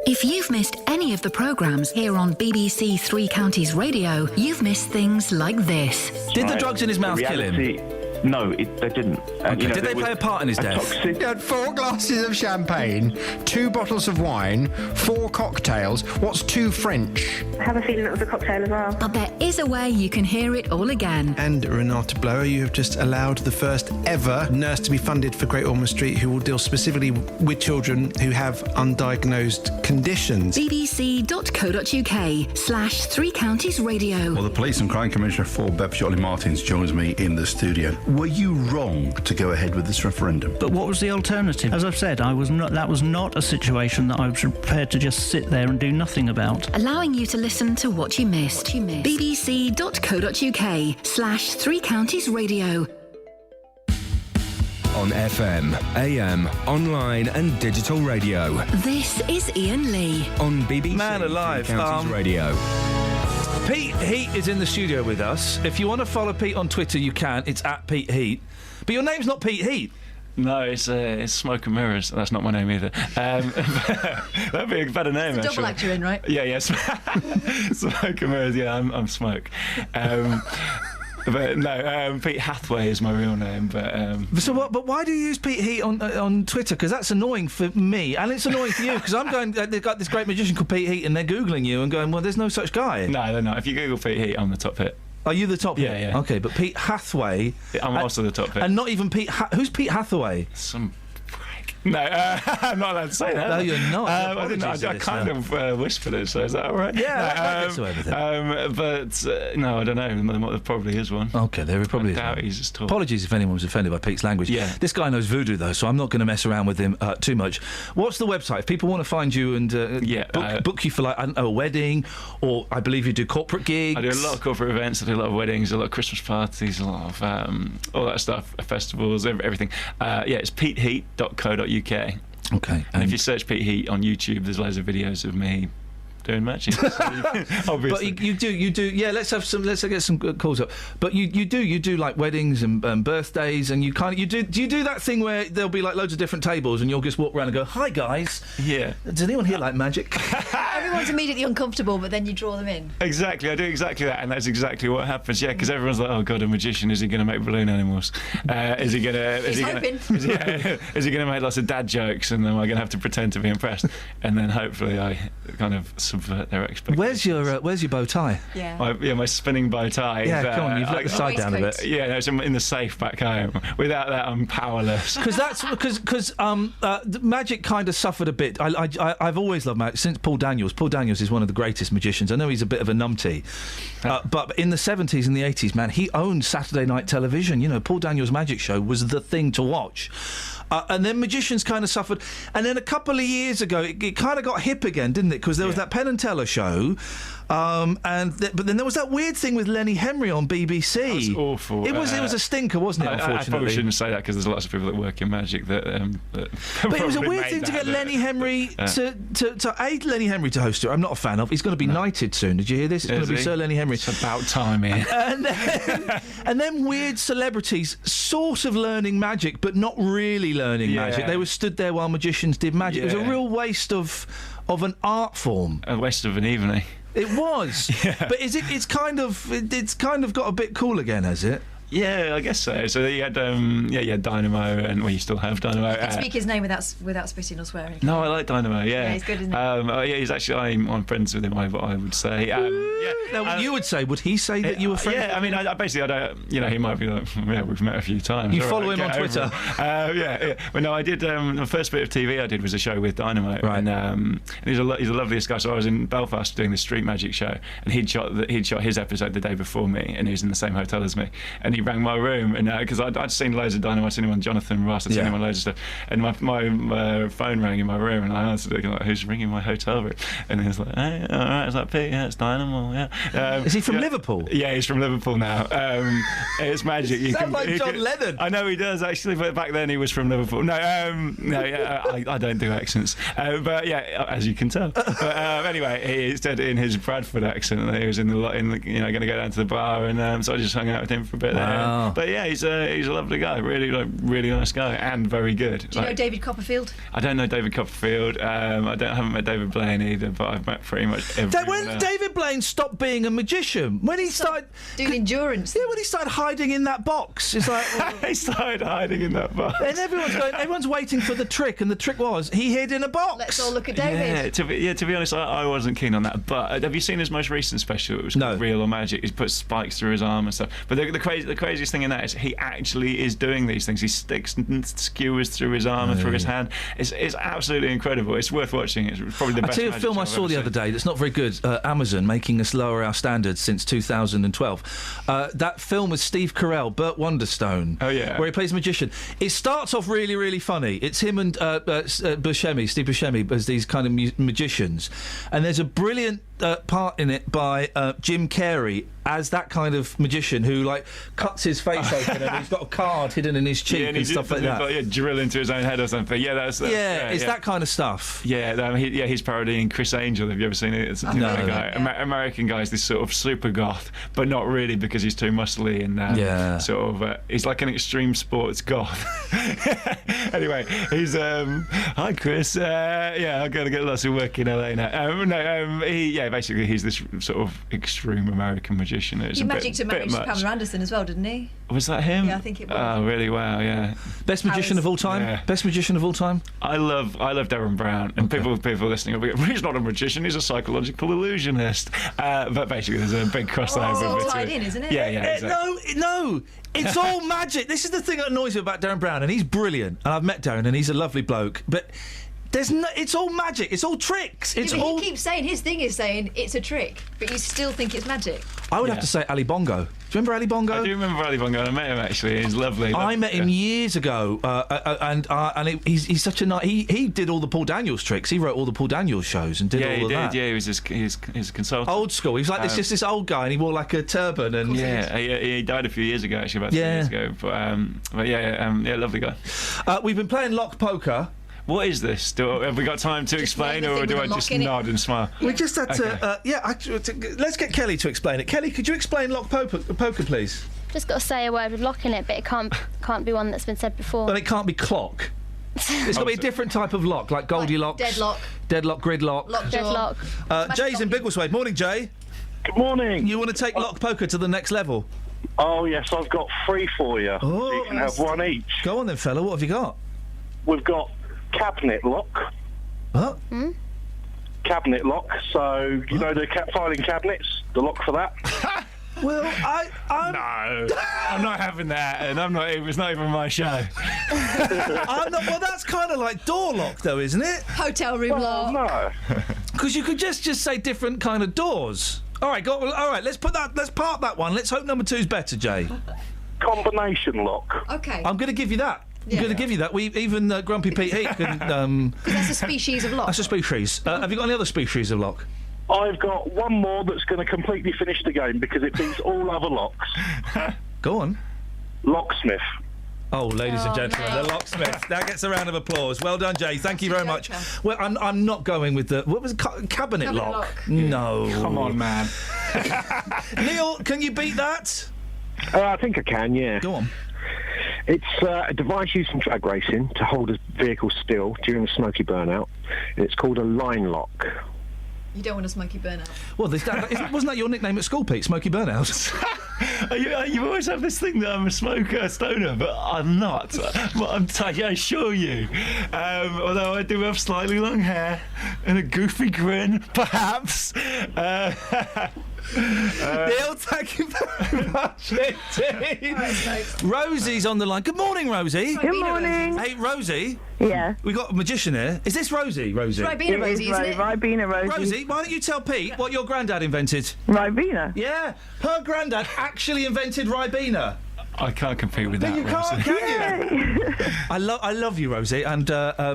If you've missed any of the programmes here on BBC Three Counties Radio, you've missed things like this. Did the drugs in his mouth kill him? No, they didn't. Okay. Did they play a part in his death? He had 4 glasses of champagne, 2 bottles of wine, 4 cocktails. What's 2 French? I have a feeling it was a cocktail as well. But there is a way you can hear it all again. And Renata Blower, you have just allowed the first ever nurse to be funded for Great Ormond Street who will deal specifically with children who have undiagnosed conditions. bbc.co.uk/Three Counties Radio. Well, the Police and Crime Commissioner for Bev Shockley-Martins joins me in the studio. Were you wrong to go ahead with this referendum? But what was the alternative? As I've said, that was not a situation that I was prepared to just sit there and do nothing about. Allowing you to listen to what you missed. bbc.co.uk/Three Counties Radio. On FM, AM, online and digital radio. This is Iain Lee. On BBC Man alive. Three Counties Radio. Pete Heat is in the studio with us. If you want to follow Pete on Twitter, you can. It's @PeteHeat. But your name's not Pete Heat. No, it's Smoke and Mirrors. That's not my name either. That'd be a better name, It's a actually. double actor in, right? Yeah. Smoke and Mirrors. Yeah, I'm Smoke. But no, Pete Hathaway is my real name. But So what? But why do you use Pete Heat on Twitter? Because that's annoying for me, and it's annoying for you. Because I'm going. They've got this great magician called Pete Heat, and they're googling you and going, "Well, there's no such guy." No, they're not. If you Google Pete Heat, I'm the top hit. Are you the top hit? Yeah. Okay, but Pete Hathaway. I'm also the top hit. And not even Pete. Who's Pete Hathaway? Some. No, I'm not allowed to say that. No, you're not. I kind of whispered it, so is that all right? Yeah, that's everything. But no, I don't know. There probably is one. Okay, there probably is. I doubt he's just talking. Apologies if anyone was offended by Pete's language. Yeah. This guy knows voodoo, though, so I'm not going to mess around with him too much. What's the website? If people want to find you and book you for, like, I don't know, a wedding, or I believe you do corporate gigs. I do a lot of corporate events. I do a lot of weddings, a lot of Christmas parties, a lot of all that stuff, festivals, everything. It's peteheat.co.uk. Okay. And if you search Pete Heat on YouTube, there's loads of videos of me doing magic. Obviously. But you do. Yeah, let's get some calls up. But you do like weddings and birthdays, and do you do that thing where there'll be like loads of different tables, and you'll just walk around and go, "Hi guys." Yeah. Does anyone here like magic? Everyone's immediately uncomfortable, but then you draw them in. Exactly, I do exactly that, and that's exactly what happens. Yeah, because everyone's like, "Oh God, a magician! Is he going to make balloon animals? Is he going to? Is he going to make lots of dad jokes? And then am I going to have to pretend to be impressed? And then hopefully I kind of subvert their expectations." Where's your bow tie? Yeah. My spinning bow tie. Yeah, come on, you've let the side down a bit. Yeah, no, it's in the safe back home. Without that, I'm powerless. Because magic kind of suffered a bit. I've always loved magic since Paul Daniels. Paul Daniels is one of the greatest magicians. I know he's a bit of a numpty, but in the 70s and the 80s, man, he owned Saturday night television. You know, Paul Daniels' magic show was the thing to watch. And then magicians kind of suffered. And then a couple of years ago, it kind of got hip again, didn't it? Because there was that Penn and Teller show. But then there was that weird thing with Lenny Henry on BBC. That was awful. It was a stinker, wasn't it, unfortunately? I probably shouldn't say that because there's lots of people that work in magic that but it was a weird thing to get Lenny Henry Lenny Henry to host it. I'm not a fan of. He's going to be knighted soon. Did you hear this? It's going to be Sir Lenny Henry. It's about time, Iain. And then weird celebrities sort of learning magic, but not really learning magic. They were stood there while magicians did magic. It was a real waste of an art form. A waste of an evening. It was. But it's kind of got a bit cool again, has it? Yeah, I guess so. So you had Dynamo, and you still have Dynamo. You can speak his name without spitting or swearing. No, I like Dynamo. Yeah, he's good, isn't he? He's actually I'm friends with him. I would say. Now, you would say? Would he say that you were friends? Yeah, I mean, I don't. You know, he might be like, yeah, we've met a few times. You follow him on Twitter? Yeah. Well, no, I did. The first bit of TV I did was a show with Dynamo, right? And he's the loveliest guy. So I was in Belfast doing the street magic show, and he'd shot his episode the day before me, and he was in the same hotel as me, and he rang my room, and because I'd seen loads of Dynamo, I'd seen him on Jonathan Ross, I'd seen him on loads of stuff, and my phone rang in my room, and I answered it, like, who's ringing my hotel room? And he was like, hey, all right, is that Pete? Yeah, it's Dynamo. Yeah. Is he from Liverpool? Yeah, he's from Liverpool now. It's magic. Sounds like John Lennon. I know he does actually, but back then he was from Liverpool. No, I don't do accents, but yeah, as you can tell. But anyway, he said in his Bradford accent that he was going to go down to the bar, and so I just hung out with him for a bit. Wow. Wow. But yeah, he's a lovely guy, really nice guy, and very good. Do you know David Copperfield? I don't know David Copperfield. I haven't met David Blaine either, but I've met pretty much everyone. When David Blaine stopped being a magician, when he started doing endurance, when he started hiding in that box, it's like he started hiding in that box, and everyone's waiting for the trick, and the trick was he hid in a box. Let's all look at David. To be honest, I wasn't keen on that. But have you seen his most recent special? It was called Real or Magic. He's put spikes through his arm and stuff. But the craziest thing in that is he actually is doing these things. He sticks skewers through his arm and through his hand. It's absolutely incredible. It's worth watching. It's probably the best. I'll tell you a film I saw the other day that's not very good. Amazon making us lower our standards since 2012. That film with Steve Carell, Burt Wonderstone. Oh yeah, where he plays a magician. It starts off really funny. It's him and Steve Buscemi as these kind of magicians, and there's a brilliant part in it by Jim Carrey as that kind of magician who like cuts his face open and he's got a card hidden in his cheek and stuff like that. Drill into his own head or something. Yeah, that's it's that kind of stuff. Yeah, he's parodying Chris Angel. Have you ever seen it? It's a different guy. American guy's this sort of super goth, but not really because he's too muscly and sort of he's like an extreme sports goth. Anyway, he's hi Chris. I'm gonna get lots of work in LA now. Basically he's this sort of extreme American magician. He magicked to marry Pamela Anderson as well, didn't he? Was that him? Yeah, I think it was. Oh, really? Wow, yeah. Best magician of all time? Yeah. Best magician of all time? I love Darren Brown, and people listening will be like, he's not a magician, he's a psychological illusionist. But basically there's a big crossover. It's all tied in, isn't it? Yeah, exactly. No, it's all magic. This is the thing that annoys me about Darren Brown, and he's brilliant, and I've met Darren, and he's a lovely bloke, but it's all magic. It's all tricks. He keeps saying his thing is saying it's a trick, but you still think it's magic. I would have to say Ali Bongo. Do you remember Ali Bongo? I do remember Ali Bongo. I met him actually. He's lovely. I met him years ago, he's such a nice. He did all the Paul Daniels tricks. He wrote all the Paul Daniels shows and did all of that. Yeah, he was his consultant. Old school. He was like this old guy, and he wore like a turban. And he died a few years ago. Actually, about 2 years ago. But lovely guy. We've been playing lock poker. What is this? Have we got time to explain, or do I just nod and smile? We just had to. Let's get Kelly to explain it. Kelly, could you explain lock poker, please? Just got to say a word with lock in it, but it can't be one that's been said before. But it can't be clock. It's got to be a different type of lock, like Goldilocks, deadlock, gridlock, deadlock. Jay's in Biggleswade. Morning, Jay. Good morning. You want to take lock poker to the next level? Oh yes, I've got 3 for you. Oh, so you can have one each. Go on then, fella. What have you got? We've got cabinet lock. What? Cabinet lock. So you know the filing cabinets, the lock for that. Well, I'm not having that, and it's not even my show. Well, that's kind of like door lock, though, isn't it? Hotel room lock. No, because you could just say different kind of doors. All right, all right. Let's park that one. Let's hope number 2's better, Jay. Combination lock. Okay. I'm going to give you that. I'm going to give you that. Even Grumpy Pete Heat can. Because that's a species of lock. That's a species. Have you got any other species of lock? I've got one more that's going to completely finish the game because it beats all other locks. Go on. Locksmith. Oh, ladies and gentlemen, the locksmith. That gets a round of applause. Well done, Jay. Thank you very much. Well, I'm not going with the... What was it? Cabinet lock? No. Come on, man. Neil, can you beat that? I think I can, yeah. Go on. It's a device used in drag racing to hold a vehicle still during a smoky burnout. And it's called a line lock. You don't want a smoky burnout. Well, wasn't that your nickname at school, Pete? Smoky Burnouts? You always have this thing that I'm a smoker, stoner, but I'm not. I assure you. Although I do have slightly long hair and a goofy grin, perhaps. Neil, thank you very much indeed. Rosie's on the line. Good morning, Rosie. Good morning. Hey, Rosie. Yeah. We got a magician here. Is this Rosie? Rosie. Ribena Rosie, isn't it? Ribena Rosie. Rosie, why don't you tell Pete what your granddad invented? Ribena. Yeah, her granddad actually invented Ribena. I can't compete with that. You can't, can you? I love you, Rosie, and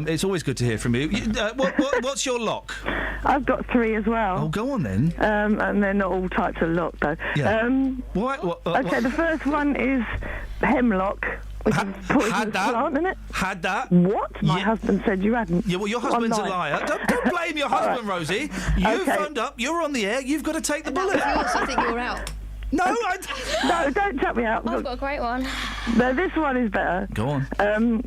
it's always good to hear from you. What's your lock? I've got 3 as well. Oh, go on then. And they're not all types of lock, though. Yeah. Okay, the first one is hemlock. Had that. Plant, isn't it? Had that. What? My husband said you hadn't. Yeah, well, your husband's a liar. Don't blame your husband, Rosie. You phoned up. You're on the air. You've got to take the bullet. I think you're out. No, no, don't tap me out. I've got a great one. No, this one is better. Go on.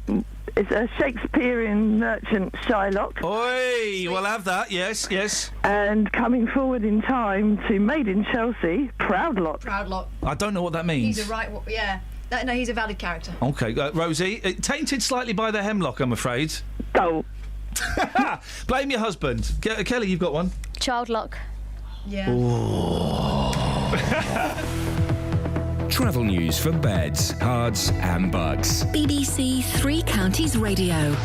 It's a Shakespearean merchant, Shylock. Oi, we'll have that, yes. And coming forward in time to Made in Chelsea, Proudlock. Proudlock. I don't know what that means. He's a right... Yeah. No, he's a valid character. Okay, Rosie, tainted slightly by the hemlock, I'm afraid. Oh. Blame your husband. Kelly, you've got one. Childlock. Yeah. Travel news for beds, cards and bugs. BBC Three Counties Radio.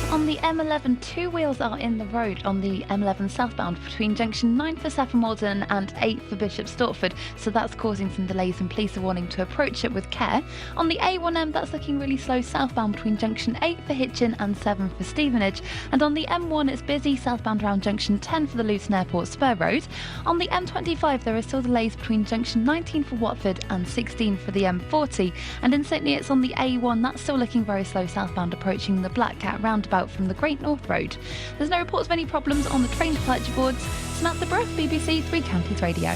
On the M11, two wheels are in the road on the M11 southbound between junction 9 for Saffron Walden and 8 for Bishop Stortford, so that's causing some delays and police are warning to approach it with care. On the A1M, that's looking really slow southbound between junction 8 for Hitchin and 7 for Stevenage, and on the M1 it's busy southbound around junction 10 for the Luton Airport Spur Road. On the M25 there are still delays between junction 19 for Watford and 16 for the M40, and in Sydney it's on the A1, that's still looking very slow southbound approaching the Black Cat roundabout from the Great North Road. There's no reports of any problems on the train departure boards. Samantha Brook, BBC Three Counties Radio.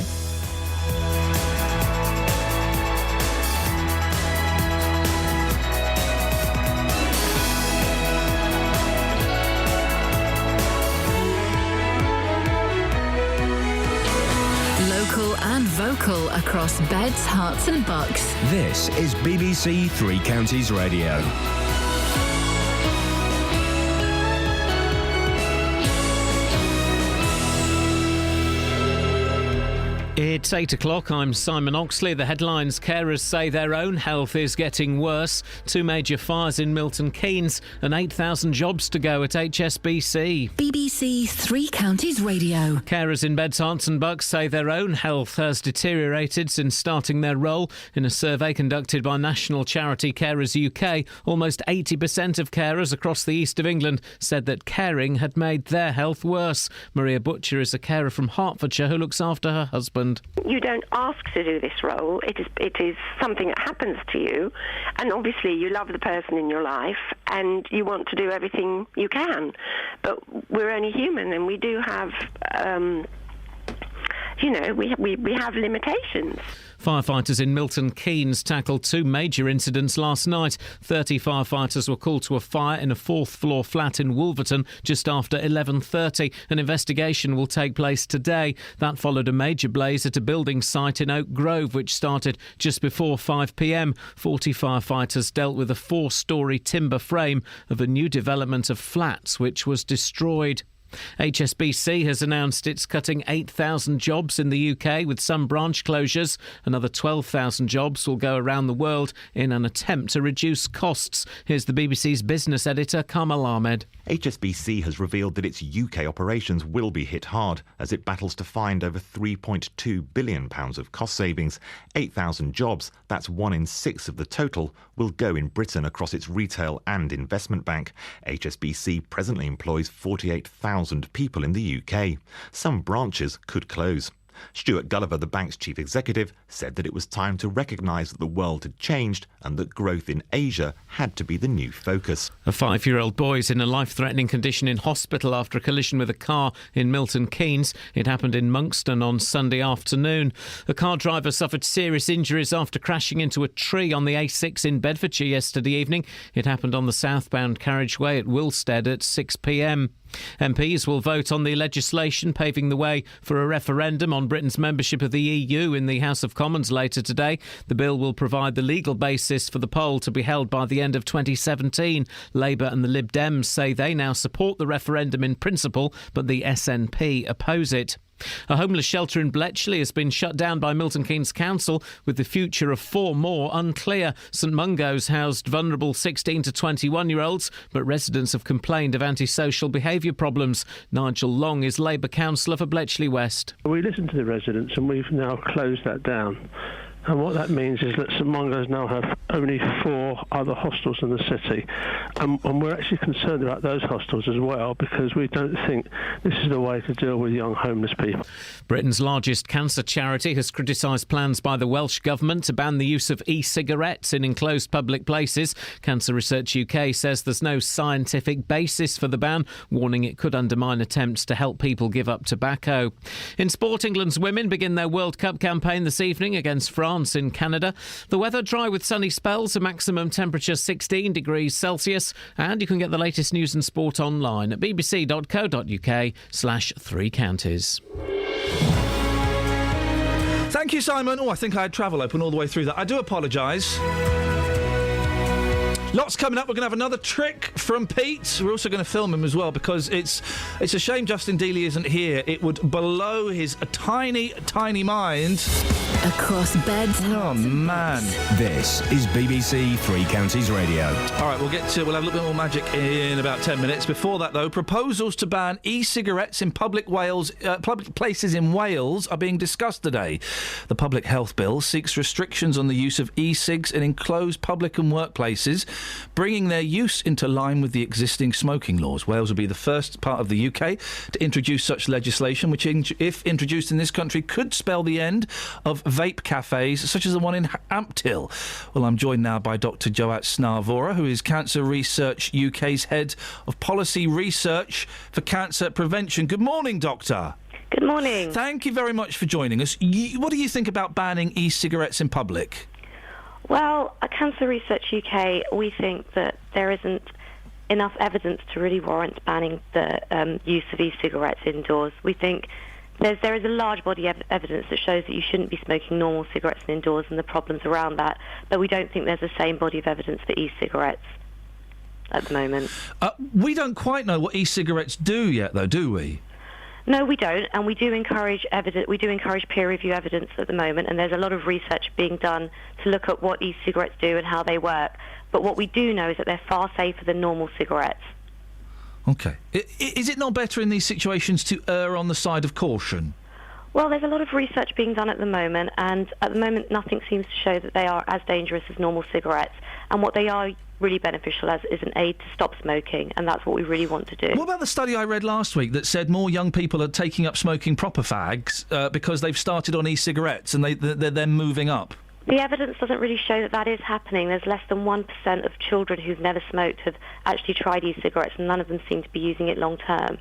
Local and vocal across beds, hearts and bucks. This is BBC Three Counties Radio. It's 8 o'clock. I'm Simon Oxley. The headlines: carers say their own health is getting worse. 2 major fires in Milton Keynes and 8,000 jobs to go at HSBC. BBC Three Counties Radio. Carers in Beds, Hearts and Bucks say their own health has deteriorated since starting their role. In a survey conducted by national charity Carers UK, almost 80% of carers across the east of England said that caring had made their health worse. Maria Butcher is a carer from Hertfordshire who looks after her husband. You don't ask to do this role. It is something that happens to you, and obviously you love the person in your life and you want to do everything you can. But we're only human, and we do have, we have limitations. Firefighters in Milton Keynes tackled 2 major incidents last night. 30 firefighters were called to a fire in a 4th-floor flat in Wolverton just after 11:30. An investigation will take place today. That followed a major blaze at a building site in Oak Grove, which started just before 5 p.m. 40 firefighters dealt with a 4-storey timber frame of a new development of flats, which was destroyed. HSBC has announced it's cutting 8,000 jobs in the UK with some branch closures. Another 12,000 jobs will go around the world in an attempt to reduce costs. Here's the BBC's business editor, Kamal Ahmed. HSBC has revealed that its UK operations will be hit hard as it battles to find over £3.2 billion of cost savings. 8,000 jobs, that's 1 in 6 of the total, will go in Britain across its retail and investment bank. HSBC presently employs 48,000 people in the UK. Some branches could close. Stuart Gulliver, the bank's chief executive, said that it was time to recognise that the world had changed and that growth in Asia had to be the new focus. A 5-year-old boy is in a life-threatening condition in hospital after a collision with a car in Milton Keynes. It happened in Monkston on Sunday afternoon. The car driver suffered serious injuries after crashing into a tree on the A6 in Bedfordshire yesterday evening. It happened on the southbound carriageway at Wilstead at 6 p.m. MPs will vote on the legislation paving the way for a referendum on Britain's membership of the EU in the House of Commons later today. The bill will provide the legal basis for the poll to be held by the end of 2017. Labour and the Lib Dems say they now support the referendum in principle, but the SNP oppose it. A homeless shelter in Bletchley has been shut down by Milton Keynes Council, with the future of 4 more unclear. St Mungo's housed vulnerable 16 to 21-year-olds, but residents have complained of antisocial behaviour problems. Nigel Long is Labour councillor for Bletchley West. We listened to the residents and we've now closed that down. And what that means is that St Mungo's now have only 4 other hostels in the city. And we're actually concerned about those hostels as well, because we don't think this is the way to deal with young homeless people. Britain's largest cancer charity has criticised plans by the Welsh Government to ban the use of e-cigarettes in enclosed public places. Cancer Research UK says there's no scientific basis for the ban, warning it could undermine attempts to help people give up tobacco. In sport, England's women begin their World Cup campaign this evening against France in Canada. The weather dry with sunny spells, a maximum temperature 16 degrees Celsius, and you can get the latest news and sport online at bbc.co.uk/3 counties. Thank you, Simon. Oh, I think I had travel open all the way through that. I do apologise. Lots coming up. We're going to have another trick from Pete. We're also going to film him as well, because it's a shame Justin Dealey isn't here. It would blow his tiny mind. Across beds. Oh, man. This is BBC Three Counties Radio. All right, we'll have a little bit more magic in about 10 minutes. Before that, though, proposals to ban e-cigarettes in public places in Wales are being discussed today. The Public Health Bill seeks restrictions on the use of e-cigs in enclosed public and workplaces, bringing their use into line with the existing smoking laws. Wales will be the first part of the UK to introduce such legislation, which, if introduced in this country, could spell the end of vape cafes, such as the one in Ampthill. Well, I'm joined now by Dr. Joat Snarvora, who is Cancer Research UK's Head of Policy Research for Cancer Prevention. Good morning, Doctor. Good morning. Thank you very much for joining us. What do you think about banning e-cigarettes in public? Well, at Cancer Research UK, we think that there isn't enough evidence to really warrant banning the use of e-cigarettes indoors. We think there is a large body of evidence that shows that you shouldn't be smoking normal cigarettes indoors and the problems around that, but we don't think there's the same body of evidence for e-cigarettes at the moment. We don't quite know what e-cigarettes do yet, though, do we? No, we don't, and we do encourage peer review evidence at the moment, and there's a lot of research being done to look at what e-cigarettes do and how they work. But what we do know is that they're far safer than normal cigarettes. OK. Is it not better in these situations to err on the side of caution? Well, there's a lot of research being done at the moment, and at the moment nothing seems to show that they are as dangerous as normal cigarettes. And what they are really beneficial as is an aid to stop smoking, and that's what we really want to do. What about the study I read last week that said more young people are taking up smoking proper fags because they've started on e-cigarettes and they're then moving up? The evidence doesn't really show that is happening. There's less than 1% of children who've never smoked have actually tried e-cigarettes, and none of them seem to be using it long term.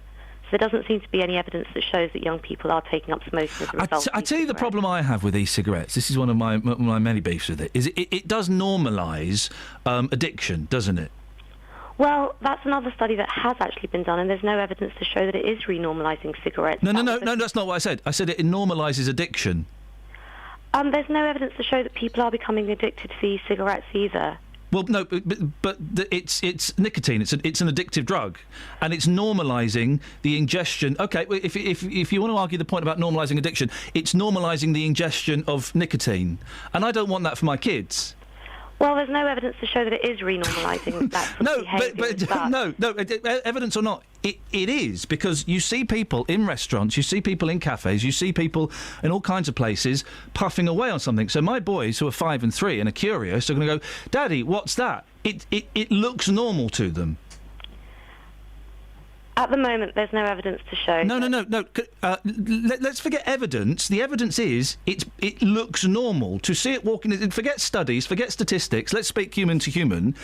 So there doesn't seem to be any evidence that shows that young people are taking up smoking as a result. I tell you the problem I have with e-cigarettes, this is one of my many beefs with it, is it does normalise addiction, doesn't it? Well, that's another study that has actually been done, and there's no evidence to show that it is renormalising cigarettes. No, that's not what I said. I said it normalises addiction. There's no evidence to show that people are becoming addicted to e-cigarettes either. Well, no, but it's nicotine. It's an addictive drug, and it's normalising the ingestion. OK, if you want to argue the point about normalising addiction, it's normalising the ingestion of nicotine, and I don't want that for my kids. Well, there's no evidence to show that it is renormalising that sort of behaviour. No, evidence or not, it is, because you see people in restaurants, you see people in cafes, you see people in all kinds of places puffing away on something. So my boys, who are 5 and 3 and are curious, are going to go, Daddy, what's that? It looks normal to them. At the moment, there's no evidence to show. No. Let's forget evidence. The evidence is it looks normal. To see it walking... Forget studies, forget statistics. Let's speak human to human.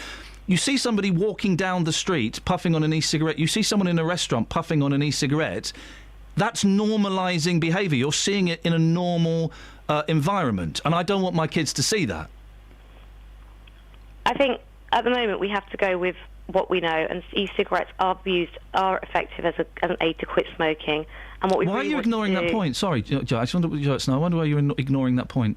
You see somebody walking down the street puffing on an e-cigarette. You see someone in a restaurant puffing on an e-cigarette. That's normalising behaviour. You're seeing it in a normal environment. And I don't want my kids to see that. I think at the moment we have to go with what we know, and e-cigarettes are effective as an aid to quit smoking. And what we why really are you ignoring that point? Sorry, I just wonder, I wonder why you're ignoring that point.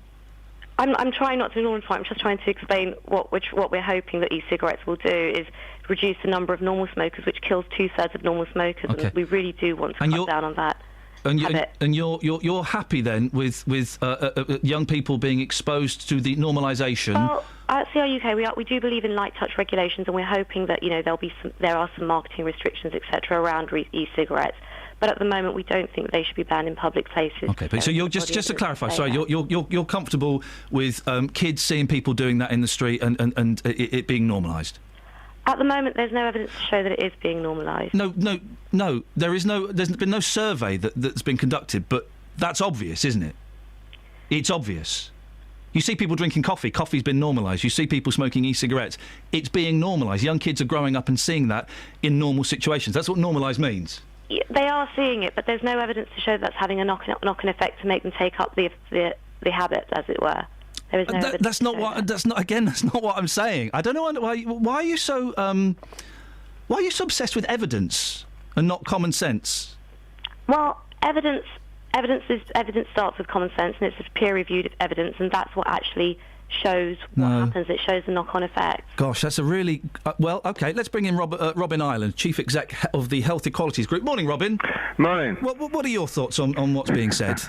I'm trying not to ignore the point. I'm just trying to explain what we're hoping that e-cigarettes will do is reduce the number of normal smokers, which kills 2/3 of normal smokers. Okay. And we really do want to cut down on that. And you're happy then with young people being exposed to the normalisation? Well, at CRUK we do believe in light touch regulations, and we're hoping that there are some marketing restrictions, etc., around e-cigarettes. But at the moment, we don't think they should be banned in public places. Okay, but so you're just to clarify. Sorry, you're comfortable with kids seeing people doing that in the street and it being normalised? At the moment, there's no evidence to show that it is being normalised. No. There's been no survey that's been conducted, but that's obvious, isn't it? It's obvious. You see people drinking coffee. Coffee's been normalised. You see people smoking e-cigarettes. It's being normalised. Young kids are growing up and seeing that in normal situations. That's what normalised means. They are seeing it, but there's no evidence to show that's having a knock-on effect to make them take up the habit, as it were. There is no evidence. That's not what I'm saying. I don't know why are you so obsessed with evidence and not common sense? Well, evidence starts with common sense, and it's peer-reviewed evidence, and that's what actually shows what happens. It shows the knock-on effect. Gosh, that's a really well. Okay, let's bring in Robin Ireland, Chief Exec of the Health Equalities Group. Morning, Robin. Morning. What are your thoughts on what's being said?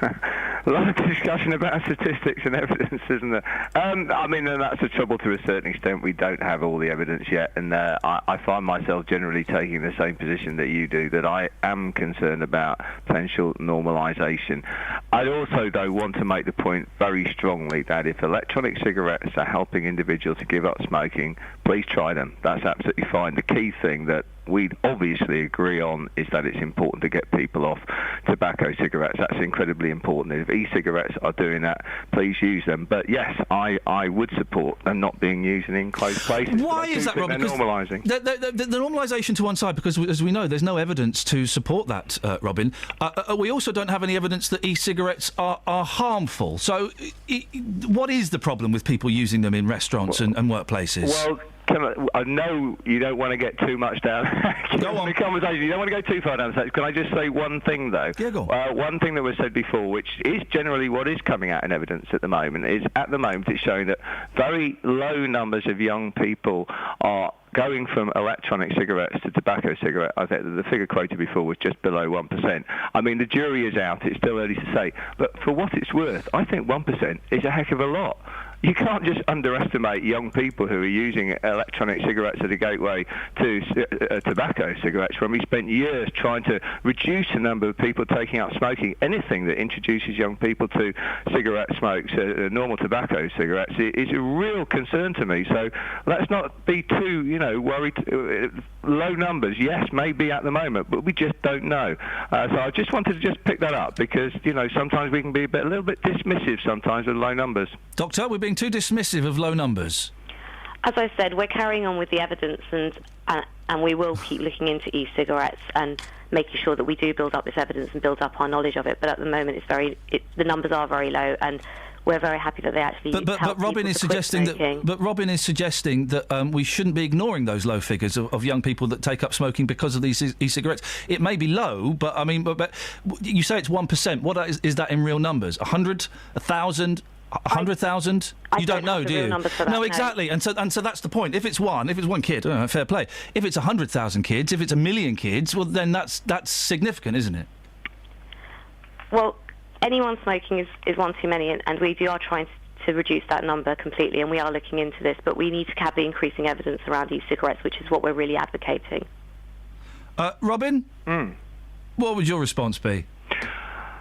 A lot of discussion about statistics and evidence, isn't there? I mean, and that's the trouble to a certain extent. We don't have all the evidence yet, and I find myself generally taking the same position that you do, that I am concerned about potential normalisation. I also, though, want to make the point very strongly that if electronic cigarettes are helping individuals to give up smoking, please try them. That's absolutely fine. The key thing that we'd obviously agree on is that it's important to get people off tobacco cigarettes. That's incredibly important. If e-cigarettes are doing that, please use them. But yes, I would support them not being used in enclosed places. Why is that, Robin? They're normalising. The normalisation to one side, because as we know, there's no evidence to support that, Robin. We also don't have any evidence that e-cigarettes are harmful. So what is the problem with people using them in restaurants and workplaces? Well, I know you don't want to get too much down the conversation. You don't want to go too far down the stage. Can I just say one thing, though? Yeah, go on. One thing that was said before, which is generally what is coming out in evidence at the moment, is at the moment it's showing that very low numbers of young people are going from electronic cigarettes to tobacco cigarettes. I think the figure quoted before was just below 1%. I mean, the jury is out. It's still early to say. But for what it's worth, I think 1% is a heck of a lot. You can't just underestimate young people who are using electronic cigarettes as a gateway to tobacco cigarettes, when we spent years trying to reduce the number of people taking up smoking. Anything that introduces young people to cigarette smokes, normal tobacco cigarettes, is a real concern to me. So let's not be too, worried. Low numbers, yes, maybe at the moment, but we just don't know. So I just wanted to just pick that up because, sometimes we can be a little bit dismissive sometimes with low numbers. Doctor, we're being too dismissive of low numbers. As I said, we're carrying on with the evidence, and we will keep looking into e-cigarettes and making sure that we do build up this evidence and build up our knowledge of it. But at the moment, the numbers are very low, and we're very happy that they actually But Robin is suggesting that we shouldn't be ignoring those low figures of young people that take up smoking because of these e-cigarettes. It may be low, but I mean, but you say it's 1%. What is that in real numbers? 100, 1,000? 100,000? You don't know, do you? No, exactly. And so that's the point. If it's one kid, fair play. If it's 100,000 kids, if it's 1 million kids, well, then that's significant, isn't it? Well, anyone smoking is one too many, and we are trying to reduce that number completely, and we are looking into this, but we need to have the increasing evidence around e-cigarettes, which is what we're really advocating. Robin? What would your response be?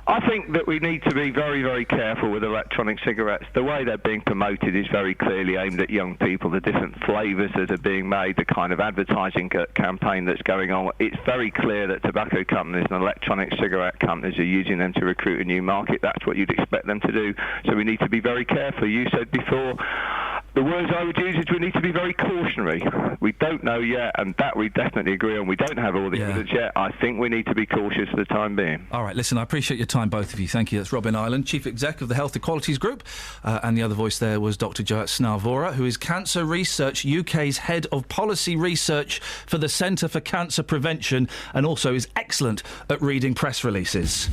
I think that we need to be very, very careful with electronic cigarettes. The way they're being promoted is very clearly aimed at young people, the different flavours that are being made, the kind of advertising campaign that's going on. It's very clear that tobacco companies and electronic cigarette companies are using them to recruit a new market. That's what you'd expect them to do. So we need to be very careful. You said before, the words I would use is we need to be very cautionary. We don't know yet, and that we definitely agree on. We don't have all the evidence yet. I think we need to be cautious for the time being. All right, listen, I appreciate your time, both of you. Thank you. That's Robin Ireland, Chief Exec of the Health Equalities Group. And the other voice there was Dr. Joat Snarvora, who is Cancer Research UK's Head of Policy Research for the Centre for Cancer Prevention, and also is excellent at reading press releases.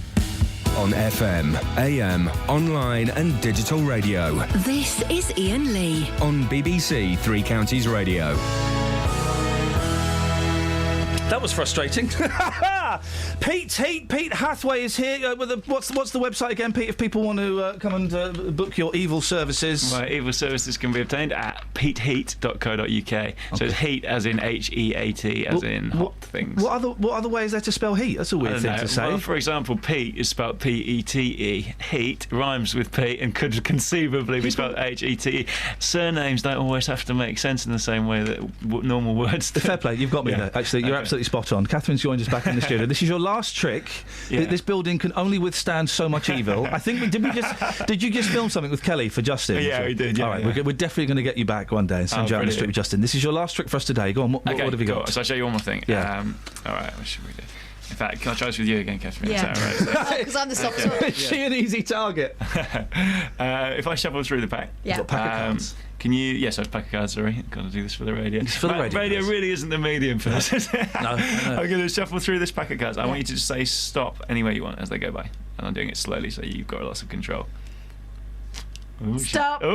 On FM, AM, online and digital radio. This is Iain Lee. On BBC Three Counties Radio. That was frustrating. Pete Hathaway is here. What's the website again, Pete, if people want to come and book your evil services? Right, evil services can be obtained at peteheat.co.uk. So it's heat as in H-E-A-T, as in hot things. What other way is there to spell heat? That's a weird thing to say. Well, for example, Pete is spelled P-E-T-E. Heat rhymes with Pete and could conceivably be spelled H-E-T-E. Surnames don't always have to make sense in the same way that normal words do. Fair play, you've got me there. Actually, you're absolutely spot on. Catherine's joined us back in the studio. This is your last trick. Yeah. This building can only withstand so much evil. I think did you just film something with Kelly for Justin? Yeah, we did. Yeah, all right, we're definitely going to get you back one day and send you out on the street with Justin. This is your last trick for us today. Go on. What have you got? So I'll show you one more thing. Yeah. All right. What should we do? In fact, can I try this with you again, Catherine? Yeah. Is that all right? Because I'm the soft one. Is she an easy target? If I shuffle through the pack. Yeah. Got pack of cards. Can you... Yes, I've pack of cards, sorry. I've got to do this for the radio. It's for the radio. Radio really isn't the medium for this, is it? No. I'm going to shuffle through this pack of cards. I want you to just say stop anywhere you want as they go by. And I'm doing it slowly so you've got lots of control. Ooh, Stop. She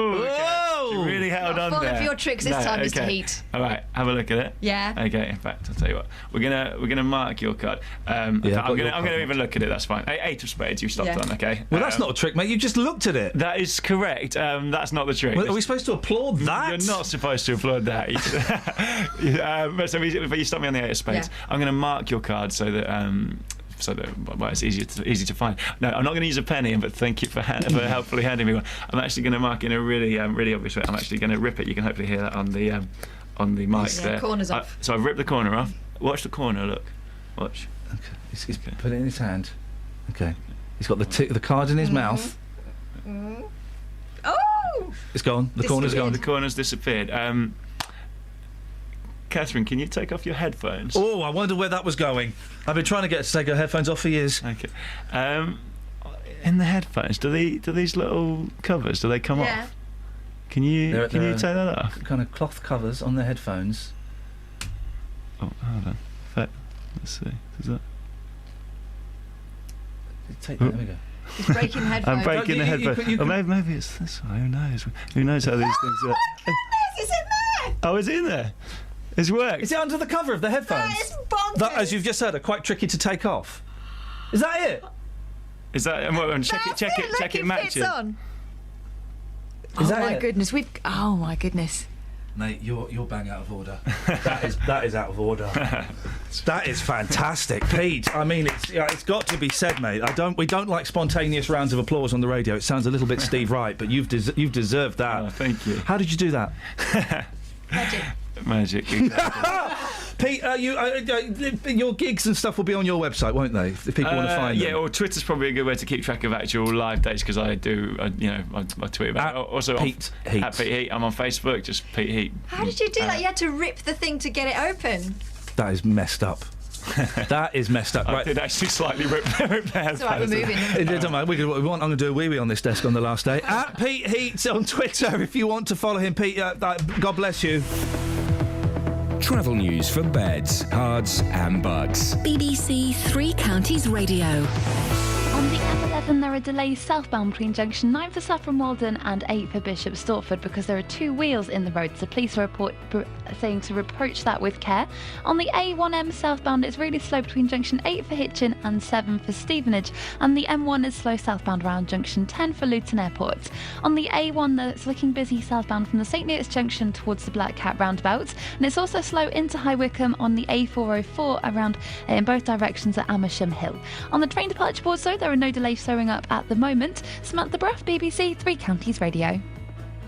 really held on falling there. for your tricks this time, Mr. Heat. All right, have a look at it. Yeah. Okay. In fact, I'll tell you what. We're gonna mark your card. I'm gonna even look at it. That's fine. 8 of spades. You stopped on. Okay. Well, that's not a trick, mate. You just looked at it. That is correct. That's not the trick. Well, are we supposed to applaud that? You're not supposed to applaud that. But you stopped me on the 8 of spades. Yeah. I'm going to mark your card so that it's easy to find. No, I'm not going to use a penny, but thank you for helpfully handing me one. I'm actually going to mark in a really obvious way. I'm actually going to rip it. You can hopefully hear that on the mic there. Corner's off. So I've ripped the corner off. Watch the corner. Look. Watch. Okay. He's put it in his hand. Okay. He's got the card in his mouth. Mm. Oh! It's gone. The corner's gone. The corner's disappeared. Catherine, can you take off your headphones? Oh, I wonder where that was going. I've been trying to get her to take her headphones off for years. Okay. In the headphones, do these little covers, do they come off? Can you take that off? Kind of cloth covers on the headphones. Oh, hold on. Let's see. Is that... There we go. He's breaking the headphones. I'm breaking the headphones. Maybe it's this one. Who knows? Who knows how these things work? Oh my goodness, it's in there! Oh, it's in there? It's worked. Is it under the cover of the headphones? That is bonkers. That, as you've just heard, are quite tricky to take off. Is that it? Is that? Check it matches. It's on. Is that my it? goodness, Oh my goodness. Mate, you're bang out of order. that is out of order. That is fantastic, Pete. I mean, it's got to be said, mate. We don't like spontaneous rounds of applause on the radio. It sounds a little bit Steve Wright, but you've deserved that. Oh, thank you. How did you do that? Magic. Exactly. Pete, your gigs and stuff will be on your website, won't they? If people want to find them. Yeah, or Twitter's probably a good way to keep track of actual live dates because I do, I tweet about it. Also, Pete Heat. At Pete Heat. I'm on Facebook, just Pete Heat. How did you do that? You had to rip the thing to get it open. That is messed up. That is messed up. I did actually slightly rip their It's all right, we're moving. It doesn't matter. I'm going to do a wee-wee on this desk on the last day. At Pete Heat on Twitter if you want to follow him. Pete, God bless you. Travel news for beds, cards and bugs. BBC Three Counties Radio. On the M11, there are delays southbound between junction 9 for Saffron Walden and 8 for Bishop Stortford because there are 2 wheels in the road. So police are saying to approach that with care. On the A1M southbound, it's really slow between junction 8 for Hitchin and 7 for Stevenage. And the M1 is slow southbound around junction 10 for Luton Airport. On the A1, it's looking busy southbound from the St Neots junction towards the Black Cat roundabout. And it's also slow into High Wycombe on the A404 around in both directions at Amersham Hill. On the train departure boards, though, there are no delays showing up at the moment. Samantha Bruff, BBC Three Counties Radio.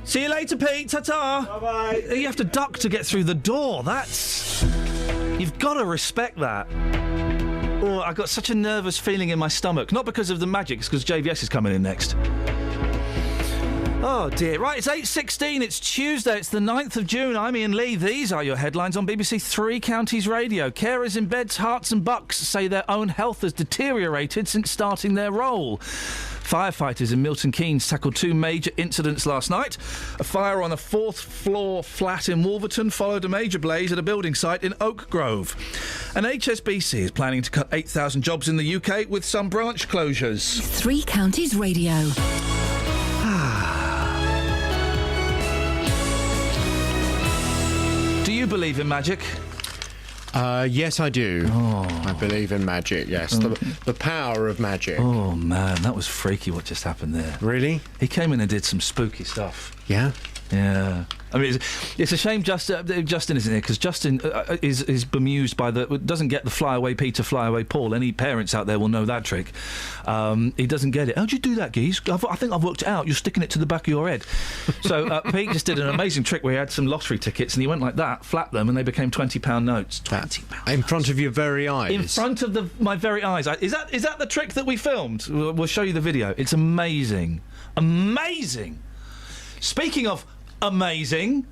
See you later, Pete. Ta-ta. Bye-bye. You have to duck to get through the door. You've got to respect that. Oh, I've got such a nervous feeling in my stomach. Not because of the magic, it's because JVS is coming in next. Oh, dear. Right, it's 8:16. It's Tuesday. It's the 9th of June. I'm Iain Lee. These are your headlines on BBC Three Counties Radio. Carers in beds, Herts and Bucks say their own health has deteriorated since starting their role. Firefighters in Milton Keynes tackled 2 major incidents last night. A fire on a 4th-floor flat in Wolverton followed a major blaze at a building site in Oak Grove. And HSBC is planning to cut 8,000 jobs in the UK with some branch closures. Three Counties Radio. Do you believe in magic? Yes, I do. I believe in magic, yes. The power of magic. Oh, man, that was freaky what just happened there. Really? He came in and did some spooky stuff. Yeah? Yeah. I mean, it's a shame Justin isn't here, because Justin is bemused by doesn't get the fly away Peter, fly away Paul. Any parents out there will know that trick. He doesn't get it. How'd you do that, Geese? I think I've worked it out. You're sticking it to the back of your head. So Pete just did an amazing trick where he had some lottery tickets and he went like that, flapped them, and they became £20 notes. £20. In front of your very eyes? In front of my very eyes. Is that the trick that we filmed? We'll show you the video. It's amazing. Amazing! Speaking of amazing,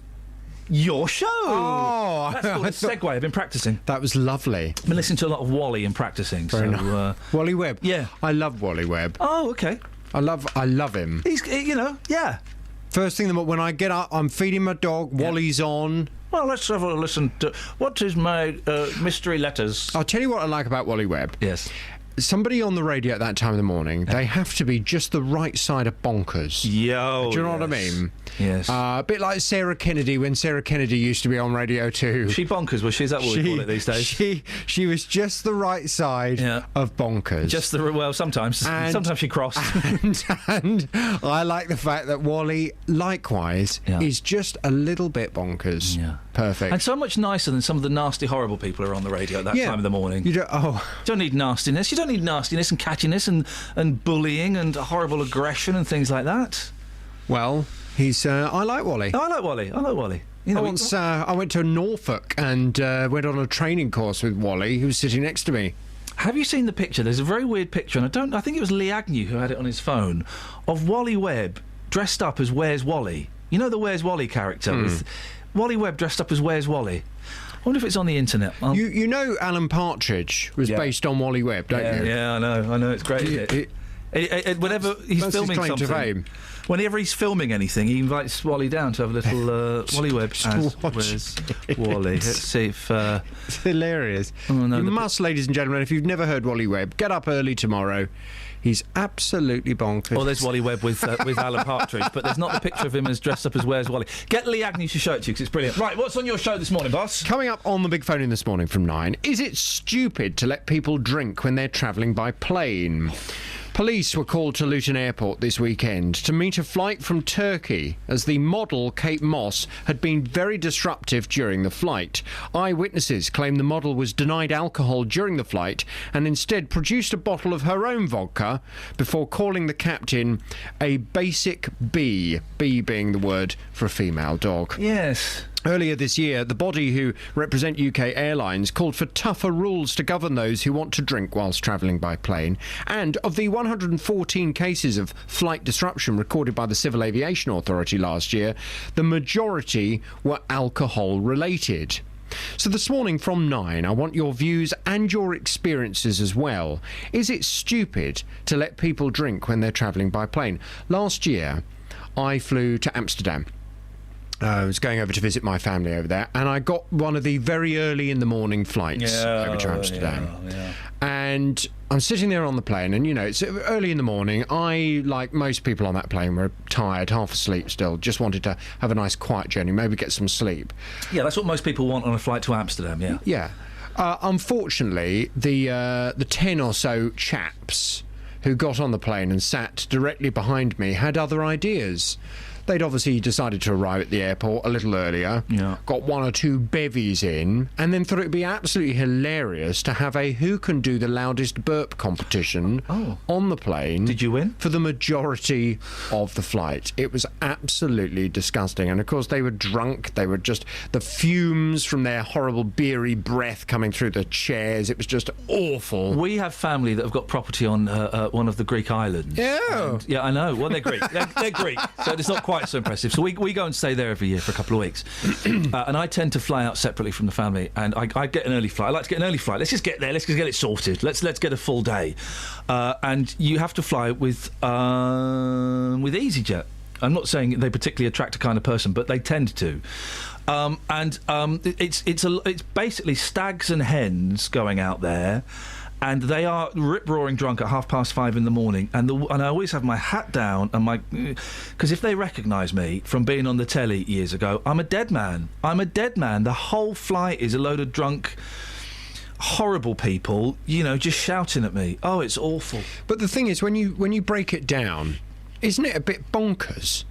your show. Oh, that's called a segue. I've been practicing. That was lovely. I've been listening to a lot of Wally and practicing. Very nice. Wally Webb. Yeah, I love Wally Webb. Oh, okay. I love him. He's, yeah. First thing when I get up, I'm feeding my dog. Yeah. Wally's on. Well, let's have a listen to what is my mystery letters. I'll tell you what I like about Wally Webb. Yes. Somebody on the radio at that time of the morning, they have to be just the right side of bonkers. Yo, do you know what I mean? Yes. A bit like Sarah Kennedy, when Sarah Kennedy used to be on Radio 2. She bonkers, was she? Is that what we call it these days? She was just the right side of bonkers. Just sometimes. Sometimes she crossed. And I like the fact that Wally, likewise, is just a little bit bonkers. Yeah. Perfect. And so much nicer than some of the nasty, horrible people who are on the radio at that time of the morning. You don't need nastiness. You don't need nastiness and catchiness and bullying and horrible aggression and things like that. Well, I like Wally. I like Wally. You know, I went to Norfolk and went on a training course with Wally, who was sitting next to me. Have you seen the picture? There's a very weird picture, and I think it was Lee Agnew who had it on his phone, of Wally Webb dressed up as Where's Wally. You know the Where's Wally character? With Wally Webb dressed up as Where's Wally. I wonder if it's on the internet. You know Alan Partridge was based on Wally Webb, don't you? Yeah, I know. It's great, isn't it? Whenever he's filming his claim something, to fame. Whenever he's filming anything, he invites Wally down to have a little Wally Webb as Where's Wally. Let's see if... It's hilarious. Oh, no, you must, ladies and gentlemen, if you've never heard Wally Webb, get up early tomorrow. He's absolutely bonkers. Oh, there's Wally Webb with Alan Partridge, but there's not the picture of him as dressed up as Where's Wally. Get Lee Agnew to show it to you, because it's brilliant. Right, what's on your show this morning, boss? Coming up on the Big Phone In this morning from 9, is it stupid to let people drink when they're travelling by plane? Police were called to Luton Airport this weekend to meet a flight from Turkey as the model Kate Moss had been very disruptive during the flight. Eyewitnesses claim the model was denied alcohol during the flight and instead produced a bottle of her own vodka before calling the captain a basic B, B being the word for a female dog. Yes. Earlier this year, the body who represent UK Airlines called for tougher rules to govern those who want to drink whilst travelling by plane. And of the 114 cases of flight disruption recorded by the Civil Aviation Authority last year, the majority were alcohol-related. So this morning from 9, I want your views and your experiences as well. Is it stupid to let people drink when they're travelling by plane? Last year, I flew to Amsterdam. I was going over to visit my family over there, and I got one of the very early in the morning flights over to Amsterdam. Yeah. And I'm sitting there on the plane, and, it's early in the morning. I, like most people on that plane, were tired, half asleep still, just wanted to have a nice quiet journey, maybe get some sleep. Yeah, that's what most people want on a flight to Amsterdam, yeah. Yeah. Unfortunately, the 10 or so chaps who got on the plane and sat directly behind me had other ideas. They'd obviously decided to arrive at the airport a little earlier, got one or two bevies in, and then thought it would be absolutely hilarious to have a who can do the loudest burp competition on the plane. Did you win? For the majority of the flight. It was absolutely disgusting. And, of course, they were drunk. They were just the fumes from their horrible beery breath coming through the chairs. It was just awful. We have family that have got property on one of the Greek islands. Yeah. Yeah, I know. Well, they're Greek. they're Greek, so it's not quite so impressive. So we go and stay there every year for a couple of weeks. And I tend to fly out separately from the family, and I get an early flight. I like to get an early flight. Let's just get there. Let's just get it sorted. Let's get a full day. And you have to fly with EasyJet. I'm not saying they particularly attract a kind of person, but they tend to. It's basically stags and hens going out there. And they are rip-roaring drunk at 5:30 in the morning, and I always have my hat down and because if they recognise me from being on the telly years ago, I'm a dead man. The whole flight is a load of drunk horrible people, just shouting at me. Oh, it's awful. But the thing is, when you break it down, isn't it a bit bonkers?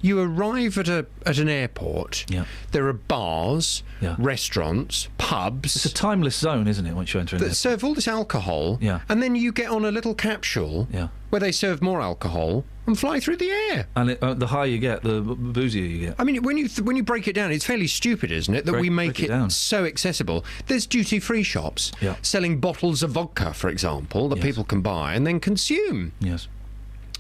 You arrive at an airport. Yeah. There are bars, restaurants, pubs. It's a timeless zone, isn't it? Once you enter that serve all this alcohol. Yeah. And then you get on a little capsule. Yeah. Where they serve more alcohol and fly through the air. And the higher you get, the boozier you get. I mean, when you break it down, it's fairly stupid, isn't it, that we make it so accessible? There's duty-free shops selling bottles of vodka, for example, that people can buy and then consume. Yes.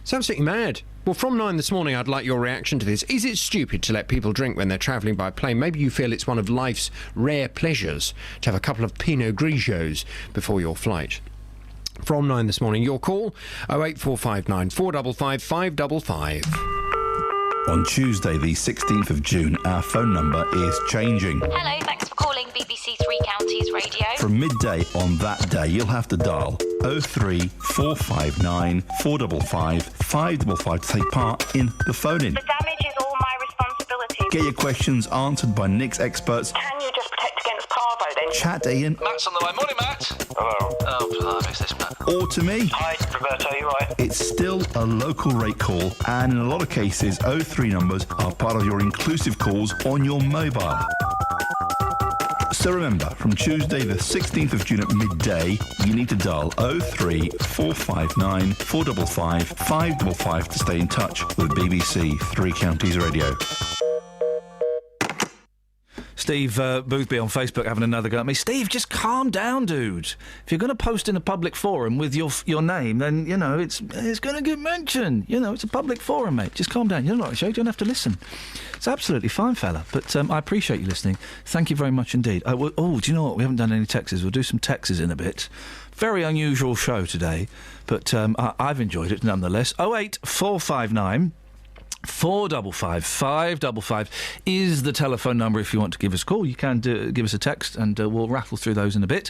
It's absolutely mad. Well, from 9 this morning, I'd like your reaction to this. Is it stupid to let people drink when they're travelling by plane? Maybe you feel it's one of life's rare pleasures to have a couple of Pinot Grigios before your flight. From 9 this morning, your call 08459 455 555. On Tuesday, the 16th of June, our phone number is changing. Hello, thanks for calling BBC Three Counties Radio. From midday on that day, you'll have to dial 03459 455 555 to take part in the phone-in. The damage is all my responsibility. Get your questions answered by Nick's experts. Can you just protect against parvo then? Chat to Ian. Matt's on the line. Morning, Matt. Hello. Oh, blimey, is this Matt? Or to me. Hi, Roberto, you right? It's still a local rate call, and in a lot of cases, 03 numbers are part of your inclusive calls on your mobile. So remember, from Tuesday the 16th of June at midday, you need to dial 03459 455 555 to stay in touch with BBC Three Counties Radio. Steve Boothby on Facebook having another go at me. Steve, just calm down, dude. If you're going to post in a public forum with your name, then, it's going to get mentioned. It's a public forum, mate. Just calm down. You're not on the show. You don't have to listen. It's absolutely fine, fella. But I appreciate you listening. Thank you very much indeed. Do you know what? We haven't done any texts. We'll do some texts in a bit. Very unusual show today, but I've enjoyed it nonetheless. 08459 455 555 is the telephone number if you want to give us a call. You can give us a text and we'll rattle through those in a bit.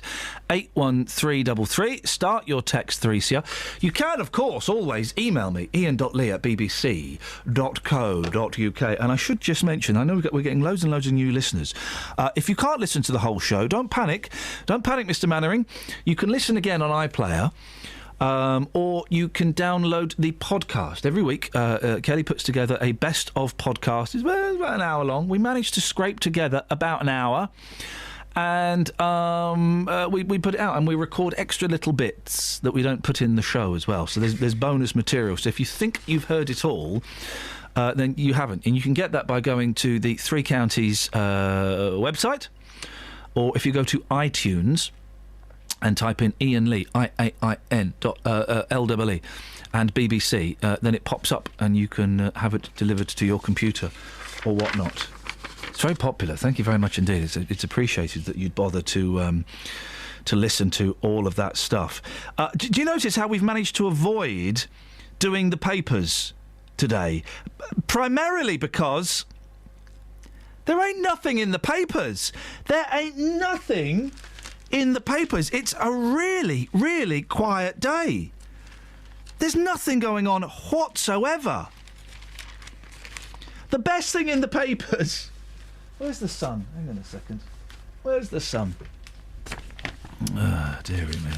81333. Start your text 3CR. You can, of course, always email me, ian.lee@bbc.co.uk. And I should just mention, I know we're getting loads and loads of new listeners. If you can't listen to the whole show, don't panic. Don't panic, Mr. Mannering. You can listen again on iPlayer. Or you can download the podcast. Every week, Kelly puts together a best of podcast. It's about an hour long. We managed to scrape together about an hour. And we put it out and we record extra little bits that we don't put in the show as well. So there's bonus material. So if you think you've heard it all, then you haven't. And you can get that by going to the Three Counties website. Or if you go to iTunes and type in Iain Lee, IAIN LEE, and BBC, then it pops up and you can have it delivered to your computer or whatnot. It's very popular. Thank you very much indeed. It's appreciated that you'd bother to listen to all of that stuff. Do you notice how we've managed to avoid doing the papers today? Primarily because there ain't nothing in the papers. There ain't nothing in the papers. It's a really, really quiet day. There's nothing going on whatsoever. The best thing in the papers... Where's the sun? Hang on a second. Where's the sun? Ah, dearie me.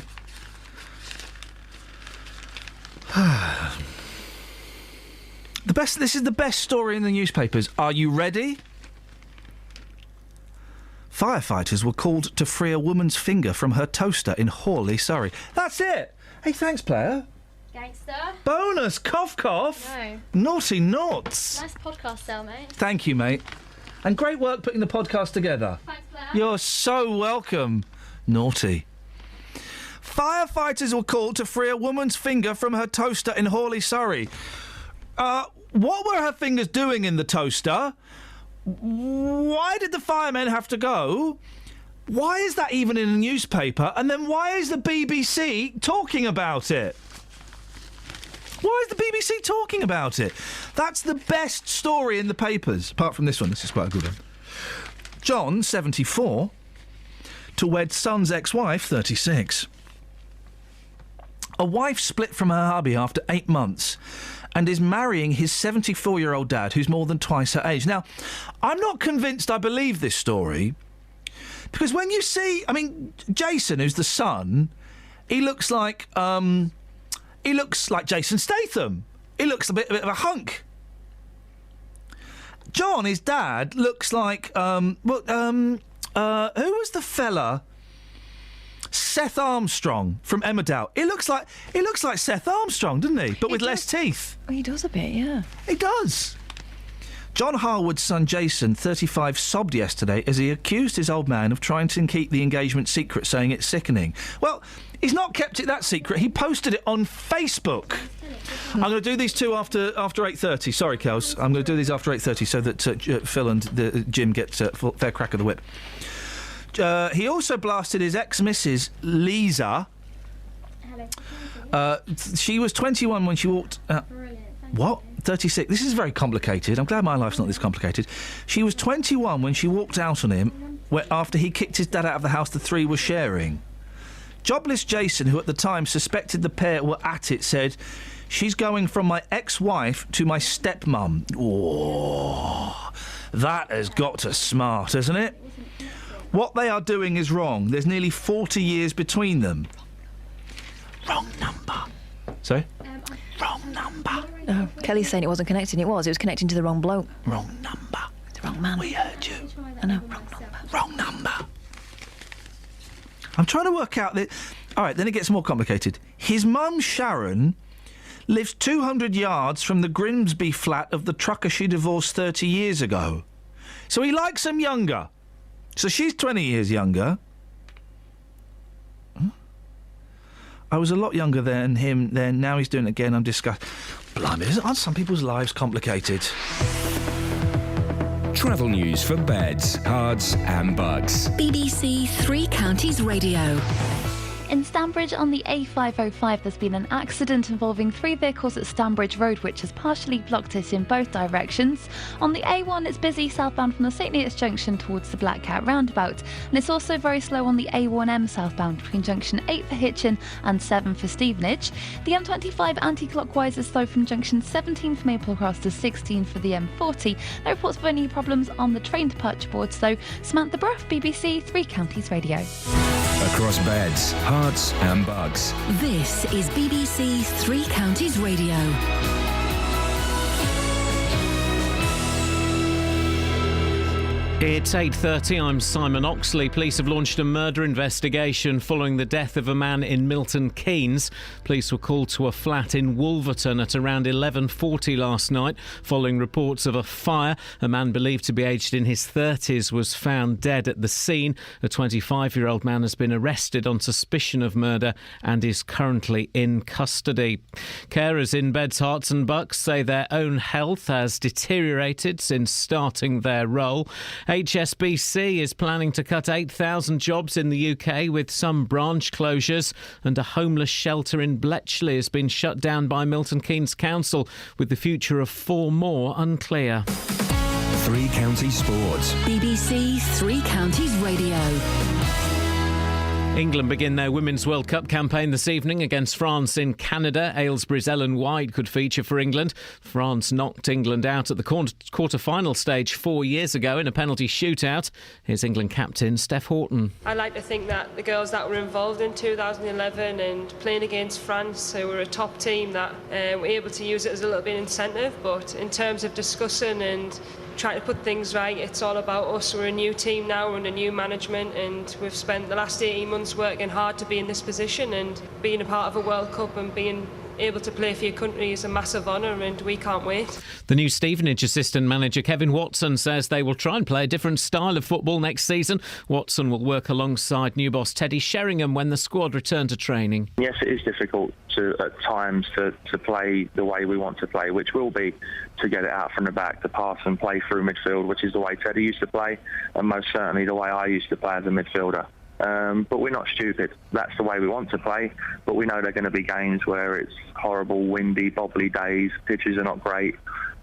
This is the best story in the newspapers. Are you ready? Firefighters were called to free a woman's finger from her toaster in Hawley, Surrey. That's it. Hey, thanks, player. Gangster. Bonus, cough, cough. No. Naughty knots. Nice podcast style, mate. Thank you, mate. And great work putting the podcast together. Thanks, Blair. You're so welcome. Naughty. Firefighters were called to free a woman's finger from her toaster in Hawley, Surrey. What were her fingers doing in the toaster? Why did the firemen have to go? Why is that even in a newspaper? And then why is the BBC talking about it? Why is the BBC talking about it? That's the best story in the papers. Apart from this one, this is quite a good one. John, 74, to wed son's ex-wife, 36. A wife split from her hubby after 8 months and is marrying his 74-year-old dad, who's more than twice her age. Now, I'm not convinced I believe this story, Because when you see, I mean, Jason, who's the son, he looks like Jason Statham. He looks a bit of a hunk. John, his dad, looks like who was the fella? Seth Armstrong from Emmerdale. He looks like Seth Armstrong, doesn't he? But with less teeth. He does a bit, yeah. He does. John Harwood's son Jason, 35, sobbed yesterday as he accused his old man of trying to keep the engagement secret, saying it's sickening. Well, he's not kept it that secret. He posted it on Facebook. I'm going to do these two after 8:30. Sorry, Kels. I'm going to do these after 8:30 so that Phil and Jim get fair crack of the whip. He also blasted his ex-missus, Lisa. She was 21 when she walked... what? 36. This is very complicated. I'm glad my life's not this complicated. She was 21 when she walked out on him after he kicked his dad out of the house the three were sharing. Jobless Jason, who at the time suspected the pair were at it, said, "She's going from my ex-wife to my stepmum." Oh, that has got to smart, hasn't it? What they are doing is wrong. There's nearly 40 years between them. Wrong number. Sorry? Wrong number. No, Kelly's saying it wasn't connecting. It was connecting to the wrong bloke. Wrong number. The wrong man. We heard you. I know. Wrong number. Wrong number. I'm trying to work out that... All right, then it gets more complicated. His mum, Sharon, lives 200 yards from the Grimsby flat of the trucker she divorced 30 years ago. So he likes them younger. So she's 20 years younger. Huh? I was a lot younger than him then. Now he's doing it again. I'm disgusted. Blimey, aren't some people's lives complicated? Travel news for beds, cards and bugs. BBC Three Counties Radio. In Stanbridge on the A505, there's been an accident involving 3 vehicles at Stanbridge Road, which has partially blocked it in both directions. On the A1, it's busy southbound from the St Neots Junction towards the Black Cat roundabout, and it's also very slow on the A1M southbound between junction 8 for Hitchin and 7 for Stevenage. The M25 anti-clockwise is slow from junction 17 for Maple Cross to 16 for the M40. No reports of any problems on the train departure boards, though. Samantha Bruff, BBC Three Counties Radio. Across beds, hearts and bugs. This is BBC Three Counties Radio. It's 8:30. I'm Simon Oxley. Police have launched a murder investigation following the death of a man in Milton Keynes. Police were called to a flat in Wolverton at around 11:40 last night following reports of a fire. A man believed to be aged in his 30s was found dead at the scene. A 25-year-old man has been arrested on suspicion of murder and is currently in custody. Carers in Beds, Herts and Bucks say their own health has deteriorated since starting their role. HSBC is planning to cut 8,000 jobs in the UK with some branch closures, and a homeless shelter in Bletchley has been shut down by Milton Keynes Council, with the future of 4 more unclear. Three Counties Sports. BBC Three Counties Radio. England begin their Women's World Cup campaign this evening against France in Canada. Aylesbury's Ellen White could feature for England. France knocked England out at the quarter-final stage 4 years ago in a penalty shootout. Here's England captain Steph Houghton. I like to think that the girls that were involved in 2011 and playing against France, who were a top team, that were able to use it as a little bit of incentive. But in terms of discussing and trying to put things right, it's all about us. We're a new team now, we're under new management, and we've spent the last 18 months working hard to be in this position, and being a part of a World Cup and being able to play for your country is a massive honour, and we can't wait. The new Stevenage assistant manager Kevin Watson says they will try and play a different style of football next season. Watson will work alongside new boss Teddy Sheringham when the squad return to training. Yes, it is difficult at times to play the way we want to play, which will be to get it out from the back, to pass and play through midfield, which is the way Teddy used to play, and most certainly the way I used to play as a midfielder. But we're not stupid. That's the way we want to play. But we know there are going to be games where it's horrible, windy, bobbly days, pitches are not great,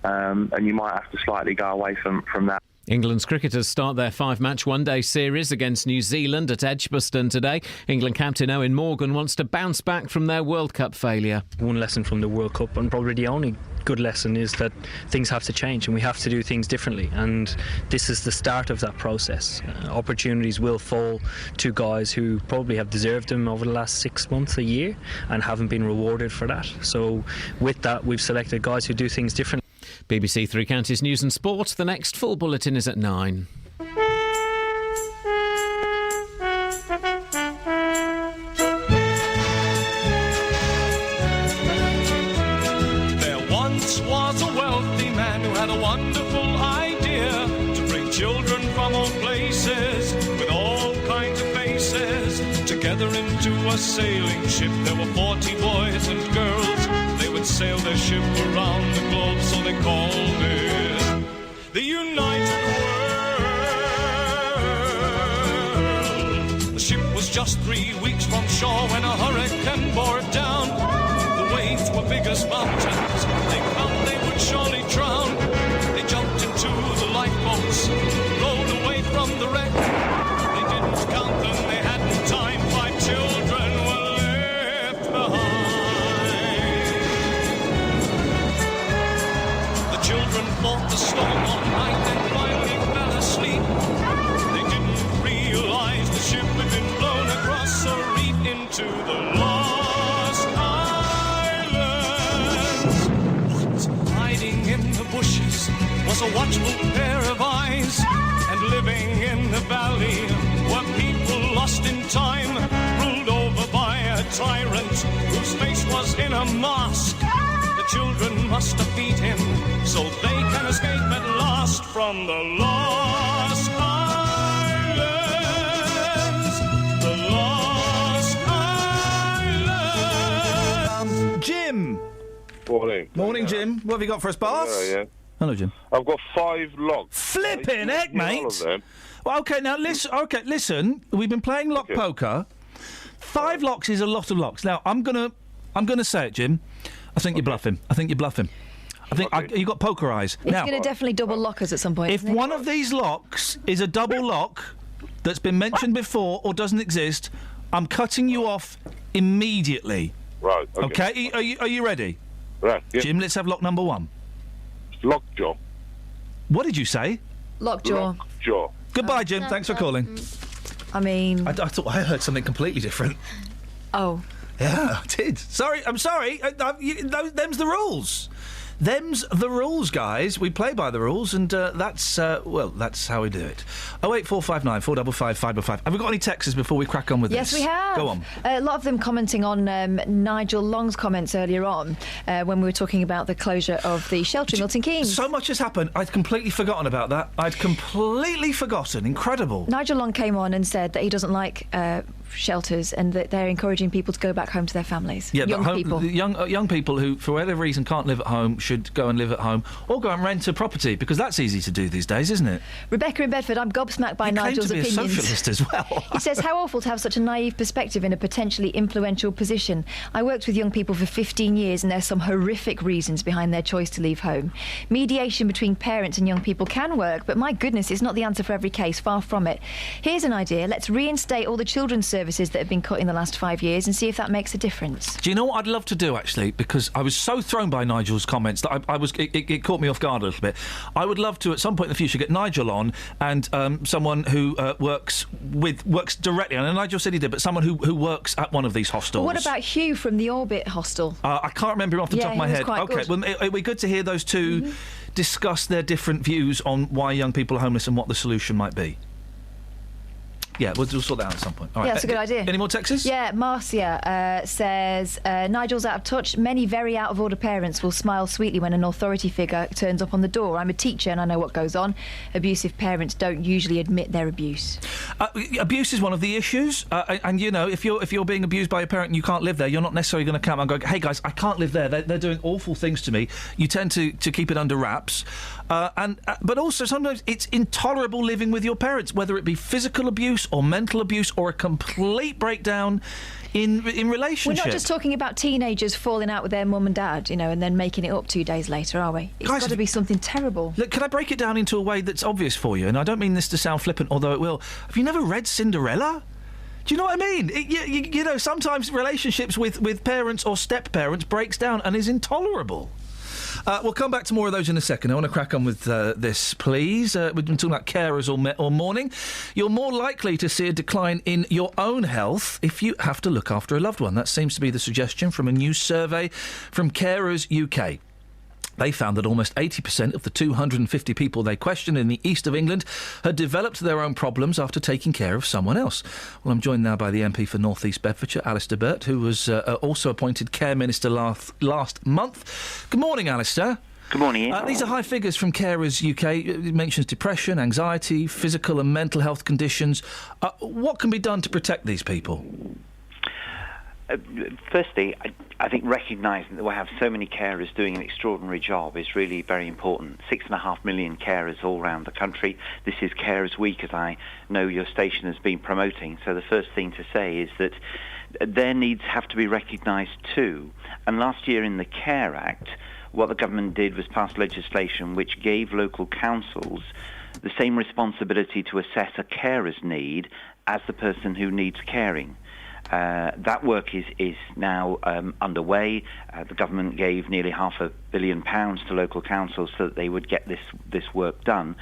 and you might have to slightly go away from that. England's cricketers start their 5-match one-day series against New Zealand at Edgbaston today. England captain Owen Morgan wants to bounce back from their World Cup failure. One lesson from the World Cup, and probably the only good lesson is that things have to change and we have to do things differently, and this is the start of that process. Opportunities will fall to guys who probably have deserved them over the last 6 months, a year, and haven't been rewarded for that. So with that, we've selected guys who do things differently. BBC Three Counties News and Sport. The next full bulletin is at 9. Was a wealthy man who had a wonderful idea to bring children from all places with all kinds of faces together into a sailing ship. There were 40 boys and girls. They would sail their ship around the globe, so they called it the United World. The ship was just 3 weeks from shore when a hurricane bore it down. The waves were big as mountains. They felt they would surely drown. They jumped into the lifeboats, rowed away from the wreck. They didn't count them, they hadn't time. 5 children were left behind. The children fought the storm all night, then finally fell asleep. They didn't realize the ship had been blown across a reef into the lost islands. Hiding in the bushes was a watchful pair of eyes, and living in the valley were people lost in time, ruled over by a tyrant whose face was in a mask. The children must defeat him so they can escape at last from the lost islands. The lost islands. Jim. Morning. Morning, Jim. What have you got for us, boss? Yeah. Hello, Jim. I've got 5 locks. Flipping heck, mate. All of them. Well, OK, now, listen. We've been playing lock poker. 5 locks is a lot of locks. Now, I'm gonna say it, Jim. I think you're bluffing. I think you got poker eyes. It's Now, going to definitely double lockers at some point. if isn't it? one of these locks is a double lock that's been mentioned before or doesn't exist, I'm cutting you off immediately. Right. Okay? Are you ready? Right. Yeah. Jim, let's have lock number 1. Lockjaw. What did you say? Lockjaw. Lockjaw. Goodbye, Jim. Thanks for calling. I mean... I thought I heard something completely different. Oh. Yeah, I did. Sorry, I'm sorry. Them's the rules. Them's the rules, guys. We play by the rules, and that's how we do it. 08459 455 555. Have we got any texts before we crack on with Yes, this? we have. Go on. A lot of them commenting on Nigel Long's comments earlier on when we were talking about the closure of the shelter in Milton Keynes. So much has happened. I'd completely forgotten about that. Incredible. Nigel Long came on and said that he doesn't like shelters and that they're encouraging people to go back home to their families. Yeah, young people. Young people who, for whatever reason, can't live at home should go and live at home or go and rent a property, because that's easy to do these days, isn't it? Rebecca in Bedford, I'm gobsmacked by Nigel's opinions. opinions. He claimed to be a socialist as well. He says, how awful to have such a naive perspective in a potentially influential position. I worked with young people for 15 years and there's some horrific reasons behind their choice to leave home. Mediation between parents and young people can work, but my goodness, it's not the answer for every case, far from it. Here's an idea. Let's reinstate all the children's services that have been cut in the last 5 years and see if that makes a difference. Do you know what I'd love to do, actually? Because I was so thrown by Nigel's comments that it caught me off guard a little bit. I would love to, at some point in the future, get Nigel on and someone who works directly. I know Nigel said he did, but someone who works at one of these hostels. Well, what about Hugh from the Orbit hostel? I can't remember him off the top of my head. Quite okay, good. well, it'd be good to hear those two discuss their different views on why young people are homeless and what the solution might be. Yeah, we'll sort that out at some point. All right. Yeah, that's a good idea. Any more texts? Yeah, Marcia says, Nigel's out of touch. Many very out-of-order parents will smile sweetly when an authority figure turns up on the door. I'm a teacher and I know what goes on. Abusive parents don't usually admit their abuse. Abuse is one of the issues. And, you know, if you're being abused by a parent and you can't live there, you're not necessarily going to come and go, hey, guys, I can't live there. They're doing awful things to me. You tend to keep it under wraps. But also sometimes it's intolerable living with your parents, whether it be physical abuse or mental abuse or a complete breakdown in relationship. We're not just talking about teenagers falling out with their mum and dad, you know, and then making it up 2 days later, are we? It's got to be something terrible. Look, can I break it down into a way that's obvious for you? And I don't mean this to sound flippant, although it will. Have you never read Cinderella? Do you know what I mean? You know, sometimes relationships with parents or step-parents breaks down and is intolerable. We'll come back to more of those in a second. I want to crack on with this, please. We've been talking about carers all morning. You're more likely to see a decline in your own health if you have to look after a loved one. That seems to be the suggestion from a new survey from Carers UK. They found that almost 80% of the 250 people they questioned in the east of England had developed their own problems after taking care of someone else. Well, I'm joined now by the MP for North East Bedfordshire, Alistair Burt, who was also appointed Care Minister last month. Good morning, Alistair. Good morning, Ian. These are high figures from Carers UK. It mentions depression, anxiety, physical and mental health conditions. What can be done to protect these people? Firstly, I think recognising that we have so many carers doing an extraordinary job is really very important. 6.5 million carers all around the country. This is Carers Week, as I know your station has been promoting. So the first thing to say is that their needs have to be recognised too. And last year in the Care Act, what the government did was pass legislation which gave local councils the same responsibility to assess a carer's need as the person who needs caring. That work is now underway. The government gave nearly £500 million to local councils so that they would get this work done.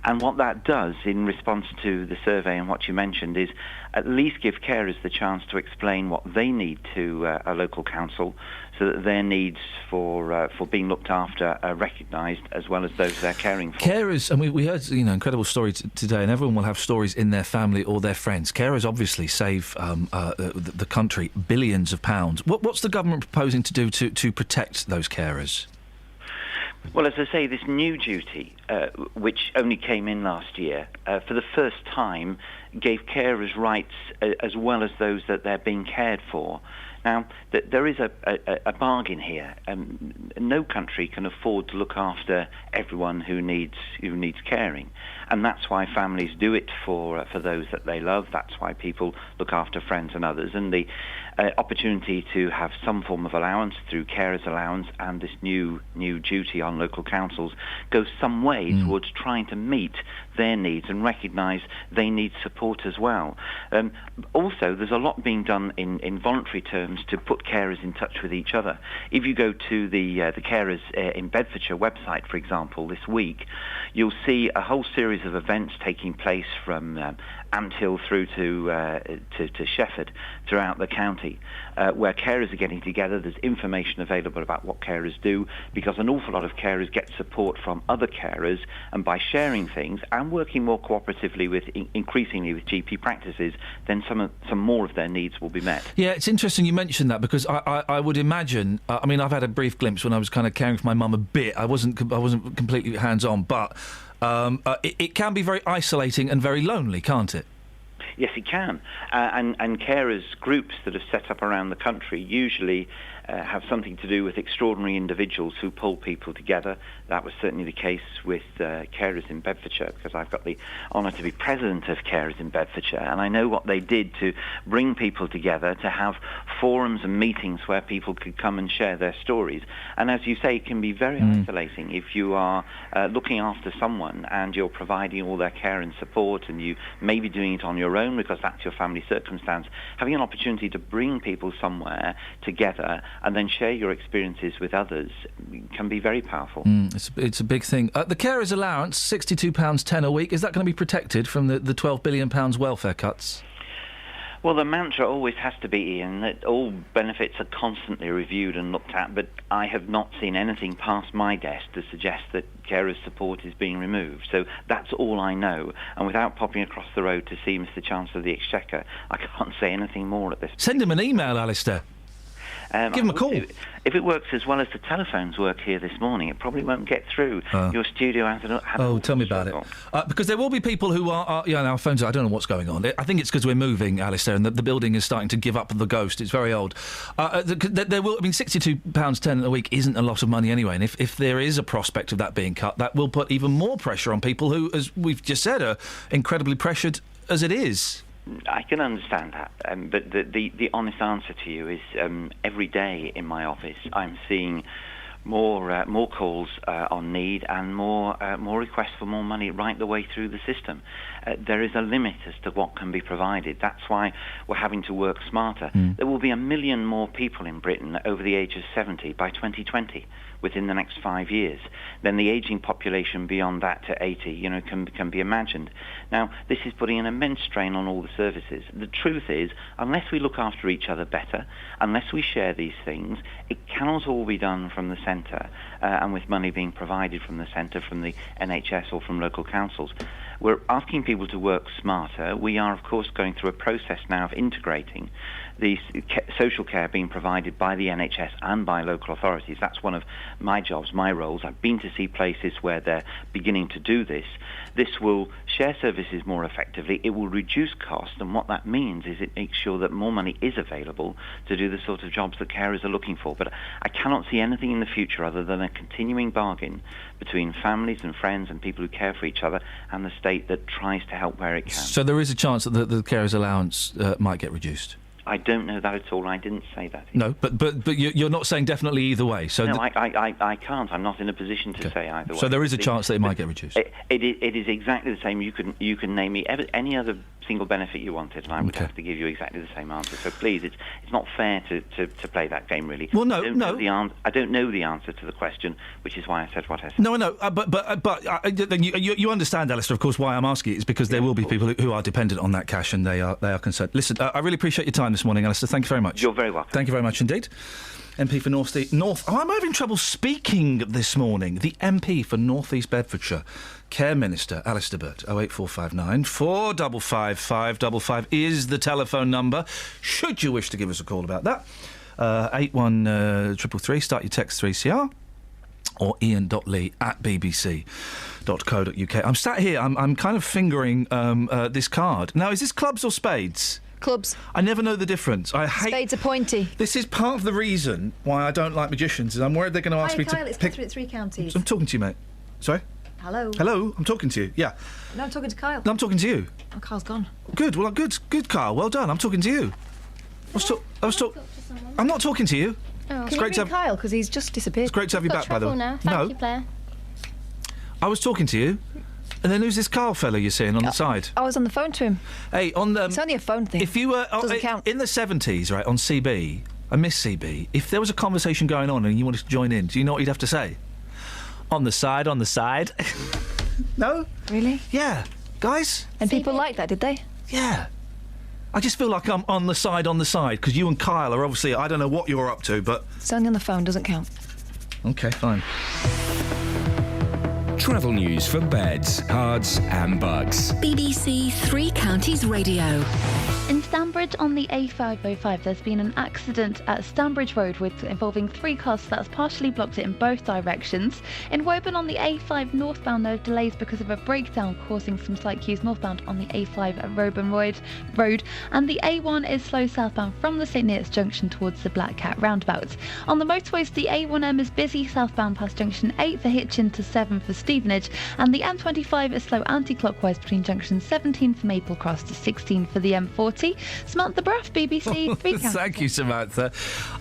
And what that does, in response to the survey and what you mentioned, is at least give carers the chance to explain what they need to a local council, so that their needs for being looked after are recognised as well as those they're caring for. Carers, and we heard incredible stories today, and everyone will have stories in their family or their friends. Carers obviously save the country billions of pounds. What's the government proposing to do to protect those carers? Well, as I say, this new duty, which only came in last year, for the first time gave carers rights as well as those that they're being cared for. Now, there is a bargain here. No country can afford to look after everyone who needs caring, and that's why families do it for those that they love. That's why people look after friends and others. And the opportunity to have some form of allowance through carers allowance and this new duty on local councils goes some way towards trying to meet their needs and recognise they need support as well. Also, there's a lot being done in voluntary terms to put carers in touch with each other. If you go to the Carers in Bedfordshire website, for example, this week, you'll see a whole series of events taking place from Anthill through to Shefford throughout the county, where carers are getting together. There's information available about what carers do, because an awful lot of carers get support from other carers, and by sharing things and working more cooperatively increasingly with GP practices, then some more of their needs will be met. Yeah, it's interesting you mentioned that, because I would imagine. I mean, I've had a brief glimpse when I was kind of caring for my mum a bit. I wasn't completely hands on, but it can be very isolating and very lonely, can't it? Yes, it can. And carers groups that are set up around the country usually have something to do with extraordinary individuals who pull people together. That was certainly the case with Carers in Bedfordshire, because I've got the honour to be president of Carers in Bedfordshire, and I know what they did to bring people together, to have forums and meetings where people could come and share their stories. And as you say, it can be very isolating if you are looking after someone and you're providing all their care and support, and you may be doing it on your own because that's your family circumstance. Having an opportunity to bring people somewhere together and then share your experiences with others can be very powerful. It's a big thing. The carers allowance, £62.10 a week, is that going to be protected from the £12 billion welfare cuts? Well, the mantra always has to be, Ian, that all benefits are constantly reviewed and looked at, but I have not seen anything past my desk to suggest that carers' support is being removed. So that's all I know. And without popping across the road to see Mr. Chancellor of the Exchequer, I can't say anything more at this point. Send him an email, Alistair. Give him a call. If it works as well as the telephones work here this morning, it probably won't get through. Your studio has tell me about it. Because there will be people who are our phones. I don't know what's going on. I think it's because we're moving, Alistair, and the building is starting to give up the ghost. It's very old. There will. I mean, £62.10 a week isn't a lot of money anyway. And if there is a prospect of that being cut, that will put even more pressure on people who, as we've just said, are incredibly pressured as it is. I can understand that, but the honest answer to you is every day in my office I'm seeing more calls on need and more requests for more money right the way through the system. There is a limit as to what can be provided. That's why we're having to work smarter. There will be 1 million more people in Britain over the age of 70 by 2020, within the next 5 years. Then the ageing population beyond that to 80, can be imagined. Now, this is putting an immense strain on all the services. The truth is, unless we look after each other better, unless we share these things, it cannot all be done from the centre, and with money being provided from the centre, from the NHS or from local councils. We're asking people to work smarter. We are, of course, going through a process now of integrating the social care being provided by the NHS and by local authorities. That's one of my jobs, my roles. I've been to see places where they're beginning to do this. This will share services more effectively. It will reduce costs, and what that means is it makes sure that more money is available to do the sort of jobs that carers are looking for. But I cannot see anything in the future other than a continuing bargain between families and friends and people who care for each other and the state that tries to help where it can. So there is a chance that the carers' allowance might get reduced? I don't know that at all. I didn't say that. No, but you're not saying definitely either way. So no, I can't. I'm not in a position to say either way. So there is a chance that it might get reduced. It is exactly the same. You can name me any other single benefit you wanted, and I would have to give you exactly the same answer. So please, it's not fair to play that game, really. Well, no, I don't know the answer to the question, which is why I said what I said. No, but you understand, Alistair, of course, why I'm asking it is because there will be people who are dependent on that cash, and they are concerned. Listen, I really appreciate your time this morning, Alistair. Thank you very much. You're very welcome. Thank you very much indeed. MP for North. Oh, I'm having trouble speaking this morning. The MP for North East Bedfordshire, Care Minister Alistair Burt. 08459 455 555 is the telephone number. Should you wish to give us a call about that, 81333. Start your text 3CR. Or ian.lee@bbc.co.uk. I'm sat here. I'm kind of fingering this card. Now, is this clubs or spades? Clubs. I never know the difference. I hate... Spades are pointy. This is part of the reason why I don't like magicians, is I'm worried they're going to ask me Kyle, to it's pick... Catherine at Three Counties. I'm talking to you, mate. Sorry? Hello. Hello, I'm talking to you, yeah. No, I'm talking to Kyle. No, I'm talking to you. Oh, Kyle's gone. Good, well, good, Kyle, well done. I'm talking to you. I'm not talking to you. Oh. It's Can great you to ring Kyle, because he's just disappeared. It's great to have you back, by the way. Now. Thank you, Blair. I was talking to you, and then who's this Carl fellow you're seeing on the side? I was on the phone to him. Hey, on the... It's only a phone thing. If you were... Doesn't count. In the 70s, right, on CB, I miss CB, if there was a conversation going on and you wanted to join in, do you know what you'd have to say? On the side. No? Really? Yeah. Guys? And people like that, did they? Yeah. I just feel like I'm on the side, because you and Kyle are obviously... I don't know what you're up to, but... It's only on the phone, doesn't count. OK, fine. Travel news for beds, cards and bugs. BBC Three Counties Radio. In Stanbridge on the A505, there's been an accident at Stanbridge Road involving 3 cars that's partially blocked it in both directions. In Woburn on the A5 northbound, there are delays because of a breakdown causing some slight queues northbound on the A5 at Woburn Road. And the A1 is slow southbound from the St Neots junction towards the Black Cat roundabout. On the motorways, the A1M is busy southbound past junction 8 for Hitchin to 7 for Stevenage, and the M25 is slow anti-clockwise between junction 17 for Maple Cross to 16 for the M40. Samantha Braff, BBC Three Counties. Thank you, Samantha.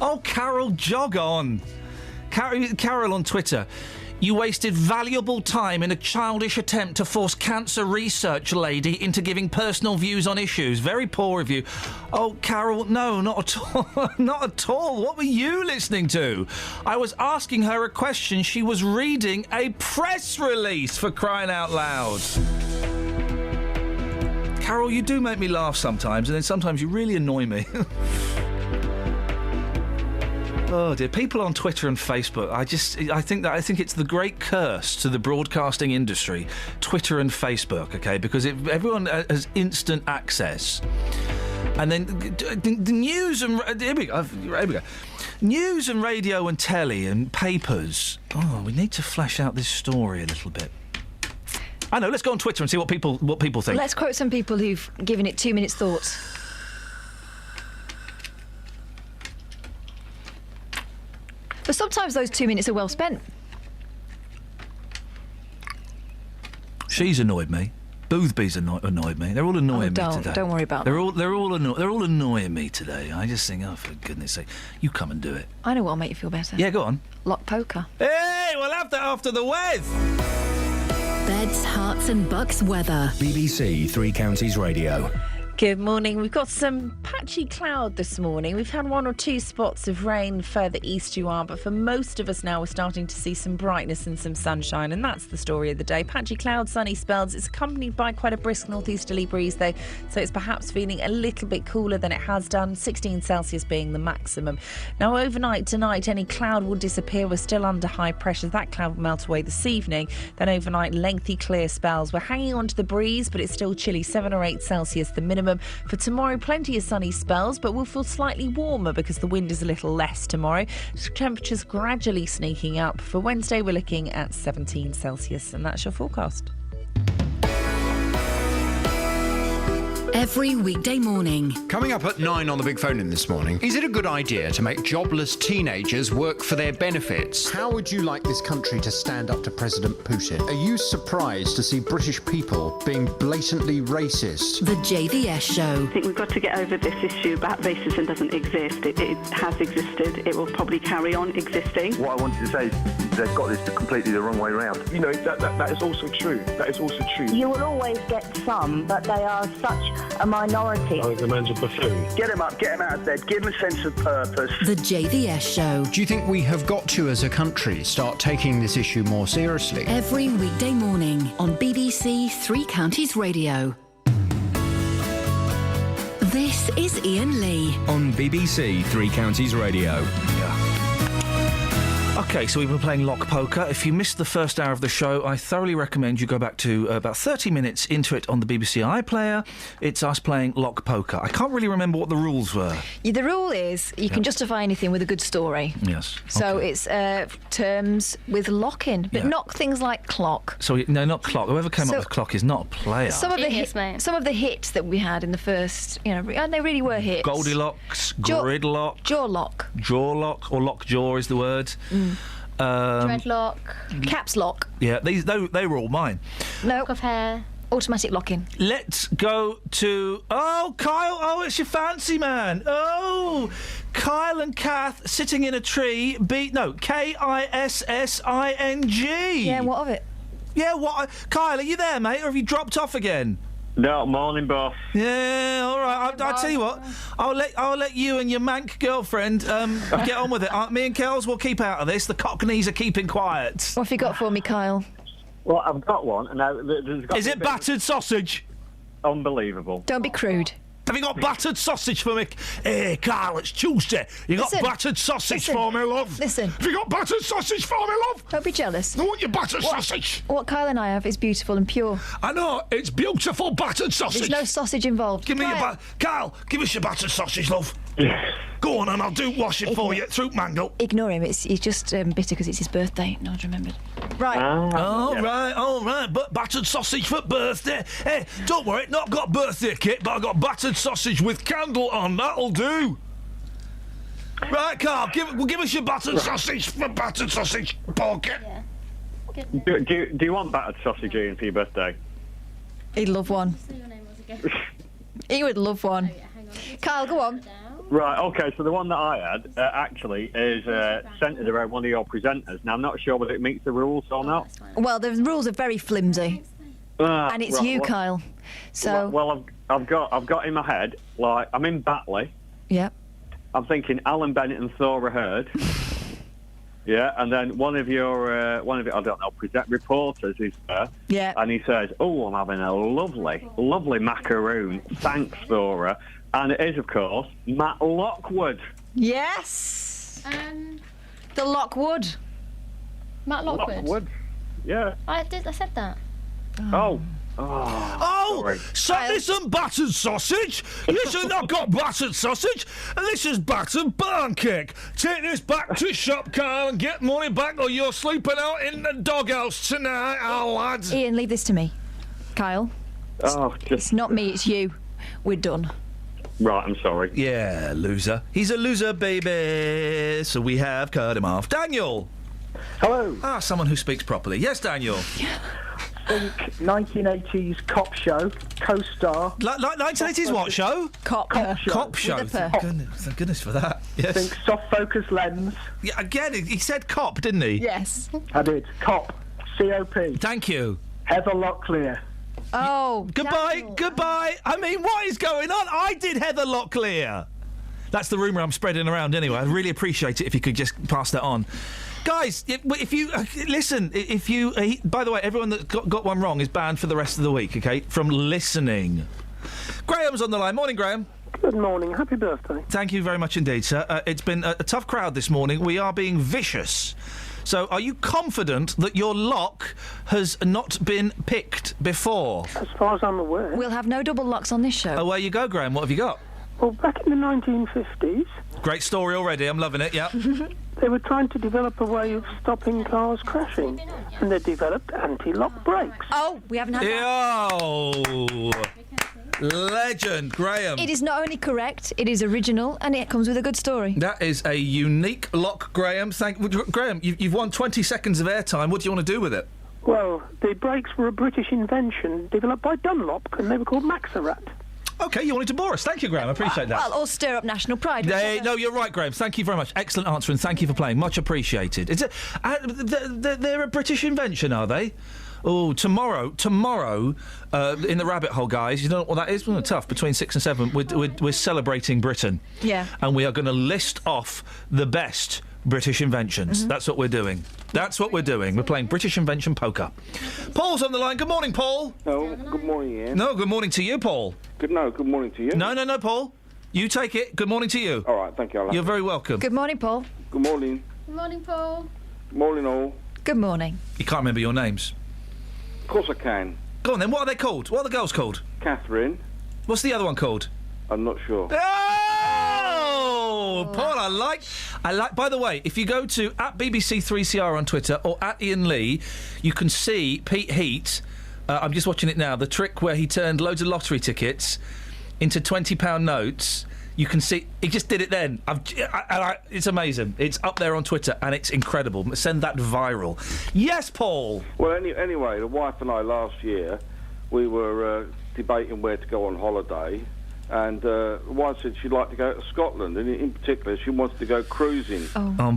Oh, Carol, jog on. Carol on Twitter. You wasted valuable time in a childish attempt to force cancer research lady into giving personal views on issues. Very poor of you. Oh, Carol, no, not at all. Not at all. What were you listening to? I was asking her a question. She was reading a press release, for crying out loud. Carol, you do make me laugh sometimes, and then sometimes you really annoy me. Oh dear, people on Twitter and Facebook, I think it's the great curse to the broadcasting industry, Twitter and Facebook, okay, because everyone has instant access. And then the news and here we go. News and radio and telly and papers. Oh, we need to flesh out this story a little bit. I know, let's go on Twitter and see what people think. Let's quote some people who've given it 2 minutes thought. But sometimes those 2 minutes are well spent. She's annoyed me. Boothby's annoyed me. They're all annoying me today. Don't worry about They're all annoying me today. I just think, oh, for goodness sake, you come and do it. I know what'll make you feel better. Yeah, go on. Lock poker. Hey, we'll have that after the Wes. Beds, Hearts and Bucks weather. BBC Three Counties Radio. Good morning. We've got some patchy cloud this morning. We've had 1 or 2 spots of rain further east you are, but for most of us now we're starting to see some brightness and some sunshine, and that's the story of the day. Patchy cloud, sunny spells. It's accompanied by quite a brisk northeasterly breeze though, so it's perhaps feeling a little bit cooler than it has done, 16 Celsius being the maximum. Now overnight tonight any cloud will disappear. We're still under high pressure. That cloud will melt away this evening. Then overnight lengthy clear spells. We're hanging on to the breeze, but it's still chilly, 7 or 8 Celsius the minimum. For tomorrow, plenty of sunny spells, but we'll feel slightly warmer because the wind is a little less tomorrow. Temperatures gradually sneaking up. For Wednesday, we're looking at 17 Celsius, and that's your forecast. Every weekday morning. Coming up at 9 on the Big Phone In this morning, is it a good idea to make jobless teenagers work for their benefits? How would you like this country to stand up to President Putin? Are you surprised to see British people being blatantly racist? The JVS Show. I think we've got to get over this issue about racism doesn't exist. It has existed. It will probably carry on existing. What I wanted to say is they've got this completely the wrong way around. You know, that is also true. That is also true. You will always get some, but they are such a minority. I think the man's a buffoon. Get him up, get him out of bed, give him a sense of purpose. The JVS Show. Do you think we have got to, as a country, start taking this issue more seriously? Every weekday morning on BBC Three Counties Radio. This is Iain Lee. On BBC Three Counties Radio. Okay, so we've been playing Lock Poker. If you missed the first hour of the show, I thoroughly recommend you go back to about 30 minutes into it on the BBC iPlayer. It's us playing Lock Poker. I can't really remember what the rules were. Yeah, the rule is you can justify anything with a good story. Yes. So it's terms with lock-in, but not things like clock. So, no, not clock. Whoever came up with clock is not a player. Some of the hits that we had in the first, and they really were hits. Goldilocks, Gridlock. Jawlock, or Lockjaw is the word. Dreadlock. Caps lock. Yeah, they were all mine. No. Lock of hair. Automatic lock-in. Let's go to... Oh, Kyle. Oh, it's your fancy man. Oh, Kyle and Kath sitting in a tree. Kissing. Yeah, what of it? Yeah, what? Kyle, are you there, mate, or have you dropped off again? No, morning, boss. Yeah, all right. I'll tell you what. I'll let you and your mank girlfriend get on with it. Me and Kels will keep out of this. The Cockneys are keeping quiet. What have you got for me, Kyle? Well, I've got one. And now is it battered sausage? Unbelievable. Don't be crude. Have you got battered sausage for me? Hey, Carl, it's Tuesday. You got battered sausage for me, love? Listen. Have you got battered sausage for me, love? Don't be jealous. I want your battered sausage. What Kyle and I have is beautiful and pure. I know, it's beautiful battered sausage. There's no sausage involved. Give me your Carl, give us your battered sausage, love. Go on, and I'll wash it for you. Through mango. Ignore him. He's just bitter because it's his birthday. No, I remembered. Right. All right. But battered sausage for birthday. Hey, don't worry, not got birthday kit, but I got battered sausage with candle on. That'll do. Right, Carl, give us your battered sausage for battered sausage pocket. Yeah. Do you want battered sausage, Ian, for your birthday? He'd love one. He would love one. Oh, yeah, hang on. Carl, go on. Right, okay, so the one that I had actually is centred around one of your presenters. Now, I'm not sure whether it meets the rules or not. Well, the rules are very flimsy. And it's you, Kyle. So... Well, I've got in my head, like, I'm in Batley. Yeah. I'm thinking Alan Bennett and Thora Heard. Yeah, and then one of your, I don't know, reporters is there. Yeah. And he says, oh, I'm having a lovely macaroon. Thanks, Thora. And it is, of course, Matt Lockwood. Yes. The Lockwood. Matt Lockwood. Yeah. I said that. Oh, so this isn't battered sausage. This has not got battered sausage. And this is battered barn cake. Take this back to shop, Carl, and get money back, or you're sleeping out in the doghouse tonight, lads. Ian, leave this to me. Kyle. It's not me, it's you. We're done. Right, I'm sorry. Yeah, loser. He's a loser, baby. So we have cut him off. Daniel. Hello. Someone who speaks properly. Yes, Daniel. think 1980s Cop Show, co-star. 1980s what show? Cop Show. Cop Show. With a Thank goodness for that. Yes. Think soft focus lens. Yeah, again, he said cop, didn't he? Yes. I did. Cop. C-O-P. Thank you. Heather Locklear. Oh, Goodbye. I mean, what is going on? I did Heather Locklear. That's the rumour I'm spreading around anyway. I'd really appreciate it if you could just pass that on. Guys, if you listen, if you by the way, everyone that got one wrong is banned for the rest of the week, okay? From listening. Graham's on the line. Morning, Graham. Good morning. Happy birthday. Thank you very much indeed, sir. It's been a tough crowd this morning. We are being vicious. So, are you confident that your lock has not been picked before? As far as I'm aware. We'll have no double locks on this show. Away you go, Graham. What have you got? Well, back in the 1950s, Great story already. I'm loving it. Yeah. they were trying to develop a way of stopping cars crashing, and they developed anti-lock brakes. Oh, we haven't had that. Yo! Legend, Graham. It is not only correct, it is original, and it comes with a good story. That is a unique lock, Graham. Graham, you've won 20 seconds of airtime. What do you want to do with it? Well, the brakes were a British invention developed by Dunlop, and they were called Maxarat. OK, you wanted to bore us. Thank you, Graham. I appreciate that. Well, or stir up national pride. No, you're right, Graham. Thank you very much. Excellent answer, and thank you for playing. Much appreciated. They're a British invention, are they? Oh, tomorrow, in the rabbit hole, guys. You know what that is? Well, tough. Between 6 and 7, we're celebrating Britain. Yeah. And we are going to list off the best British inventions. Mm-hmm. That's what we're doing. We're playing British invention poker. Paul's on the line. Good morning, Paul. No, good morning, Ian. No, good morning to you, Paul. Good morning to you. No, Paul. You take it. Good morning to you. All right, thank you. You're very welcome. Good morning, Paul. Good morning. Good morning, Paul. Morning, all. Good morning. You can't remember your names. Of course I can. Go on then. What are they called? What are the girls called? Catherine. What's the other one called? I'm not sure. Oh, Paul, I like. By the way, if you go to @BBC3CR on Twitter or @Iain Lee, you can see Pete Heat. I'm just watching it now. The trick where he turned loads of lottery tickets into £20 notes. You can see he just did it then. It's amazing. It's up there on Twitter and it's incredible. Send that viral. Yes, Paul. Well, anyway, the wife and I last year we were debating where to go on holiday. And the wife said she'd like to go to Scotland, and in particular, she wants to go cruising.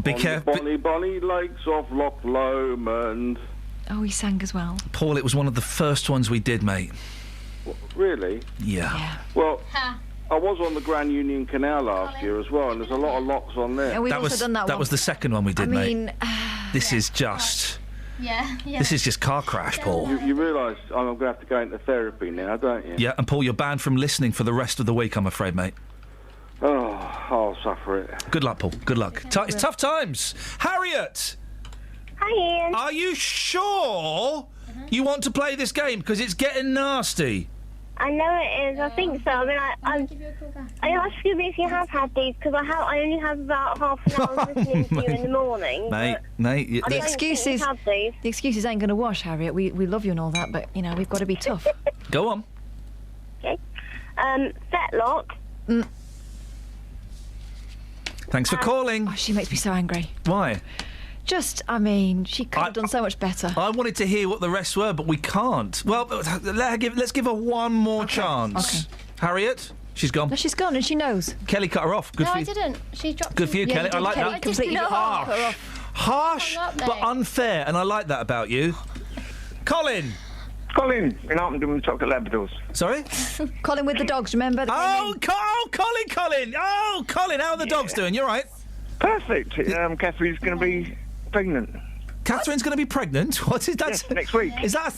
Be careful. Bonny lakes of Loch Lomond. Oh, he sang as well. Paul, it was one of the first ones we did, mate. Really? Yeah. Well, I was on the Grand Union Canal last year as well, and there's a lot of locks on there. Yeah, we've also done that one. That was the second one we did, mate. This is just... Yeah. This is just car crash, Paul. You realise I'm going to have to go into therapy now, don't you? Yeah, and Paul, you're banned from listening for the rest of the week, I'm afraid, mate. Oh, I'll suffer it. Good luck, Paul. Good luck. It's tough times. Harriet! Hi, Ian. Are you sure you want to play this game? Because it's getting nasty. I know it is. I think so. I mean, I asked you if you have had these because I only have about half an hour listening to you in the morning. Mate. The excuses ain't going to wash, Harriet. We love you and all that, but, you know, we've got to be tough. Go on. Okay. Fetlock. Thanks for calling. Oh, she makes me so angry. Why? She could have done so much better. I wanted to hear what the rest were, but we can't. Well, let's give her one more chance. Okay. Harriet? She's gone. No, she's gone and she knows. Kelly cut her off. Good No, for I you. didn't. She dropped. Good for you, Kelly. I like Kelly that. completely Harsh. Harsh, but unfair, and I like that about you. Colin. Colin, in Harpenden with chocolate Labradors. Sorry? Colin with the dogs, remember? Colin. Oh, Colin, how are the dogs doing? You all right? Perfect. Catherine's going to be pregnant. Catherine's going to be pregnant? What is that? Yes, next week. Is that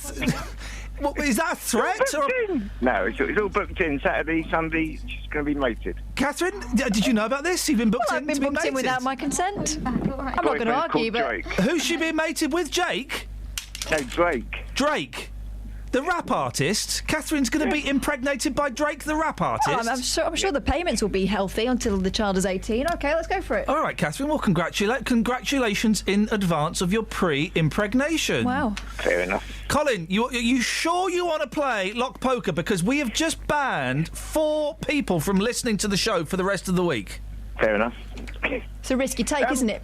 is that a threat? No, it's all booked in. Saturday, Sunday, she's going to be mated. Catherine, did you know about this? You've been booked I've been booked in without my consent. I'm not going to argue, but... Who's she being mated with, Jake? No, Drake. Drake? The rap artist? Catherine's going to be impregnated by Drake, the rap artist? Oh, I'm sure the payments will be healthy until the child is 18. OK, let's go for it. All right, Catherine, well, congratulations in advance of your pre-impregnation. Wow. Fair enough. Colin, are you sure you want to play Lock Poker? Because we have just banned 4 people from listening to the show for the rest of the week. Fair enough. It's a risky take, isn't it?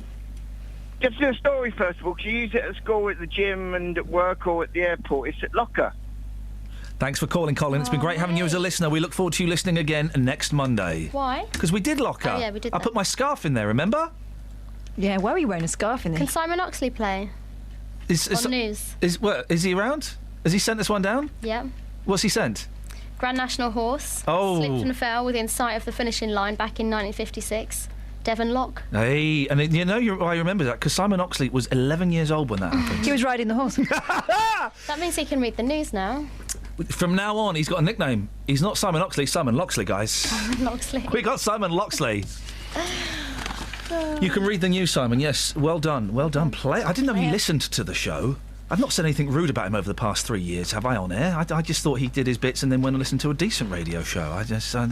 just do a story first of all, because you use it at school, at the gym and at work or at the airport. It's at Locker. Thanks for calling, Colin. It's been great having you as a listener. We look forward to you listening again next Monday. Why? Because we did Locker. Oh, yeah, we did I that. put my scarf in there, remember? Yeah, why are you wearing a scarf in there? Can Simon Oxley play? On news. Is he around? Has he sent this one down? Yeah. What's he sent? Grand National Horse. Oh. Slipped and fell within sight of the finishing line back in 1956. Devon Lock. Hey, and I remember that because Simon Oxley was 11 years old when that happened. He was riding the horse. That means he can read the news now. From now on, he's got a nickname. He's not Simon Oxley, Simon Loxley, guys. Simon Oxley. We got Simon Loxley. You can read the news, Simon. Yes, well done. Well done. I didn't know he listened to the show. I've not said anything rude about him over the past 3 years, have I, on air? I just thought he did his bits and then went and listened to a decent radio show. I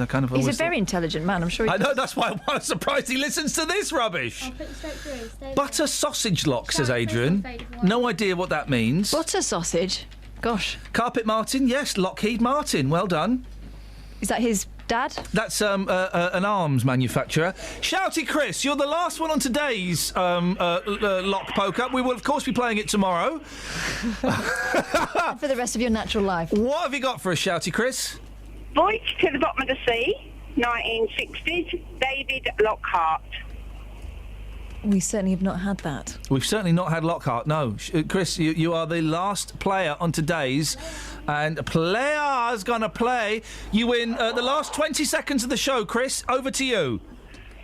kind of. He's a very intelligent man, I'm sure. I know, that's why I'm surprised he listens to this rubbish. I'll put you straight through. Stay Butter sausage lock, says Adrian. No idea what that means. Butter sausage? Gosh. Carpet Martin, yes, Lockheed Martin. Well done. Is that his dad? That's an arms manufacturer. Shouty Chris, you're the last one on today's lock poke-up. We will, of course, be playing it tomorrow. For the rest of your natural life. What have you got for us, Shouty Chris? Voyage to the Bottom of the Sea, 1960s, David Lockhart. We certainly have not had that. We've certainly not had Lockhart, no. Chris, you are the last player on today's, and a player's gonna play. You win the last 20 seconds of the show, Chris. Over to you.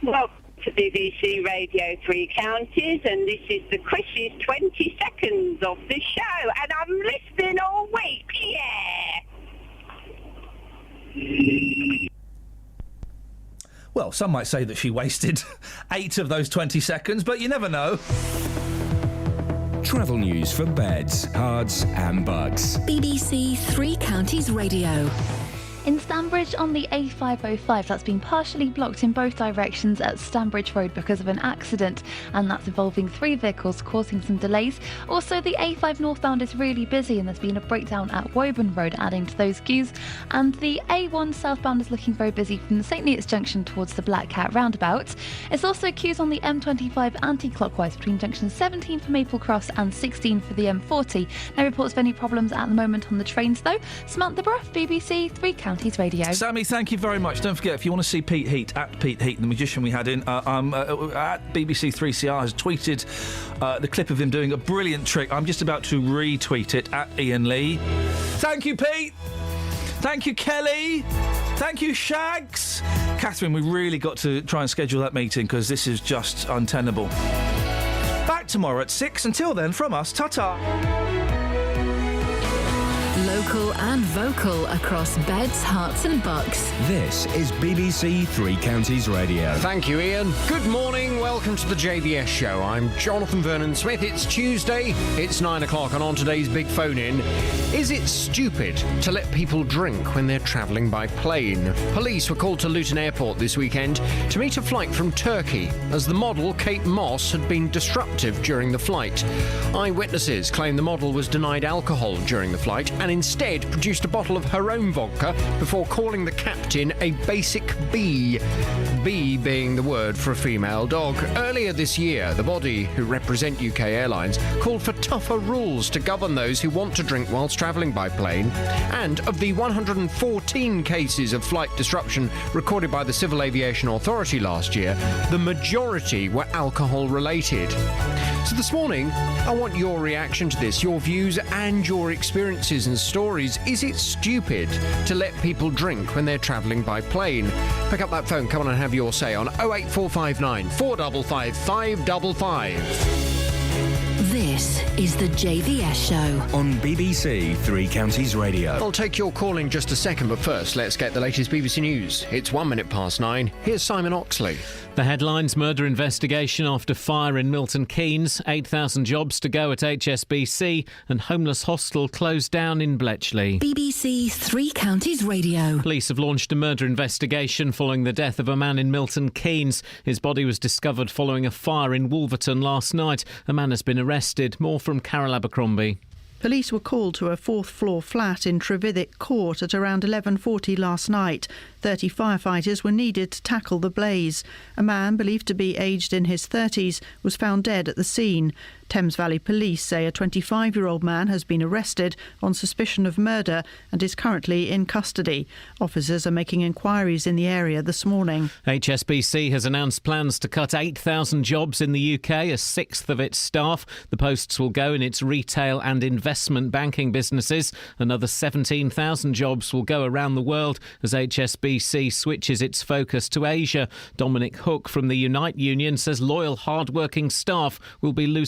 Welcome to BBC Radio 3 Counties, and this is the Chris's 20 seconds of the show, and I'm listening all week, yeah! Well, some might say that she wasted 8 of those 20 seconds, but you never know. Travel news for beds, cards and bugs. BBC Three Counties Radio. In Stanbridge on the A505, that's been partially blocked in both directions at Stanbridge Road because of an accident, and that's involving 3 vehicles, causing some delays. Also, the A5 northbound is really busy, and there's been a breakdown at Woburn Road, adding to those queues. And the A1 southbound is looking very busy from the St Neots Junction towards the Black Cat roundabout. It's also queues on the M25 anti-clockwise between junction 17 for Maple Cross and 16 for the M40. No reports of any problems at the moment on the trains, though. Samantha Brough, BBC Three Counties Radio. Sammy, thank you very much. Don't forget, if you want to see Pete Heat, at Pete Heat, the magician we had in, at BBC 3CR has tweeted the clip of him doing a brilliant trick. I'm just about to retweet it at Iain Lee. Thank you, Pete. Thank you, Kelly. Thank you, Shags. Catherine, we've really got to try and schedule that meeting because this is just untenable. Back tomorrow at 6. Until then, from us, ta-ta. Local and vocal across beds, hearts and bucks. This is BBC Three Counties Radio. Thank you, Ian. Good morning. Welcome to the JVS show. I'm Jonathan Vernon Smith. It's Tuesday. It's 9 o'clock, and on today's big phone-in, is it stupid to let people drink when they're travelling by plane? Police were called to Luton Airport this weekend to meet a flight from Turkey, as the model, Kate Moss, had been disruptive during the flight. Eyewitnesses claim the model was denied alcohol during the flight and instead produced a bottle of her own vodka before calling the captain a basic B. B being the word for a female dog. Earlier this year, the body who represent UK Airlines called for tougher rules to govern those who want to drink whilst travelling by plane. And of the 114 cases of flight disruption recorded by the Civil Aviation Authority last year, the majority were alcohol-related. So this morning, I want your reaction to this, your views and your experiences and stories. Is it stupid to let people drink when they're travelling by plane? Pick up that phone, come on and have your say on 08459 455 555. This is the JVS show on BBC Three Counties Radio. I'll take your call in just a second, but first, let's get the latest BBC News. It's 1 minute past 9. Here's Simon Oxley. The headlines: murder investigation after fire in Milton Keynes, 8,000 jobs to go at HSBC, and homeless hostel closed down in Bletchley. BBC Three Counties Radio. Police have launched a murder investigation following the death of a man in Milton Keynes. His body was discovered following a fire in Wolverton last night. A man has been arrested. More from Carol Abercrombie. Police were called to a 4th-floor flat in Trevithick Court at around 11:40 last night. 30 firefighters were needed to tackle the blaze. A man believed to be aged in his 30s was found dead at the scene. Thames Valley Police say a 25-year-old man has been arrested on suspicion of murder and is currently in custody. Officers are making inquiries in the area this morning. HSBC has announced plans to cut 8,000 jobs in the UK, a sixth of its staff. The posts will go in its retail and investment banking businesses. Another 17,000 jobs will go around the world as HSBC switches its focus to Asia. Dominic Hook from the Unite Union says loyal, hard-working staff will be losing